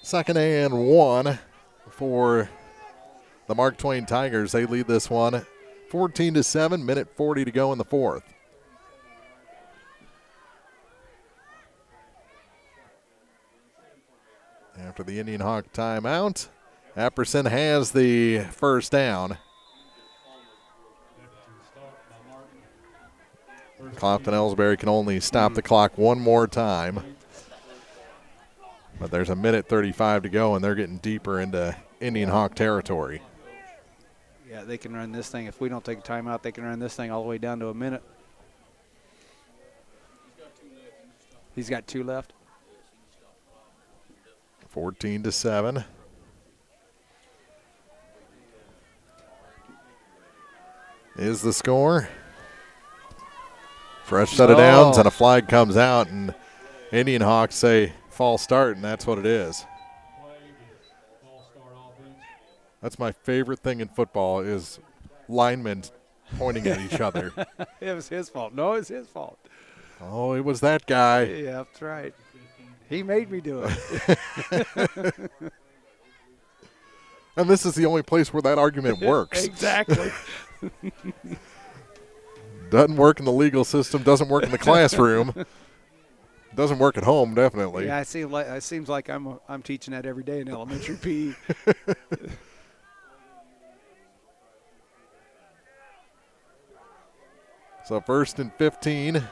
2nd and 1 for the Mark Twain Tigers. They lead this one 14-7, minute 40 to go in the 4th. After the Indianhawk timeout, Epperson has the first down. Clopton-Elsberry can only stop the clock one more time. But there's a minute 35 to go, and they're getting deeper into Indianhawk territory. Yeah, they can run this thing. If we don't take a timeout, they can run this thing all the way down to a minute. He's got 2 left. 14-7. Is the score. Fresh set of downs, and a flag comes out, and Indianhawks say false start, and that's what it is. That's my favorite thing in football is linemen pointing at each other. It was his fault. No, it's his fault. Oh, it was that guy. Yeah, that's right. He made me do it. And this is the only place where that argument works. Exactly. Doesn't work in the legal system, doesn't work in the classroom. Doesn't work at home, definitely. Yeah, it seems like I'm teaching that every day in elementary PE. So 1st and 15.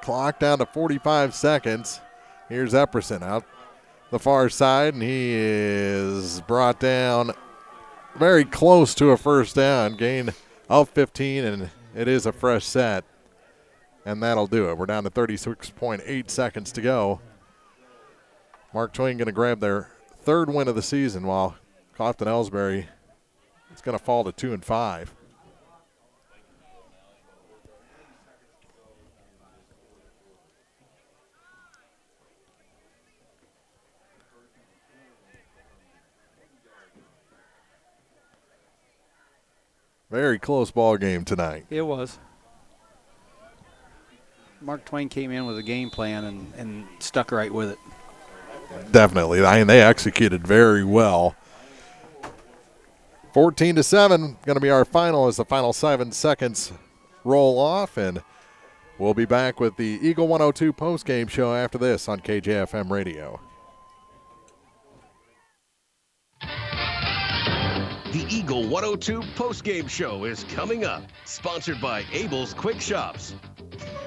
Clock down to 45 seconds. Here's Epperson out the far side, and he is brought down very close to a first down. Gain of 15, and it is a fresh set. And that'll do it. We're down to 36.8 seconds to go. Mark Twain going to grab their 3rd win of the season, while Clopton-Elsberry is going to fall to 2-5. Very close ball game tonight. It was. Mark Twain came in with a game plan and stuck right with it. Definitely. I mean, they executed very well. 14-7, going to be our final as the final 7 seconds roll off, and we'll be back with the Eagle 102 postgame show after this on KJFM Radio. The Eagle 102 postgame show is coming up, sponsored by Abel's Quick Shops.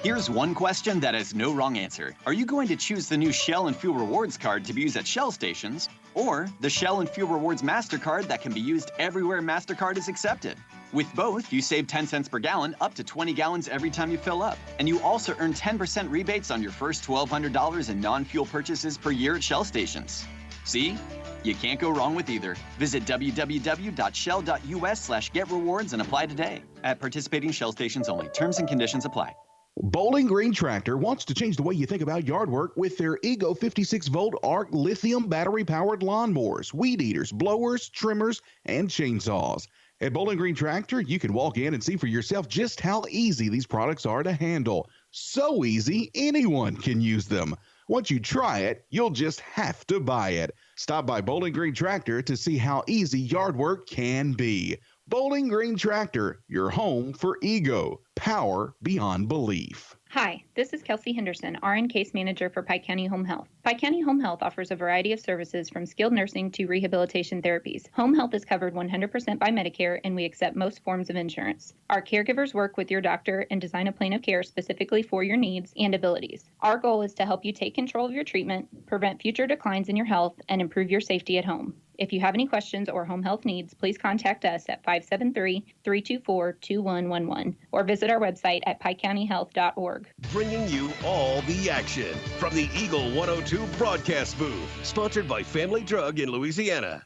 Here's one question that has no wrong answer. Are you going to choose the new Shell and Fuel Rewards card to be used at Shell stations, or the Shell and Fuel Rewards MasterCard that can be used everywhere MasterCard is accepted? With both, you save 10 cents per gallon, up to 20 gallons every time you fill up. And you also earn 10% rebates on your first $1,200 in non-fuel purchases per year at Shell stations. See? You can't go wrong with either. Visit www.shell.us/getrewards and apply today. At participating Shell stations only. Terms and conditions apply. Bowling Green Tractor wants to change the way you think about yard work with their Ego 56-volt ARC lithium battery-powered lawnmowers, weed eaters, blowers, trimmers, and chainsaws. At Bowling Green Tractor, you can walk in and see for yourself just how easy these products are to handle. So easy, anyone can use them. Once you try it, you'll just have to buy it. Stop by Bowling Green Tractor to see how easy yard work can be. Bowling Green Tractor, your home for Ego. Power beyond belief. Hi, this is Kelsey Henderson, RN Case Manager for Pike County Home Health. Pike County Home Health offers a variety of services from skilled nursing to rehabilitation therapies. Home health is covered 100% by Medicare, and we accept most forms of insurance. Our caregivers work with your doctor and design a plan of care specifically for your needs and abilities. Our goal is to help you take control of your treatment, prevent future declines in your health, and improve your safety at home. If you have any questions or home health needs, please contact us at 573-324-2111 or visit our website at pikecountyhealth.org. Bringing you all the action from the Eagle 102 broadcast booth, sponsored by Family Drug in Louisiana.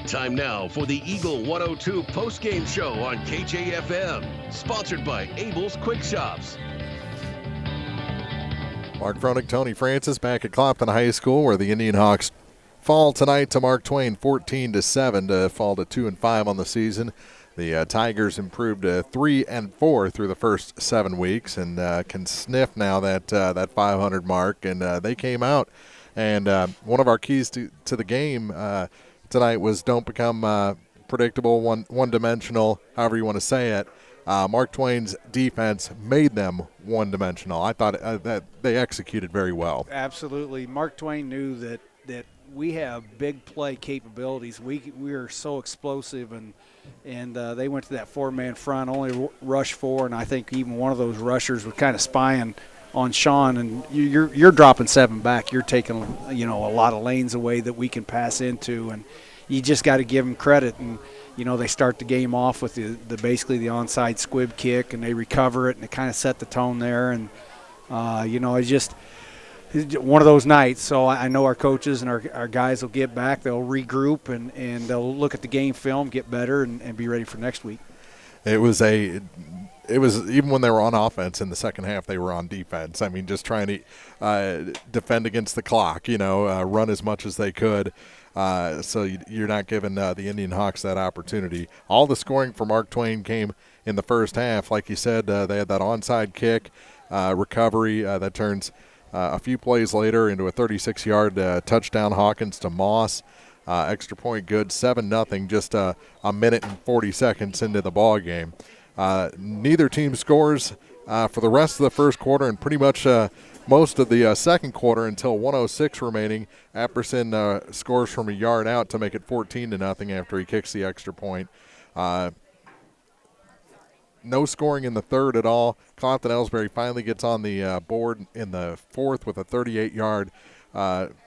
Time now for the Eagle 102 postgame show on KJFM, sponsored by Abel's Quick Shops. Mark Froenig, Tony Francis back at Clopton High School, where the Indianhawks fall tonight to Mark Twain 14-7 to fall to 2-5 on the season. The Tigers improved to 3-4 through the first 7 weeks and can sniff now that 500 mark. And they came out, and one of our keys to the game tonight was don't become predictable, one-dimensional, however you want to say it. Mark Twain's defense made them one-dimensional. I thought that they executed very well. Absolutely. Mark Twain knew that we have big play capabilities. We are so explosive, and they went to that 4-man front, only rush 4, and I think even one of those rushers was kind of spying on Sean. And you're dropping 7 back. You're taking a lot of lanes away that we can pass into, and you just got to give them credit. And they start the game off with the basically the onside squib kick, and they recover it, and it kind of set the tone there. And it's just one of those nights. So I know our coaches and our guys will get back. They'll regroup and they'll look at the game film, get better, and be ready for next week. It was even when they were on offense in the second half, they were on defense. I mean, just trying to defend against the clock, run as much as they could. So you're not giving the Indianhawks that opportunity. All the scoring for Mark Twain came in the first half. Like you said, they had that onside kick recovery that turns a few plays later into a 36-yard touchdown. Hawkins to Moss. Extra point good, 7-0, just a minute and 40 seconds into the ball game. Neither team scores for the rest of the first quarter and pretty much most of the second quarter until 1:06 remaining. Apperson scores from a yard out to make it 14-0 after he kicks the extra point. No scoring in the third at all. Clopton-Elsberry finally gets on the board in the fourth with a 38-yard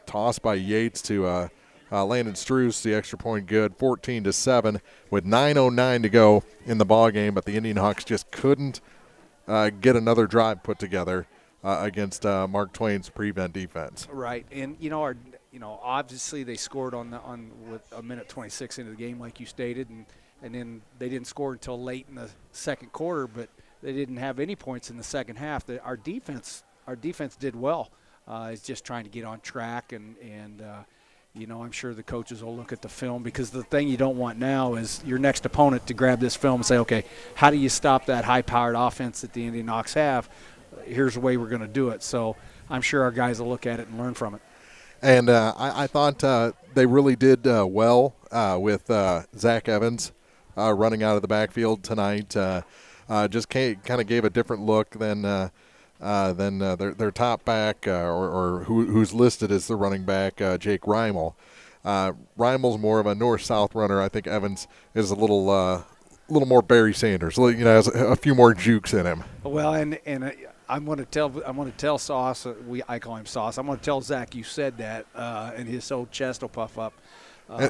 toss by Yates to Landon Struess, the extra point good, 14-7 with 9:09 to go in the ball game. But the Indianhawks just couldn't get another drive put together against Mark Twain's prevent defense. Right, and obviously they scored with a minute 26 into the game, like you stated, and then they didn't score until late in the second quarter, but they didn't have any points in the second half. Our defense did well. It's just trying to get on track, and I'm sure the coaches will look at the film, because the thing you don't want now is your next opponent to grab this film and say, okay, how do you stop that high-powered offense that the Indianhawks have? Here's the way we're going to do it. So I'm sure our guys will look at it and learn from it. And I thought they really did well with Zach Evans running out of the backfield tonight. Just kind of gave a different look than their top back or who's listed as the running back, Jake Reimel. Reimel's more of a north-south runner. I think Evans is a little more Barry Sanders. Has a few more jukes in him. Well, and I'm going to tell Sauce. I call him Sauce. I'm going to tell Zach you said that, and his whole chest will puff up.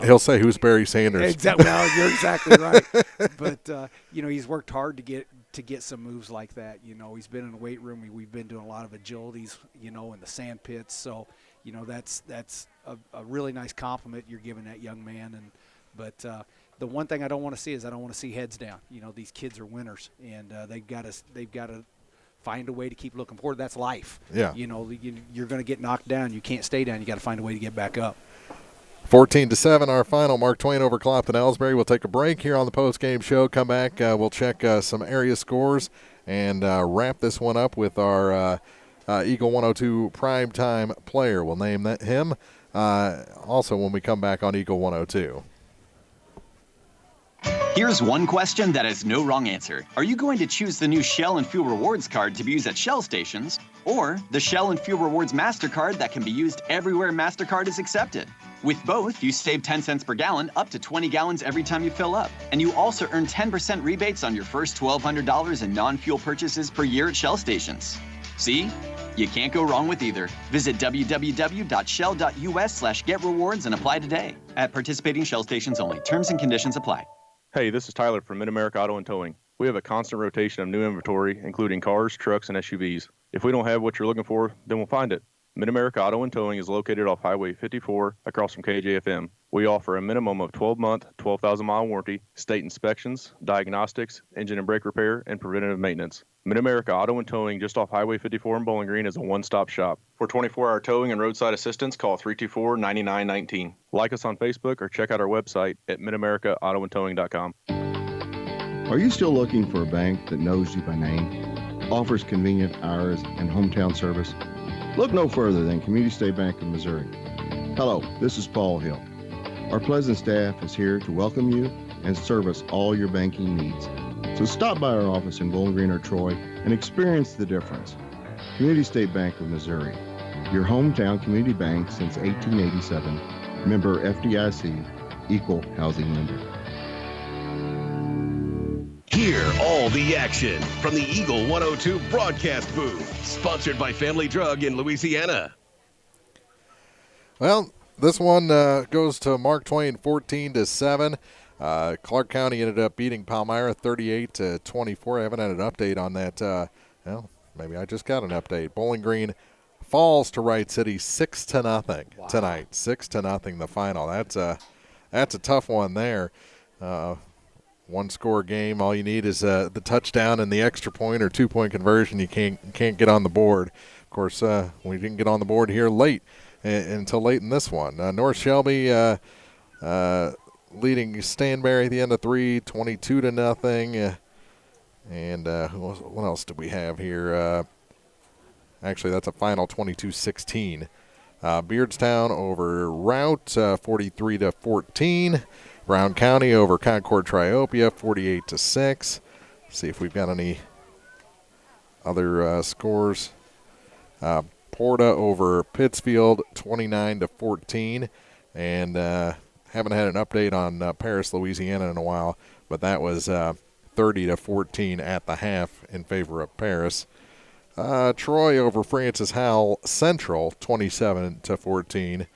He'll say, "Who's Barry Sanders?" Exactly. Well, you're exactly right. But he's worked hard to get some moves like that. He's been in the weight room. We've been doing a lot of agilities, in the sand pits. So, that's a really nice compliment you're giving that young man. But the one thing I don't want to see is I don't want to see heads down. These kids are winners, and they've got to find a way to keep looking forward. That's life. Yeah. You're going to get knocked down. You can't stay down. You got to find a way to get back up. 14-7, our final. Mark Twain over Clopton-Elsberry. We'll take a break here on the post-game show. Come back. We'll check some area scores and wrap this one up with our Eagle 102 primetime player. We'll name him also when we come back on Eagle 102. Here's one question that has no wrong answer. Are you going to choose the new Shell and Fuel Rewards card to be used at Shell stations, or the Shell and Fuel Rewards MasterCard that can be used everywhere MasterCard is accepted? With both, you save 10 cents per gallon, up to 20 gallons every time you fill up. And you also earn 10% rebates on your first $1,200 in non-fuel purchases per year at Shell stations. See? You can't go wrong with either. Visit www.shell.us/getrewards and apply today. At participating Shell stations only. Terms and conditions apply. Hey, this is Tyler from Mid-America Auto and Towing. We have a constant rotation of new inventory, including cars, trucks, and SUVs. If we don't have what you're looking for, then we'll find it. Mid-America Auto and Towing is located off Highway 54 across from KJFM. We offer a minimum of 12-month, 12,000-mile warranty, state inspections, diagnostics, engine and brake repair, and preventative maintenance. Mid-America Auto and Towing just off Highway 54 in Bowling Green is a one-stop shop. For 24-hour towing and roadside assistance, call 324-9919. Like us on Facebook or check out our website at midamericaautoandtowing.com. Are you still looking for a bank that knows you by name, offers convenient hours and hometown service? Look no further than Community State Bank of Missouri. Hello, this is Paul Hill. Our pleasant staff is here to welcome you and service all your banking needs. So stop by our office in Bowling Green or Troy and experience the difference. Community State Bank of Missouri, your hometown community bank since 1887, member FDIC, equal housing lender. Hear all the action from the Eagle 102 broadcast booth, sponsored by Family Drug in Louisiana. Well, this one goes to Mark Twain, 14-7. Clark County ended up beating Palmyra 38-24. I haven't had an update on that. Well, maybe I just got an update. Bowling Green falls to Wright City 6-0 tonight. 6-0 the final. That's a tough one there. One-score game. All you need is the touchdown and the extra point or two-point conversion. You can't get on the board. Of course, we didn't get on the board here until late in this one. North Shelby leading Stanberry at the end of 3, 22-0. And what else do we have here? Actually, that's a final 22-16. Beardstown over Route 43-14. Brown County over Concord Triopia 48-6. See if we've got any other scores. Porta over Pittsfield 29-14. And haven't had an update on Paris, Louisiana in a while, but that was 30-14 at the half in favor of Paris. Troy over Francis Howell Central 27-14.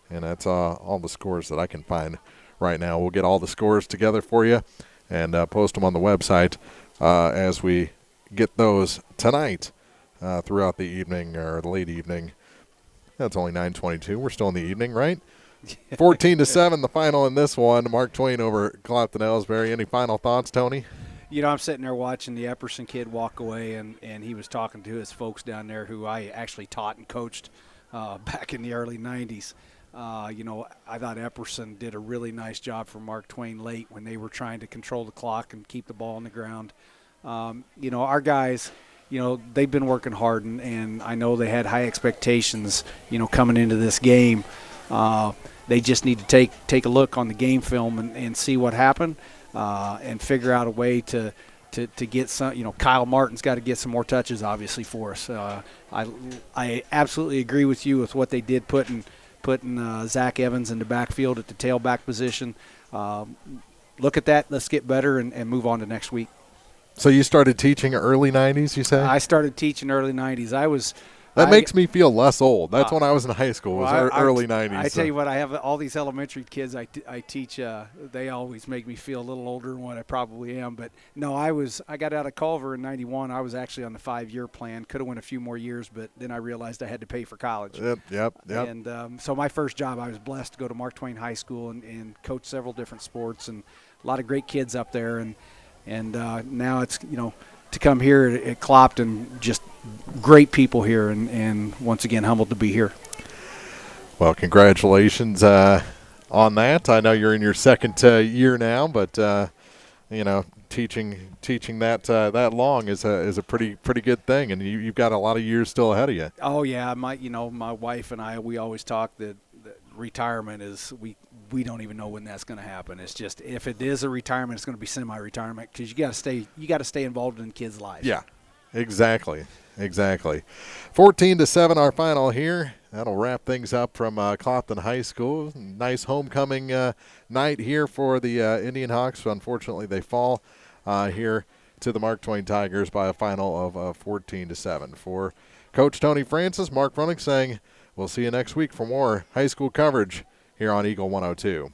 And that's all the scores that I can find right now. We'll get all the scores together for you and post them on the website as we get those tonight throughout the evening or the late evening. That's only 9:22. We're still in the evening, right? 14-7, the final in this one. Mark Twain over Clopton-Elsberry. Any final thoughts, Tony? You know, I'm sitting there watching the Epperson kid walk away, and he was talking to his folks down there who I actually taught and coached back in the early 90s. You know, I thought Epperson did a really nice job for Mark Twain late when they were trying to control the clock and keep the ball on the ground. You know, our guys, you know, they've been working hard, and I know they had high expectations, you know, coming into this game. They just need to take a look on the game film and see what happened. And figure out a way to get some. You know, Kyle Martin's got to get some more touches, obviously, for us. I absolutely agree with you with what they did putting Zach Evans in the backfield at the tailback position. Look at that. Let's get better and move on to next week. So you started teaching early 90s, you say? I started teaching early 90s. That makes me feel less old. That's when I was in high school. It was early 90s. I tell you what, I have all these elementary kids I teach. They always make me feel a little older than what I probably am. But, no, I got out of Culver in 91. I was actually on the 5-year plan. Could have went a few more years, but then I realized I had to pay for college. Yep. And so my first job, I was blessed to go to Mark Twain High School and coach several different sports, and a lot of great kids up there. And now it's, you know, to come here at Clopton, just great people here, and once again, humbled to be here. Well, congratulations on that. I know you're in your second year now, but you know, teaching that long is a pretty good thing, and you've got a lot of years still ahead of you. Oh yeah, my wife and I, we always talk that retirement is we don't even know when that's going to happen. It's just, if it is a retirement, it's going to be semi-retirement, because you got to stay involved in kids' lives. Yeah, exactly. 14-7, our final here. That'll wrap things up from Clopton High School. Nice homecoming night here for the Indianhawks. Unfortunately, they fall here to the Mark Twain Tigers by a final of 14-7. For Coach Tony Francis, Mark Brunick saying we'll see you next week for more high school coverage here on Eagle 102.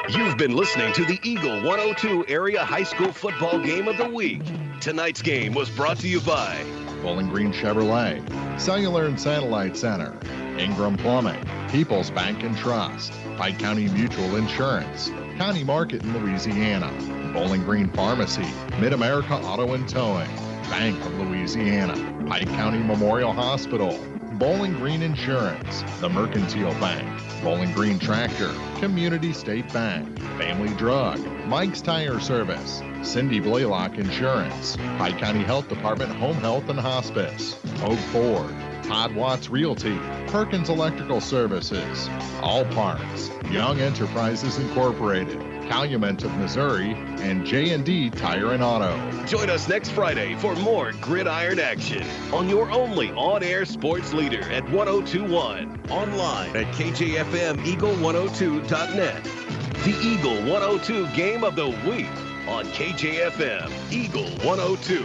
You've been listening to the Eagle 102 Area High School Football Game of the Week. Tonight's game was brought to you by Bowling Green Chevrolet, Cellular and Satellite Center, Ingram Plumbing, People's Bank and Trust, Pike County Mutual Insurance, County Market in Louisiana, Bowling Green Pharmacy, Mid-America Auto and Towing, Bank of Louisiana, Pike County Memorial Hospital, Bowling Green Insurance, the Mercantile Bank, Bowling Green Tractor, Community State Bank, Family Drug, Mike's Tire Service, Cindy Blaylock Insurance, Pike County Health Department Home Health and Hospice, Oak Ford, Todd Watts Realty, Perkins Electrical Services, All Parts, Young Enterprises Incorporated, Calumet of Missouri, and J&D Tire and Auto. Join us next Friday for more gridiron action on your only on-air sports leader at 102.1, online at KJFM Eagle102.net. The Eagle 102 Game of the Week on KJFM Eagle 102.